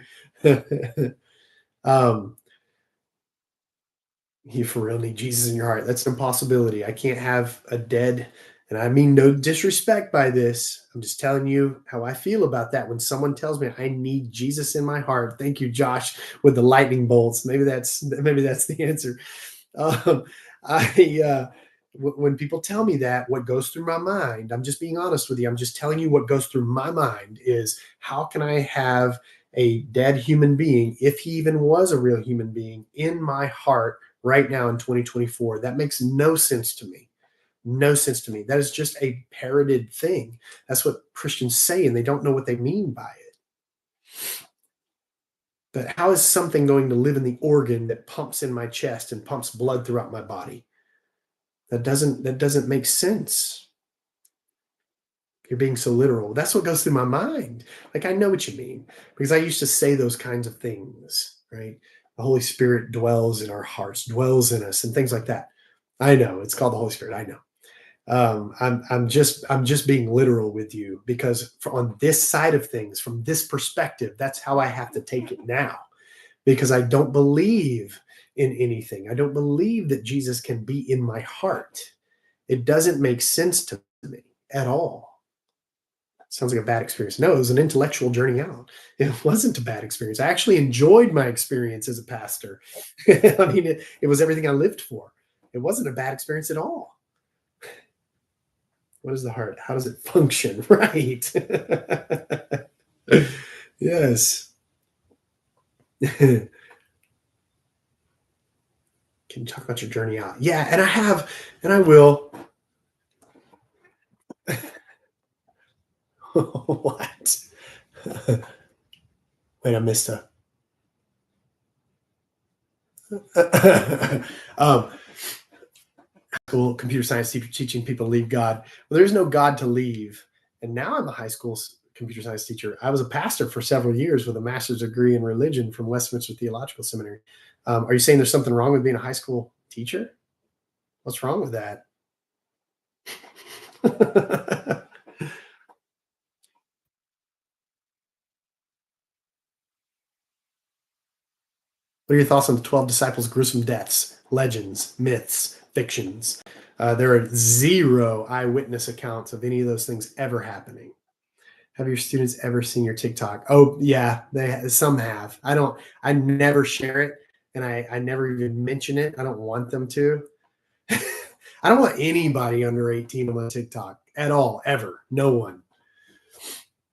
You for real need Jesus in your heart. That's an impossibility. I can't have a dead, and I mean no disrespect by this. I'm just telling you how I feel about that. When someone tells me I need Jesus in my heart, thank you, Josh, with the lightning bolts. Maybe that's the answer. Um, when people tell me that, what goes through my mind, I'm just being honest with you. I'm just telling you what goes through my mind is how can I have a dead human being, if he even was a real human being, in my heart right now in 2024? That makes no sense to me. No sense to me. That is just a parroted thing. That's what Christians say, and they don't know what they mean by it. But how is something going to live in the organ that pumps in my chest and pumps blood throughout my body? That doesn't make sense. You're being so literal. That's what goes through my mind. Like, I know what you mean, because I used to say those kinds of things, right? The Holy Spirit dwells in our hearts, dwells in us, and things like that. I know it's called the Holy Spirit. I know. I'm just being literal with you, because on this side of things, from this perspective, that's how I have to take it now, because I don't believe in anything. I don't believe that Jesus can be in my heart. It doesn't make sense to me at all. Sounds like a bad experience. No, it was an intellectual journey out. It wasn't a bad experience. I actually enjoyed my experience as a pastor. I mean, it was everything I lived for. It wasn't a bad experience at all. What is the heart? How does it function? Right. Yes. Can you talk about your journey out? Yeah, and I have, and I will. What? Wait, I missed a. um, School computer science teacher teaching people to leave God. Well, there's no God to leave. And now I'm a high school computer science teacher. I was a pastor for several years with a master's degree in religion from Westminster Theological Seminary. Are you saying there's something wrong with being a high school teacher? What's wrong with that? What are your thoughts on the 12 disciples' gruesome deaths, legends, myths, fictions? There are zero eyewitness accounts of any of those things ever happening. Have your students ever seen your TikTok? Oh yeah, some have. I never share it, and I never even mention it. I don't want them to. I don't want anybody under 18 on my TikTok at all, ever. No one.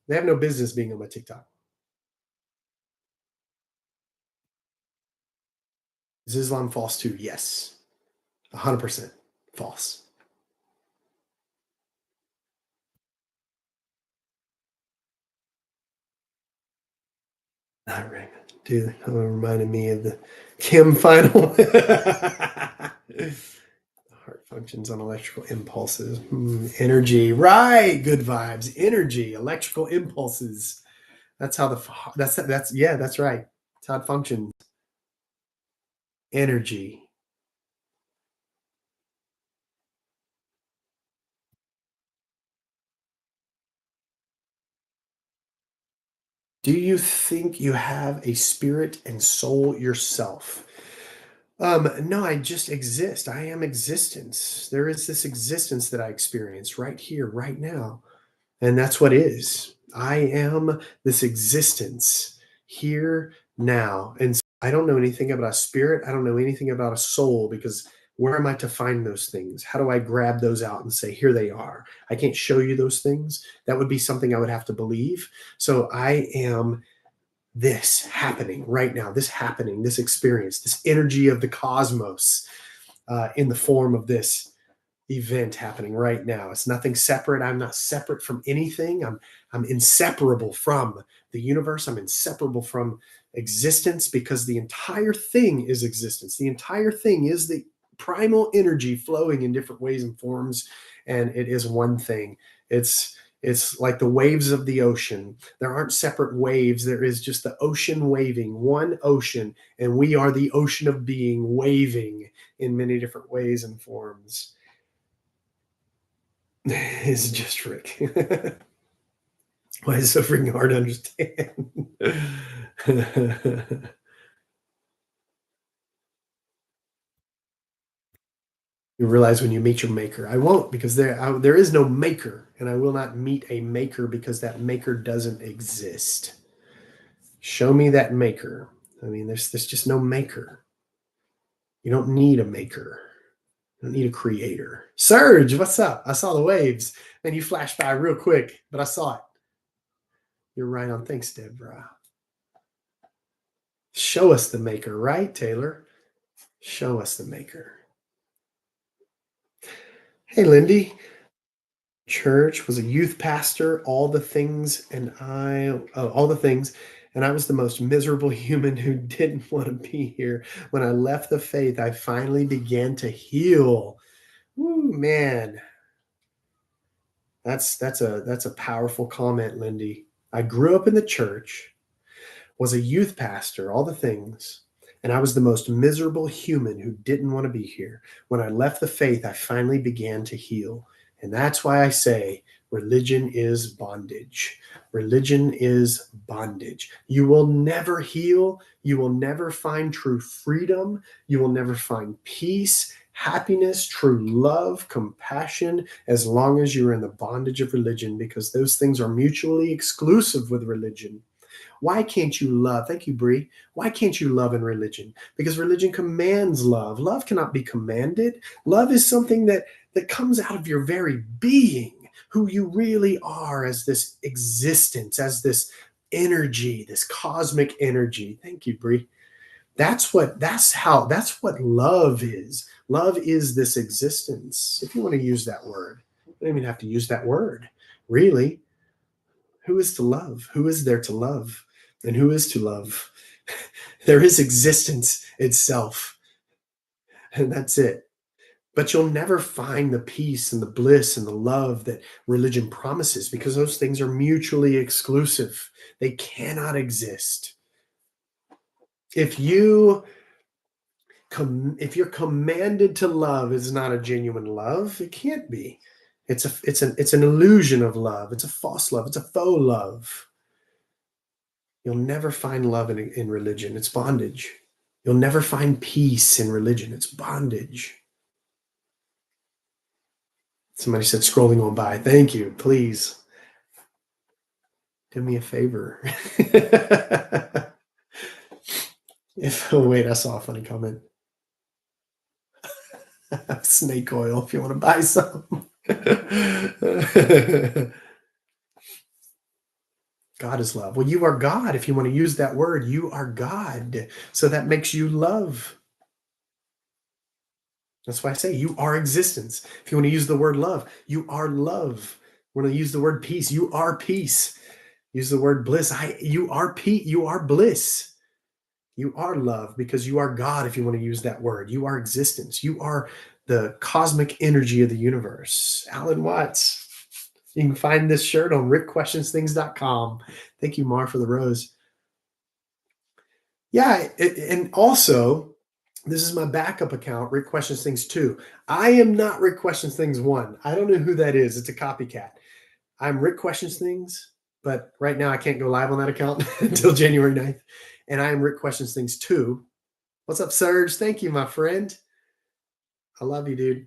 They have no business being on my TikTok. Is Islam false too? Yes. 100% false. Not right. Dude, that reminded me of the Kim final. Heart functions on electrical impulses. Energy. Right. Good vibes. Energy. Electrical impulses. That's how that's right. That's how it functions. Energy. Do you think you have a spirit and soul yourself? No, I just exist. I am existence. There is this existence that I experience right here, right now. And that's what is. I am this existence here now. And I don't know anything about a spirit. I don't know anything about a soul because where am I to find those things? How do I grab those out and say, here they are? I can't show you those things. That would be something I would have to believe. So I am this happening right now, this happening, this experience, this energy of the cosmos in the form of this event happening right now. It's nothing separate. I'm not separate from anything. I'm inseparable from the universe. I'm inseparable from existence because the entire thing is existence. The entire thing is the primal energy flowing in different ways and forms, and it is one thing. It's like the waves of the ocean. There aren't separate waves. There is just the ocean waving, one ocean, and we are the ocean of being waving in many different ways and forms. It's just Rick. Why is it so freaking hard to understand? You realize when you meet your maker. I won't because there is no maker, and I will not meet a maker because that maker doesn't exist. Show me that maker. I mean, there's just no maker. You don't need a maker. You don't need a creator. Surge, what's up? I saw the waves. And you flashed by real quick, but I saw it. You're right on. Thanks, Deborah. Show us the maker, right, Taylor? Show us the maker. Hey, Lindy. Church, was a youth pastor, all the things, all the things, and I was the most miserable human who didn't want to be here. When I left the faith, I finally began to heal. Woo, man. That's a powerful comment, Lindy. I grew up in the church, was a youth pastor, all the things, and I was the most miserable human who didn't want to be here. When I left the faith, I finally began to heal. And that's why I say religion is bondage. Religion is bondage. You will never heal. You will never find true freedom. You will never find peace, happiness, true love, compassion, as long as you're in the bondage of religion, because those things are mutually exclusive with religion. Why can't you love? Thank you, Bree. Why can't you love in religion? Because religion commands love. Love cannot be commanded. Love is something that comes out of your very being, who you really are as this existence, as this energy, this cosmic energy. Thank you, Bree. That's what love is. Love is this existence. If you want to use that word, you don't even have to use that word. Really, who is to love? Who is there to love? And who is to love? There is existence itself, and that's it. But you'll never find the peace and the bliss and the love that religion promises because those things are mutually exclusive. They cannot exist. If you're commanded to love is not a genuine love, it can't be. It's an illusion of love. It's a false love. It's a faux love. You'll never find love in religion. It's bondage. You'll never find peace in religion. It's bondage. Somebody said scrolling on by. Thank you. Please do me a favor. Wait, I saw a funny comment. Snake oil if you want to buy some. God is love. Well, you are God. If you want to use that word, you are God. So that makes you love. That's why I say you are existence. If you want to use the word love, you are love. Want to use the word peace, you are peace. Use the word bliss. You are peace. You are bliss. You are love because you are God, if you want to use that word. You are existence. You are the cosmic energy of the universe. Alan Watts. You can find this shirt on rickquestionsthings.com. Thank you, Mar, for the rose. Yeah, and also, this is my backup account, Rick Questions Things 2. I am not Rick Questions Things 1. I don't know who that is. It's a copycat. I'm Rick Questions Things, but right now I can't go live on that account until January 9th. And I am Rick Questions Things 2. What's up, Serge? Thank you, my friend. I love you, dude.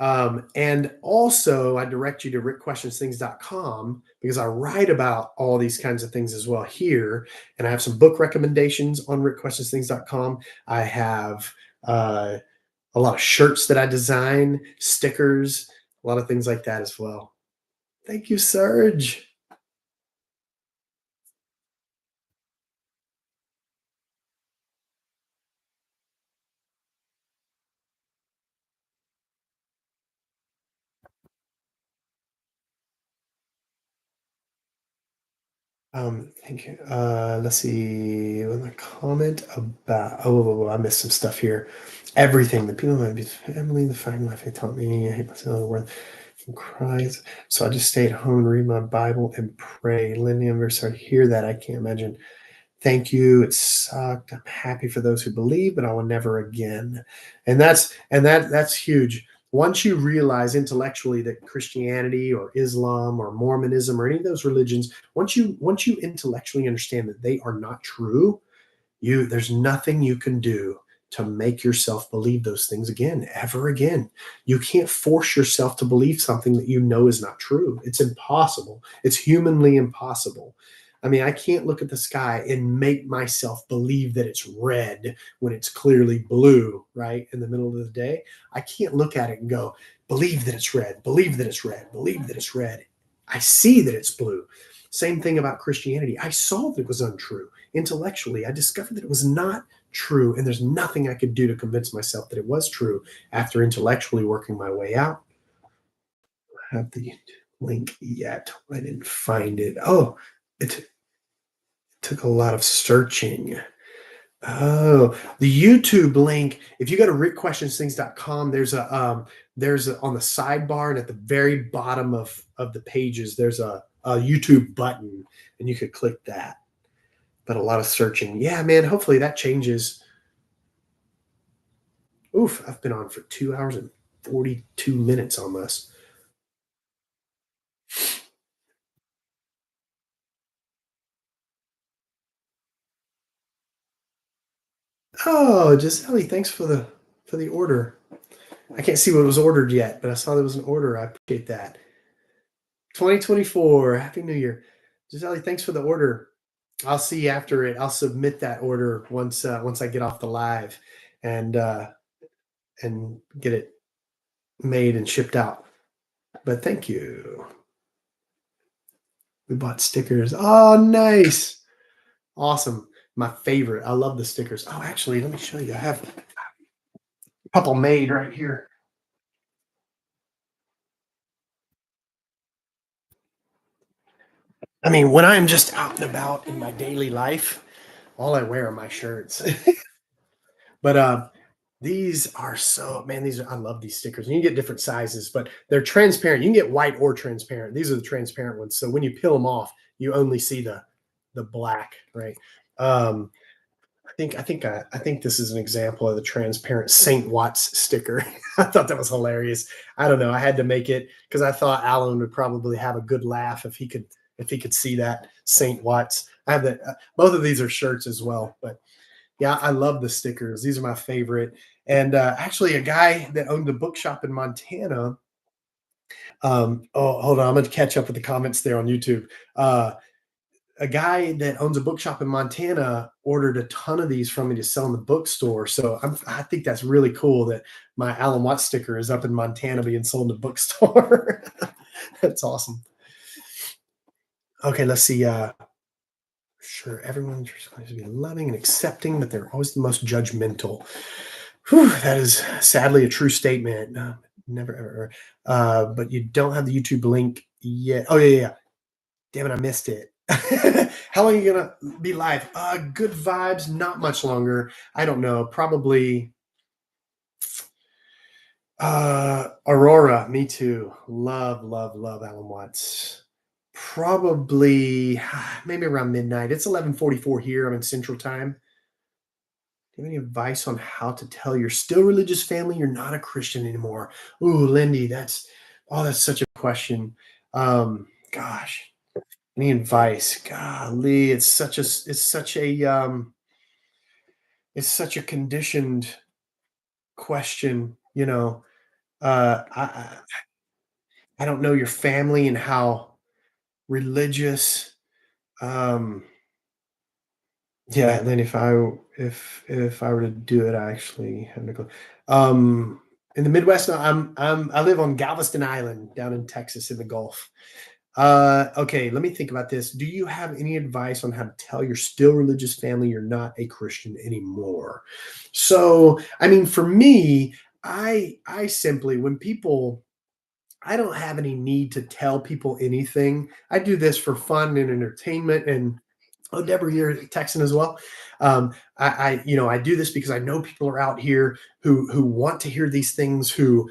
And also, I direct you to rickquestionsthings.com because I write about all these kinds of things as well here. And I have some book recommendations on rickquestionsthings.com. I have a lot of shirts that I design, stickers, a lot of things like that as well. Thank you, Serge. Thank you. Let's see. What my comment about? Oh, I missed some stuff here. Everything. The people might be family. The fact life they taught me. I hate myself. Worth and cries. So I just stay at home and read my Bible and pray. Lindy, I'm very sorry to hear that. I can't imagine. Thank you. It sucked. I'm happy for those who believe, but I will never again. And that's huge. Once you realize intellectually that Christianity or Islam or Mormonism or any of those religions, once you intellectually understand that they are not true, there's nothing you can do to make yourself believe those things again, ever again. You can't force yourself to believe something that you know is not true. It's impossible. It's humanly impossible. I mean, I can't look at the sky and make myself believe that it's red when it's clearly blue, right? In the middle of the day. I can't look at it and go, believe that it's red, believe that it's red, believe that it's red. I see that it's blue. Same thing about Christianity. I saw that it was untrue. Intellectually, I discovered that it was not true, and there's nothing I could do to convince myself that it was true after intellectually working my way out. I have the link yet. I didn't find it. Oh, it took a lot of searching. Oh, the YouTube link. If you go to rickquestionsthings.com, there's on the sidebar and at the very bottom of the pages, there's a YouTube button, and you could click that. But a lot of searching. Yeah, man. Hopefully that changes. Oof, I've been on for 2 hours and 42 minutes almost. Oh, Gisele, thanks for the order. I can't see what was ordered yet, but I saw there was an order. I appreciate that. 2024, Happy New Year. Gisele, thanks for the order. I'll see you after it. I'll submit that order once I get off the live and get it made and shipped out. But thank you. We bought stickers. Oh, nice. Awesome. My favorite. I love the stickers. Oh, actually, let me show you. I have a couple made right here. I mean, when I'm just out and about in my daily life, all I wear are my shirts. But these are so man, I love these stickers. And you can get different sizes, but they're transparent. You can get white or transparent. These are the transparent ones. So when you peel them off, you only see the black, right? Um, I think this is an example of the transparent Saint Watts sticker. I thought that was hilarious. I don't know. I had to make it because I thought Alan would probably have a good laugh if he could see that Saint Watts. I have that. Both of these are shirts as well, but yeah, I love the stickers. These are my favorite. And actually, a guy that owned a bookshop in Montana. Oh, hold on. I'm going to catch up with the comments there on YouTube. A guy that owns a bookshop in Montana ordered a ton of these from me to sell in the bookstore. So I think that's really cool that my Alan Watts sticker is up in Montana being sold in a bookstore. That's awesome. Okay, let's see. Sure, everyone's going to be loving and accepting, but they're always the most judgmental. Whew, that is sadly a true statement. Never ever. But you don't have the YouTube link yet. Oh yeah, yeah, yeah. Damn it, I missed it. How long are you gonna be live? Good vibes, not much longer. I don't know. Probably Aurora, me too. Love, love, love Alan Watts. Probably maybe around midnight. It's 11:44 here. I'm in Central Time. Do you have any advice on how to tell your still religious family you're not a Christian anymore? Ooh, Lindy, that's such a question. Gosh, any advice? Golly, it's such a conditioned question. I don't know your family and how religious. Um, yeah, then if I were to do it, I actually have no clue. In the Midwest, I live on Galveston Island down in Texas in the Gulf. Okay, let me think about this. Do you have any advice on how to tell your still religious family you're not a Christian anymore? So, I mean, for me, I simply when people I don't have any need to tell people anything. I do this for fun and entertainment. And oh, Deborah, you're texting as well. I do this because I know people are out here who want to hear these things, who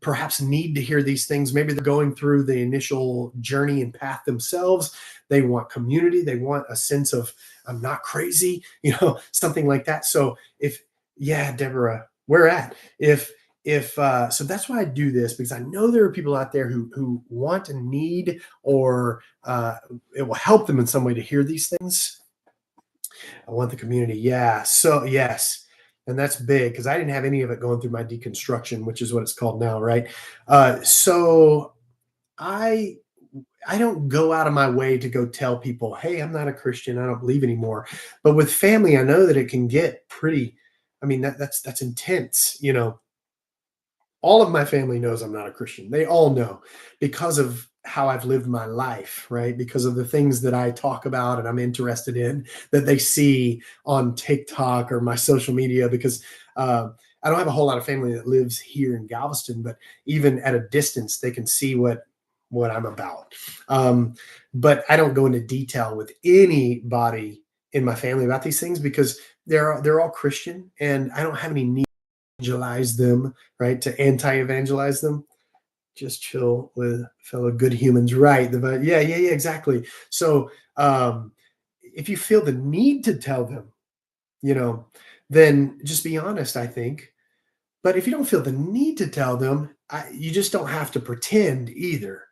perhaps need to hear these things. Maybe they're going through the initial journey and path themselves. They want community. They want a sense of I'm not crazy, something like that. So if yeah, Deborah, where at? If so that's why I do this because I know there are people out there who want and need or it will help them in some way to hear these things. I want the community. Yeah. So yes. And that's big because I didn't have any of it going through my deconstruction, which is what it's called now, right? So I I don't go out of my way to go tell people, hey, I'm not a Christian, I don't believe anymore. But with family, I know that it can get pretty, I mean, that's intense, all of my family knows I'm not a Christian. They all know because of how I've lived my life, right? Because of the things that I talk about and I'm interested in that they see on TikTok or my social media. Because I don't have a whole lot of family that lives here in Galveston, but even at a distance, they can see what I'm about. But I don't go into detail with anybody in my family about these things because they're all Christian, and I don't have any need evangelize them, right? To anti-evangelize them. Just chill with fellow good humans, right? Yeah, yeah, yeah, exactly. So if you feel the need to tell them, you know, then just be honest, I think. But if you don't feel the need to tell them, you just don't have to pretend either.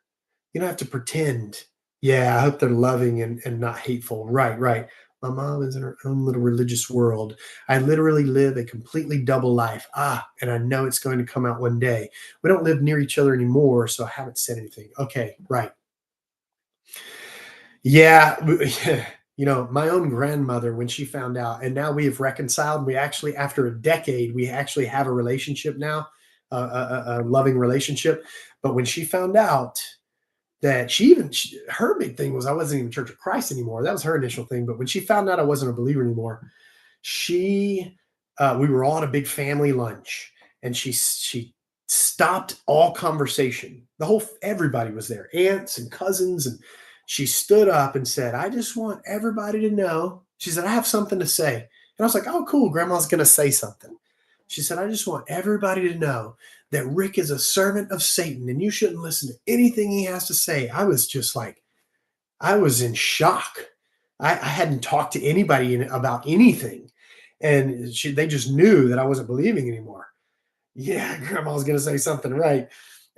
You don't have to pretend. Yeah, I hope they're loving and not hateful. Right, right. My mom is in her own little religious world. I literally live a completely double life. And I know it's going to come out one day. We don't live near each other anymore, so I haven't said anything. Okay, right. Yeah, my own grandmother, when she found out, and now we have reconciled. We actually, after a decade, we actually have a relationship now, a loving relationship. But when she found out, that her big thing was I wasn't even Church of Christ anymore. That was her initial thing. But when she found out I wasn't a believer anymore, she we were all at a big family lunch, and she stopped all conversation. Everybody was there, aunts and cousins, and she stood up and said, "I just want everybody to know." She said, "I have something to say," and I was like, "Oh, cool, Grandma's going to say something." She said, "I just want everybody to know that Rick is a servant of Satan and you shouldn't listen to anything he has to say." I was just like, I was in shock. I hadn't talked to anybody about anything. And they just knew that I wasn't believing anymore. Yeah, grandma was going to say something right.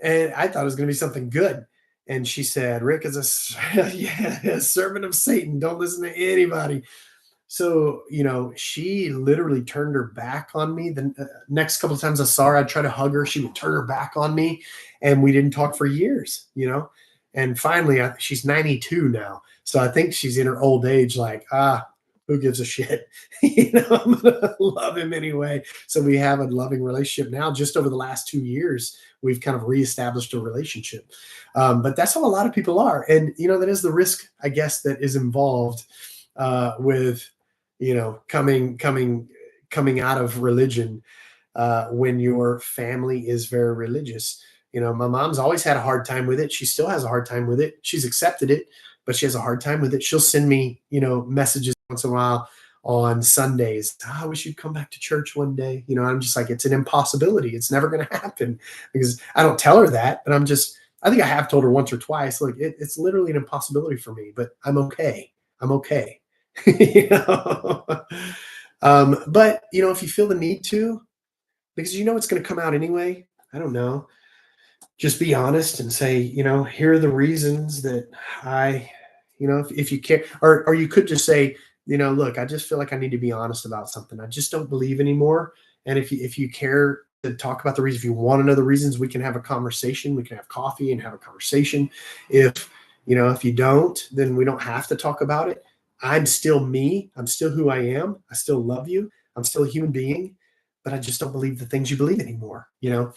And I thought it was going to be something good. And she said, Rick is yeah, a servant of Satan. Don't listen to anybody. So, she literally turned her back on me. The next couple of times I saw her, I'd try to hug her. She would turn her back on me, and we didn't talk for years. And finally, she's 92 now. So I think she's in her old age, like, who gives a shit? I'm going to love him anyway. So we have a loving relationship now. Just over the last 2 years, we've kind of reestablished a relationship. But that's how a lot of people are. And, that is the risk, I guess, that is involved with coming out of religion. when your family is very religious. You know, my mom's always had a hard time with it. She still has a hard time with it. She's accepted it, but she has a hard time with it. She'll send me, messages once in a while on Sundays. "Ah, I wish you'd come back to church one day." I'm just like, it's an impossibility. It's never going to happen, because I don't tell her that, but I think I have told her once or twice, like, it's literally an impossibility for me, but I'm okay. I'm okay. you know? But if you feel the need to, because it's going to come out anyway, I don't know, just be honest and say, here are the reasons that I, if you care, or you could just say, look, I just feel like I need to be honest about something. I just don't believe anymore. And if you care to talk about the reason, if you want to know the reasons, we can have a conversation. We can have coffee and have a conversation. If you don't, then we don't have to talk about it. I'm still me. I'm still who I am. I still love you. I'm still a human being, but I just don't believe the things you believe anymore. And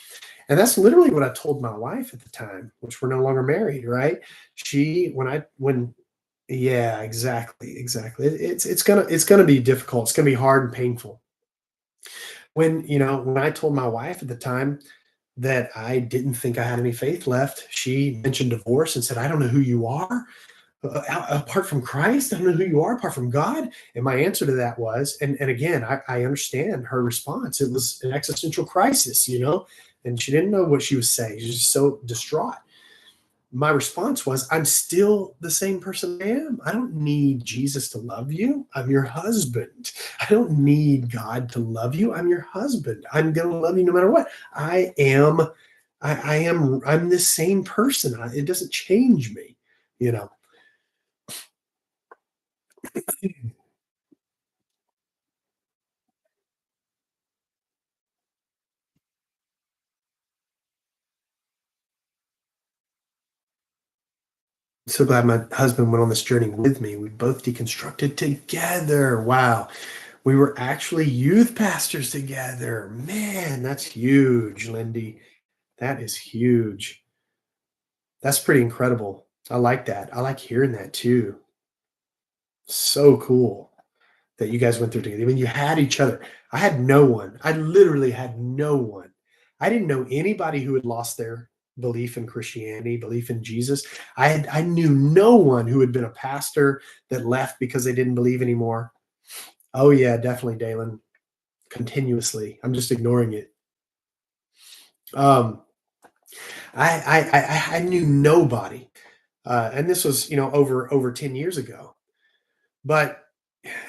that's literally what I told my wife at the time, which we're no longer married, right? When yeah, exactly, exactly. It's gonna be difficult. It's gonna be hard and painful. When I told my wife at the time that I didn't think I had any faith left, she mentioned divorce and said, "I don't know who you are apart from Christ. I don't know who you are apart from God." And my answer to that was, and again, I understand her response. It was an existential crisis, and she didn't know what she was saying. She was just so distraught. My response was, "I'm still the same person I am. I don't need Jesus to love you. I'm your husband. I don't need God to love you. I'm your husband. I'm going to love you no matter what. I'm the same person. It doesn't change me, you know." So glad my husband went on this journey with me. We both deconstructed together. Wow. We were actually youth pastors together. Man, that's huge, Lindy. That is huge. That's pretty incredible. I like that. I like hearing that too. So cool that you guys went through together. I mean, you had each other. I had no one. I literally had no one. I didn't know anybody who had lost their belief in Christianity, belief in Jesus. I knew no one who had been a pastor that left because they didn't believe anymore. Oh yeah, definitely, Dalen. Continuously. I'm just ignoring it. Um, I knew nobody, and this was over 10 years ago. But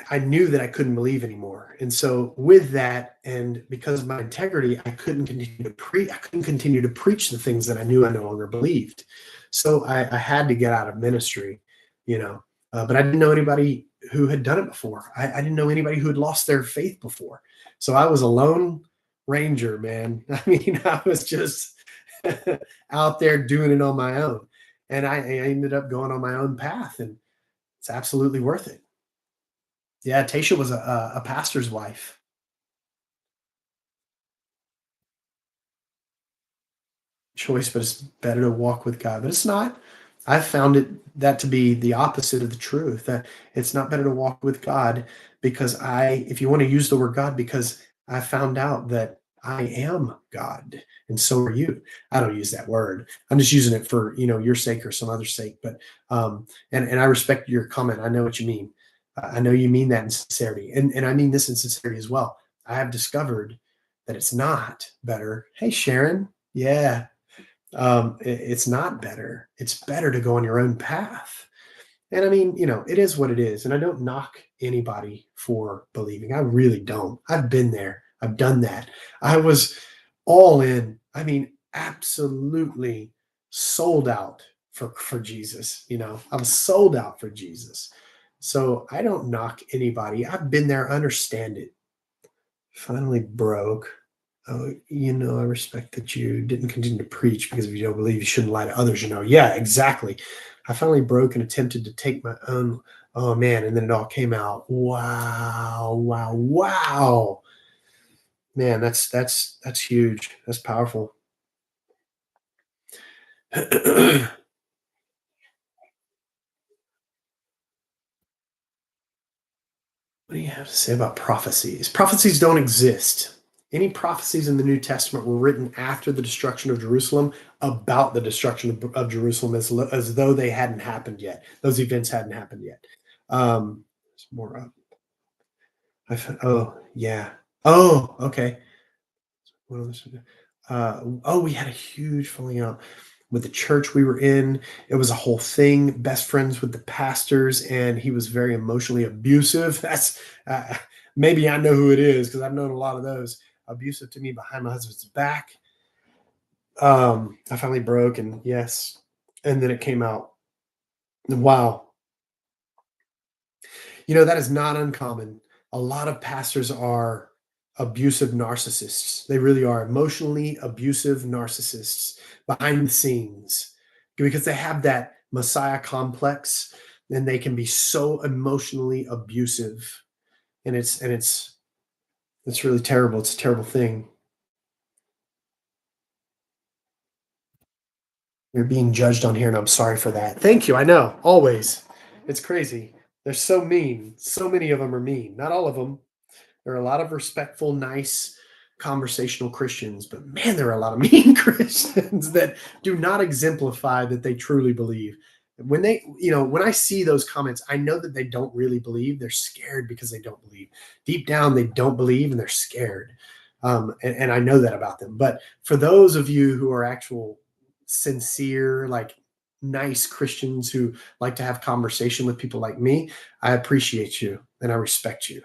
I knew that I couldn't believe anymore. And so with that, and because of my integrity, I couldn't continue to preach the things that I knew I no longer believed. So I had to get out of ministry, but I didn't know anybody who had done it before. I didn't know anybody who had lost their faith before. So I was a lone ranger, man. I mean, I was just out there doing it on my own. And I ended up going on my own path, and it's absolutely worth it. Yeah, Tasha was a pastor's wife. Choice, but it's better to walk with God. But it's not. I've found that to be the opposite of the truth. That it's not better to walk with God, because if you want to use the word God, because I found out that I am God, and so are you. I don't use that word. I'm just using it for your sake or some other sake. But and I respect your comment. I know what you mean. I know you mean that in sincerity, and I mean this in sincerity as well. I have discovered that it's not better. Hey, Sharon. Yeah, it's not better. It's better to go on your own path. And I mean, it is what it is. And I don't knock anybody for believing. I really don't. I've been there. I've done that. I was all in. I mean, absolutely sold out for Jesus. I was sold out for Jesus. So I don't knock anybody. I've been there, understand it. Finally broke. Oh, I respect that you didn't continue to preach, because if you don't believe, you shouldn't lie to others. Yeah, exactly. I finally broke and attempted to take my own. Oh man, and then it all came out. Wow, wow, wow. Man, that's huge. That's powerful. What do you have to say about prophecies? Prophecies don't exist. Any prophecies in the New Testament were written after the destruction of Jerusalem about the destruction of Jerusalem as though they hadn't happened yet. Those events hadn't happened yet. There's more up. Oh, yeah. Oh, okay. What else? Oh, we had a huge falling out with the church we were in. It was a whole thing. Best friends with the pastors, and he was very emotionally abusive. That's maybe I know who it is because I've known a lot of those. Abusive to me behind my husband's back. I finally broke, and yes, and then it came out. Wow, that is not uncommon. A lot of pastors are abusive narcissists. They really are emotionally abusive narcissists behind the scenes because they have that messiah complex and they can be so emotionally abusive. And it's really terrible. It's a terrible thing. You're being judged on here and I'm sorry for that. Thank you. I know. Always. It's crazy. They're so mean. So many of them are mean. Not all of them. There are a lot of respectful, nice, conversational Christians, but man, there are a lot of mean Christians that do not exemplify that they truly believe. When I see those comments, I know that they don't really believe. They're scared because they don't believe. Deep down, they don't believe and they're scared. And I know that about them. But for those of you who are actual sincere, like nice Christians who like to have conversation with people like me, I appreciate you and I respect you.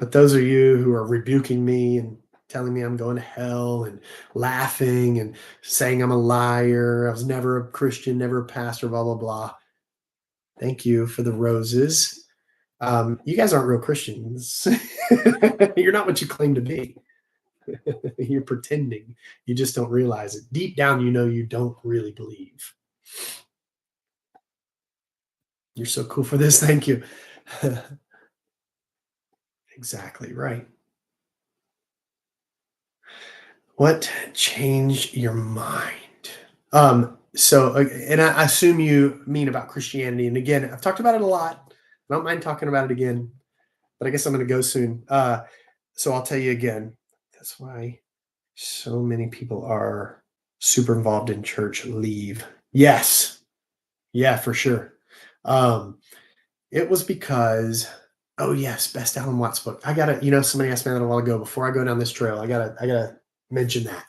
But those of you who are rebuking me and telling me I'm going to hell and laughing and saying I'm a liar, I was never a Christian, never a pastor, blah, blah, blah. Thank you for the roses. You guys aren't real Christians. You're not what you claim to be. You're pretending. You just don't realize it. Deep down, you don't really believe. You're so cool for this. Thank you. Exactly right. What changed your mind? And I assume you mean about Christianity. And again, I've talked about it a lot. I don't mind talking about it again, but I guess I'm going to go soon. So I'll tell you again. That's why so many people are super involved in church leave. Yes. Yeah, for sure. Um, it was because, oh yes, best Alan Watts book. I gotta, somebody asked me that a while ago. Before I go down this trail, I gotta mention that.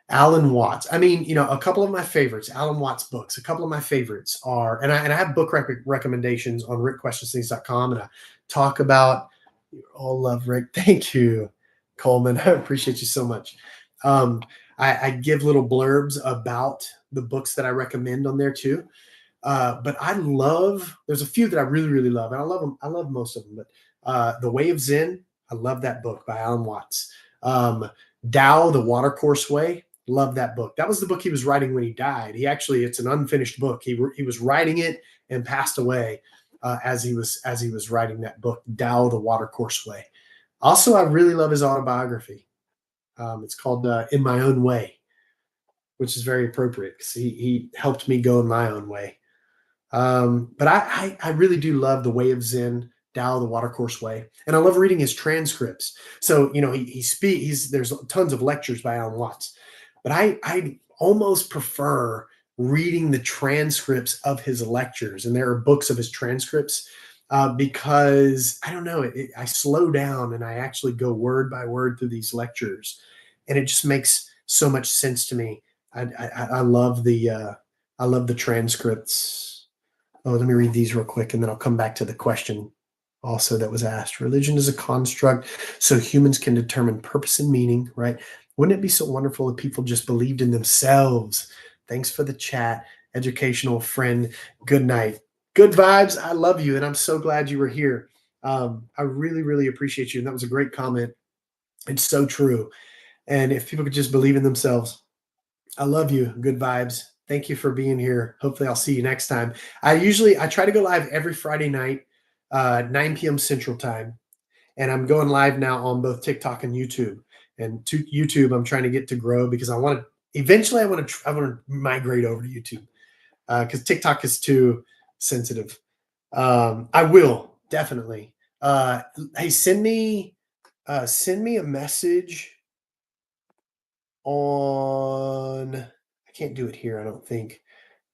Alan Watts. I mean, a couple of my favorites, Alan Watts books. A couple of my favorites are, and I have book recommendations on rickquestionsthings.com, and I talk about. You all love Rick. Thank you, Coleman. I appreciate you so much. Um, I give little blurbs about the books that I recommend on there too. But there's a few that I really, really love, and I love them. I love most of them, but The Way of Zen, I love that book by Alan Watts. Tao, The Watercourse Way, love that book. That was the book he was writing when he died. It's an unfinished book. He was writing it and passed away as he was writing that book, Tao, The Watercourse Way. Also, I really love his autobiography. It's called In My Own Way, which is very appropriate because he helped me go in my own way. But I really do love The Way of Zen, Tao, The Watercourse Way, and I love reading his transcripts. So there's tons of lectures by Alan Watts, but I almost prefer reading the transcripts of his lectures, and there are books of his transcripts because I don't know, I slow down and I actually go word by word through these lectures, and it just makes so much sense to me. I love the transcripts. Oh, let me read these real quick, and then I'll come back to the question also that was asked. Religion is a construct so humans can determine purpose and meaning, right? Wouldn't it be so wonderful if people just believed in themselves? Thanks for the chat, educational friend. Good night. Good vibes. I love you, and I'm so glad you were here. I really, really appreciate you, and that was a great comment. It's so true. And if people could just believe in themselves, I love you. Good vibes. Thank you for being here. Hopefully I'll see you next time. I try to go live every Friday night, 9 p.m. Central Time. And I'm going live now on both TikTok and YouTube. And to YouTube, I'm trying to get to grow because I want to migrate over to YouTube because TikTok is too sensitive. I will definitely. Hey, send me Send me a message on. I can't do it here, I don't think.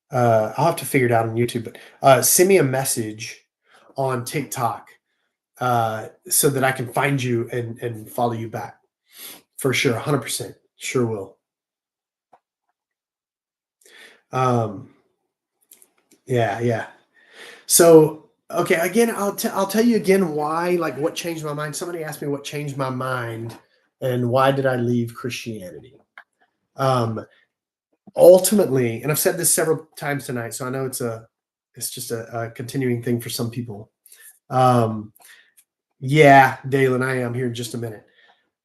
I'll have to figure it out on YouTube, but send me a message on TikTok so that I can find you and follow you back for sure. 100%. Sure will. Um, yeah, yeah. So, okay, again, I'll tell you again why, like what changed my mind. Somebody asked me what changed my mind and why did I leave Christianity? Um, Ultimately, and I've said this several times tonight, so I know it's just a continuing thing for some people. Um, yeah, Dalen, I am here in just a minute.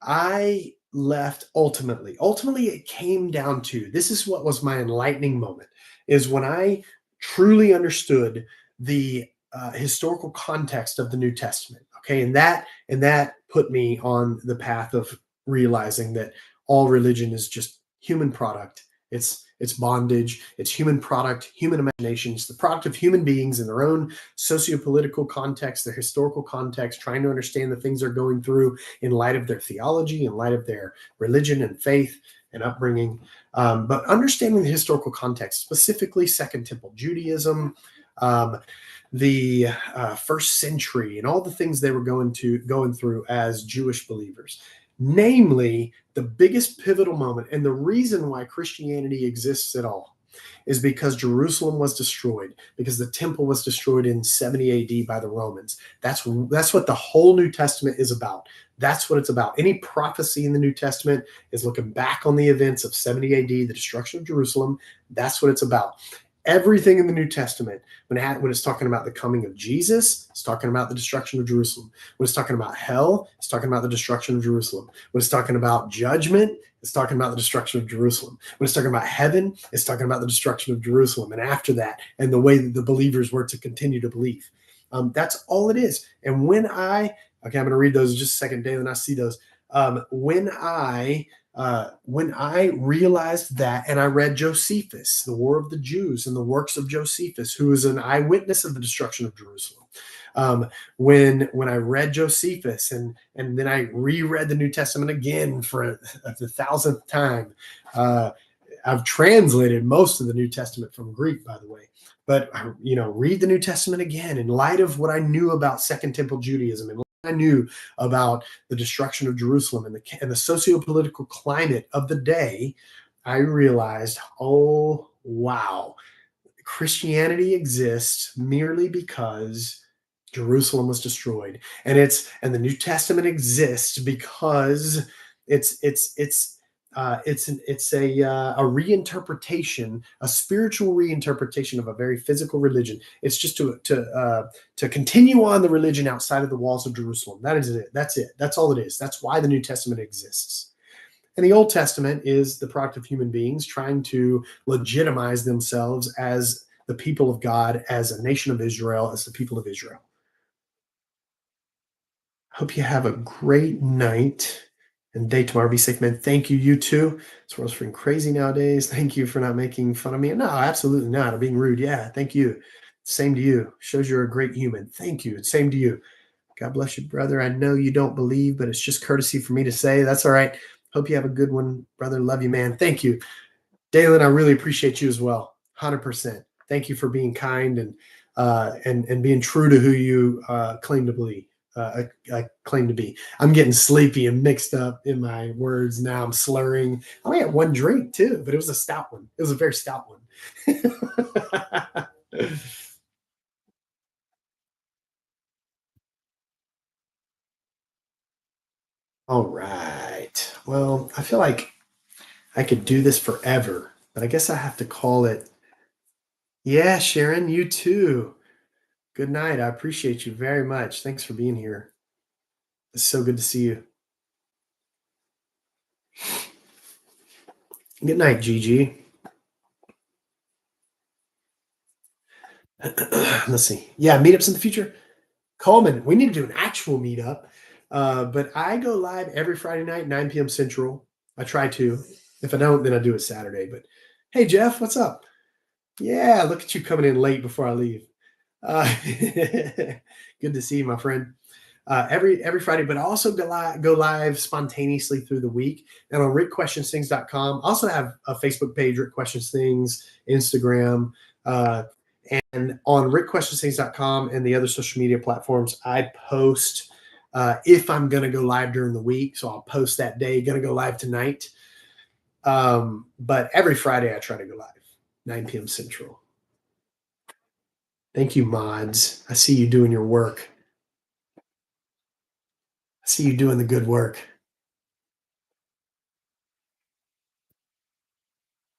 I left ultimately. Ultimately, it came down to this is what was my enlightening moment is when I truly understood the historical context of the New Testament. Okay, and that put me on the path of realizing that all religion is just human product. It's bondage. It's human product, human imagination. It's the product of human beings in their own socio-political context, their historical context, trying to understand the things they're going through in light of their theology, in light of their religion and faith and upbringing. But understanding the historical context, specifically Second Temple Judaism, um, the first century, and all the things they were going through as Jewish believers. Namely, the biggest pivotal moment and the reason why Christianity exists at all is because Jerusalem was destroyed, because the temple was destroyed in 70 AD by the Romans. That's what the whole New Testament is about. That's what it's about. Any prophecy in the New Testament is looking back on the events of 70 AD, the destruction of Jerusalem. That's what it's about. Everything in the New Testament, when it's talking about the coming of Jesus, it's talking about the destruction of Jerusalem. When it's talking about hell, it's talking about the destruction of Jerusalem. When it's talking about judgment, it's talking about the destruction of Jerusalem. When it's talking about heaven, it's talking about the destruction of Jerusalem. And after that, and the way that the believers were to continue to believe. That's all it is. And I'm going to read those in just a second, Dave, and I see those. When I realized that, and I read Josephus, the War of the Jews, and the works of Josephus, who was an eyewitness of the destruction of Jerusalem. When I read Josephus, and then I reread the New Testament again for the thousandth time. I've translated most of the New Testament from Greek, by the way. But read the New Testament again in light of what I knew about Second Temple Judaism and I knew about the destruction of Jerusalem and the socio-political climate of the day. I realized, oh wow, Christianity exists merely because Jerusalem was destroyed, and the New Testament exists because it's a reinterpretation, a spiritual reinterpretation of a very physical religion. It's just to continue on the religion outside of the walls of Jerusalem. That is it. That's it. That's all it is. That's why the New Testament exists. And the Old Testament is the product of human beings trying to legitimize themselves as the people of God, as a nation of Israel, as the people of Israel. Hope you have a great night and day tomorrow. Be safe, man. Thank you. You too. This world's freaking crazy nowadays. Thank you for not making fun of me. No, absolutely not. I'm being rude. Yeah. Thank you. Same to you. Shows you're a great human. Thank you. Same to you. God bless you, brother. I know you don't believe, but it's just courtesy for me to say. That's all right. Hope you have a good one, brother. Love you, man. Thank you. Dalen, I really appreciate you as well. 100%. Thank you for being kind and being true to who you claim to believe. I claim to be. I'm getting sleepy and mixed up in my words now. I'm slurring. I only had one drink too, but it was a stout one. It was a very stout one. All right. Well, I feel like I could do this forever, but I guess I have to call it. Yeah, Sharon, you too. Good night. I appreciate you very much. Thanks for being here. It's so good to see you. Good night, Gigi. Let's see. Yeah, meetups in the future. Coleman, we need to do an actual meetup. But I go live every Friday night, 9 p.m. Central. I try to. If I don't, then I do it Saturday. But hey, Jeff, what's up? Yeah, look at you coming in late before I leave. Good to see you, my friend. every Friday, but I also go live spontaneously through the week. And on rickquestionsthings.com, I also have a Facebook page, Rick Questions Things, Instagram, and on rickquestionsthings.com and the other social media platforms, I post if I'm going to go live during the week. So I'll post that day, going to go live tonight. But every Friday I try to go live, 9 p.m. Central. Thank you, mods. I see you doing your work. I see you doing the good work.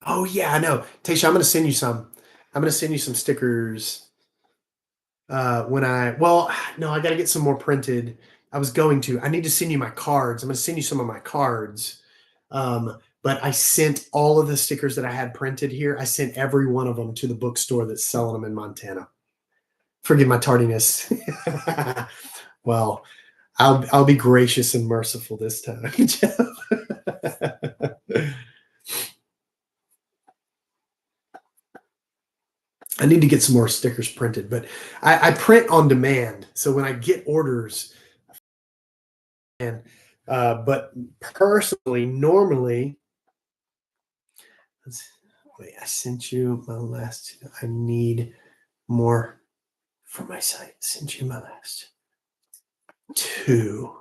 Oh yeah, I know. Tasha, I'm going to send you some. I'm going to send you some stickers. No, I got to get some more printed. I need to send you my cards. I'm going to send you some of my cards. But I sent all of the stickers that I had printed here. I sent every one of them to the bookstore that's selling them in Montana. Forgive my tardiness. Well, I'll be gracious and merciful this time, Jeff. I need to get some more stickers printed, but I print on demand. So when I get orders, but personally, normally, wait, I sent you my last. I need more for my site. I sent you my last 2.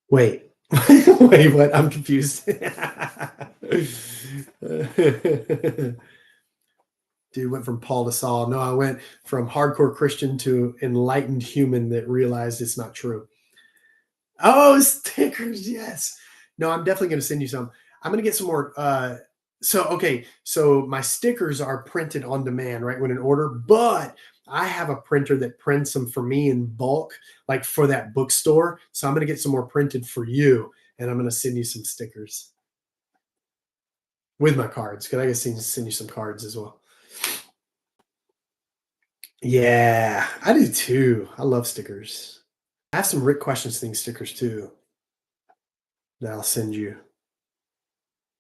Wait, wait, what? I'm confused. Dude went from Paul to Saul. No, I went from hardcore Christian to enlightened human that realized it's not true. Oh, stickers. Yes. No, I'm definitely going to send you some. I'm going to get some more. So my stickers are printed on demand, right? When an order, but I have a printer that prints them for me in bulk, like for that bookstore. So I'm going to get some more printed for you, and I'm going to send you some stickers with my cards. Because I guess send you some cards as well. Yeah, I do too. I love stickers. I have some Rick Questions Thing stickers too that I'll send you.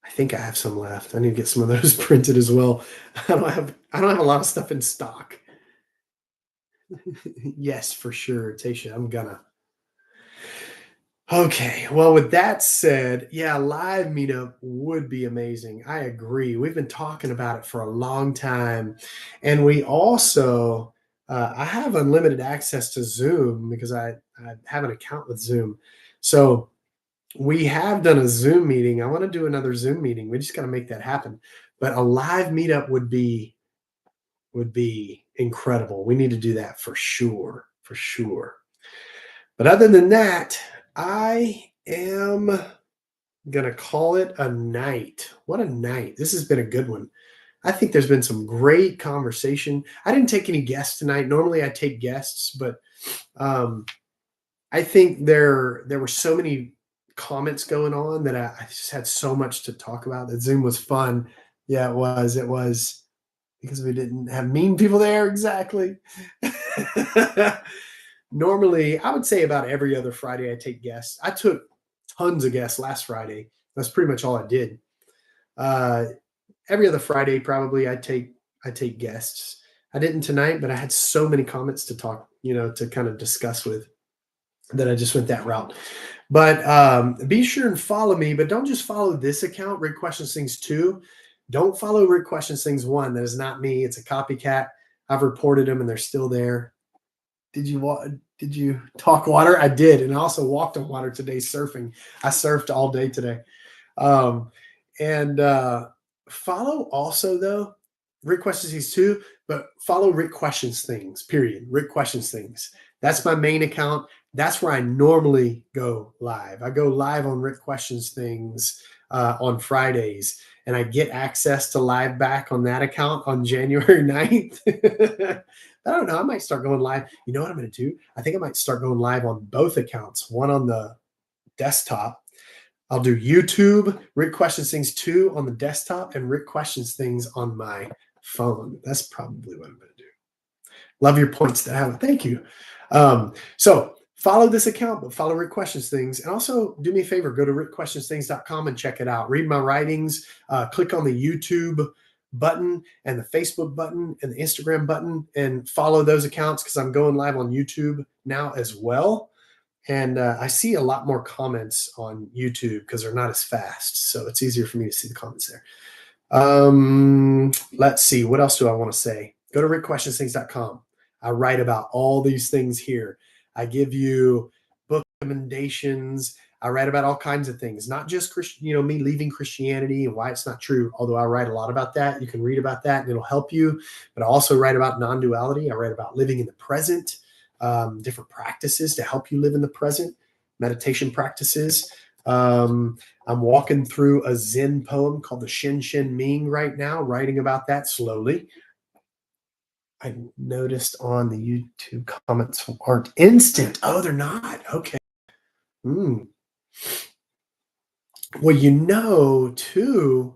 I think I have some left. I need to get some of those printed as well. I don't have a lot of stuff in stock. Yes, for sure, Tasha. I'm gonna. Okay. Well, with that said, yeah, live meetup would be amazing. I agree. We've been talking about it for a long time. And we also, I have unlimited access to Zoom because I have an account with Zoom. So we have done a Zoom meeting. I want to do another Zoom meeting. We just got to make that happen. But a live meetup would be incredible. We need to do that for sure. For sure. But other than that, I am going to call it a night. What a night. This has been a good one. I think there's been some great conversation. I didn't take any guests tonight. Normally I take guests, but I think there were so many comments going on that I just had so much to talk about. That Zoom was fun. Yeah, it was. It was because we didn't have mean people there. Exactly. Normally, I would say about every other Friday I take guests. I took tons of guests last Friday. That's pretty much all I did. Every other Friday, probably I take guests. I didn't tonight, but I had so many comments to talk, to kind of discuss with, that I just went that route. But be sure and follow me, but don't just follow this account, Rick Questions Things 2. Don't follow Rick Questions Things 1. That is not me. It's a copycat. I've reported them and they're still there. Did you talk water? I did. And I also walked on water today surfing. I surfed all day today. And follow also, though, Rick Questions Things 2, but follow Rick Questions Things, period. Rick Questions Things. That's my main account. That's where I normally go live. I go live on Rick Questions Things on Fridays, and I get access to live back on that account on January 9th. I don't know. I might start going live. You know what I'm going to do? I think I might start going live on both accounts, one on the desktop. I'll do YouTube, Rick Questions Things 2 on the desktop, and Rick Questions Things on my phone. That's probably what I'm going to do. Love your points to have. Thank you. So follow this account, but follow Rick Questions Things. And also do me a favor, go to rickquestionsthings.com and check it out. Read my writings, click on the YouTube button and the Facebook button and the Instagram button and follow those accounts because I'm going live on YouTube now as well. And I see a lot more comments on YouTube because they're not as fast. So it's easier for me to see the comments there. Let's see. What else do I want to say? Go to rickquestionsthings.com. I write about all these things here. I give you book recommendations. I write about all kinds of things, not just me leaving Christianity and why it's not true. Although I write a lot about that. You can read about that and it'll help you. But I also write about non-duality. I write about living in the present, different practices to help you live in the present, meditation practices. I'm walking through a Zen poem called the Shin Shin Ming right now, writing about that slowly. I noticed on the YouTube comments aren't instant. Oh, they're not. Okay. Well, too,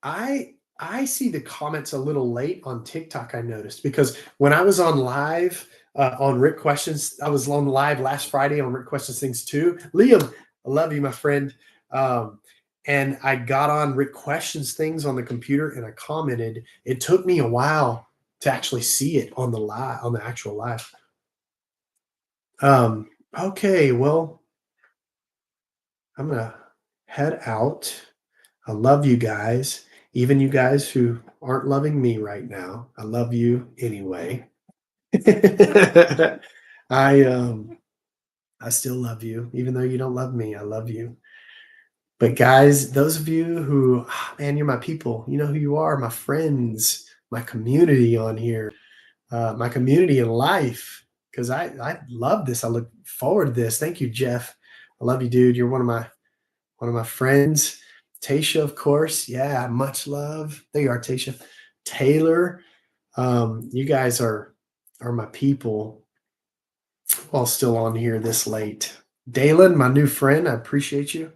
I see the comments a little late on TikTok, I noticed, because when I was on live on Rick Questions, I was on live last Friday on Rick Questions Things too. Liam, I love you, my friend. And I got on Rick Questions Things on the computer and I commented. It took me a while to actually see it on the actual live. Okay, well, I'm gonna head out. I love you guys, even you guys who aren't loving me right now. I love you anyway. I still love you, even though you don't love me. I love you. But guys, those of you who, man, you're my people. You know who you are, my friends, my community on here, my community in life. Because I love this. I look forward to this. Thank you, Jeff. I love you, dude. You're one of my friends. Tasha, of course. Yeah, much love. There you are, Tasha. Taylor, you guys are my people while still on here this late. Dalen, my new friend, I appreciate you. I'm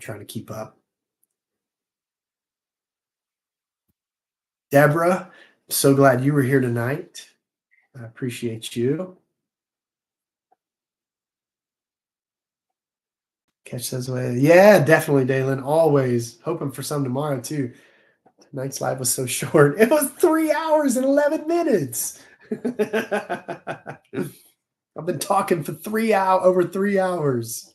trying to keep up. Deborah, so glad you were here tonight. I appreciate you. Catch those away. Yeah, definitely, Dalen. Always hoping for some tomorrow too. Tonight's live was so short. It was 3 hours and 11 minutes. I've been talking for over 3 hours.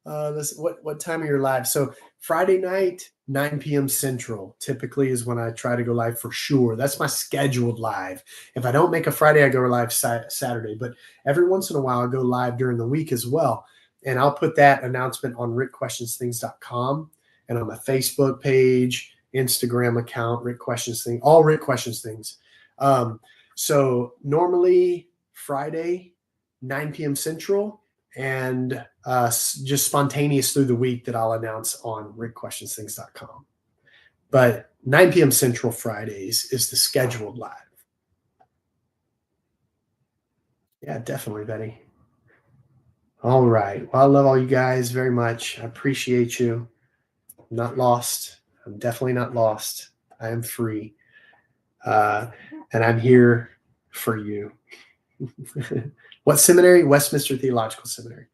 What time are your live? So Friday night, 9 p.m. Central typically is when I try to go live for sure. That's my scheduled live. If I don't make a Friday, I go live Saturday. But every once in a while, I go live during the week as well. And I'll put that announcement on rickquestionsthings.com and on my Facebook page, Instagram account, Rick Questions Things, all Rick Questions Things. So normally Friday, 9 p.m. Central, and just spontaneous through the week that I'll announce on rickquestionsthings.com. But 9 p.m. Central Fridays is the scheduled live. Yeah, definitely, Betty. All right. Well, I love all you guys very much. I appreciate you. I'm not lost. I'm definitely not lost. I am free. And I'm here for you. What seminary? Westminster Theological Seminary.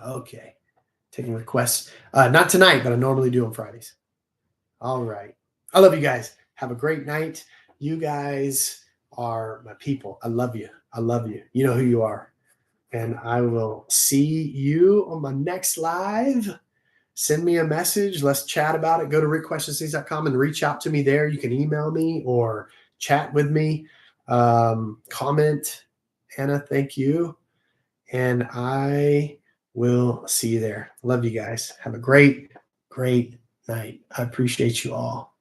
Okay. Taking requests. Not tonight, but I normally do on Fridays. All right. I love you guys. Have a great night. You guys are my people. I love you. I love you. You know who you are. And I will see you on my next live. Send me a message. Let's chat about it. Go to rickquestionsthings.com and reach out to me there. You can email me or chat with me. Comment. Anna, thank you. And I will see you there. Love you guys. Have a great, great night. I appreciate you all.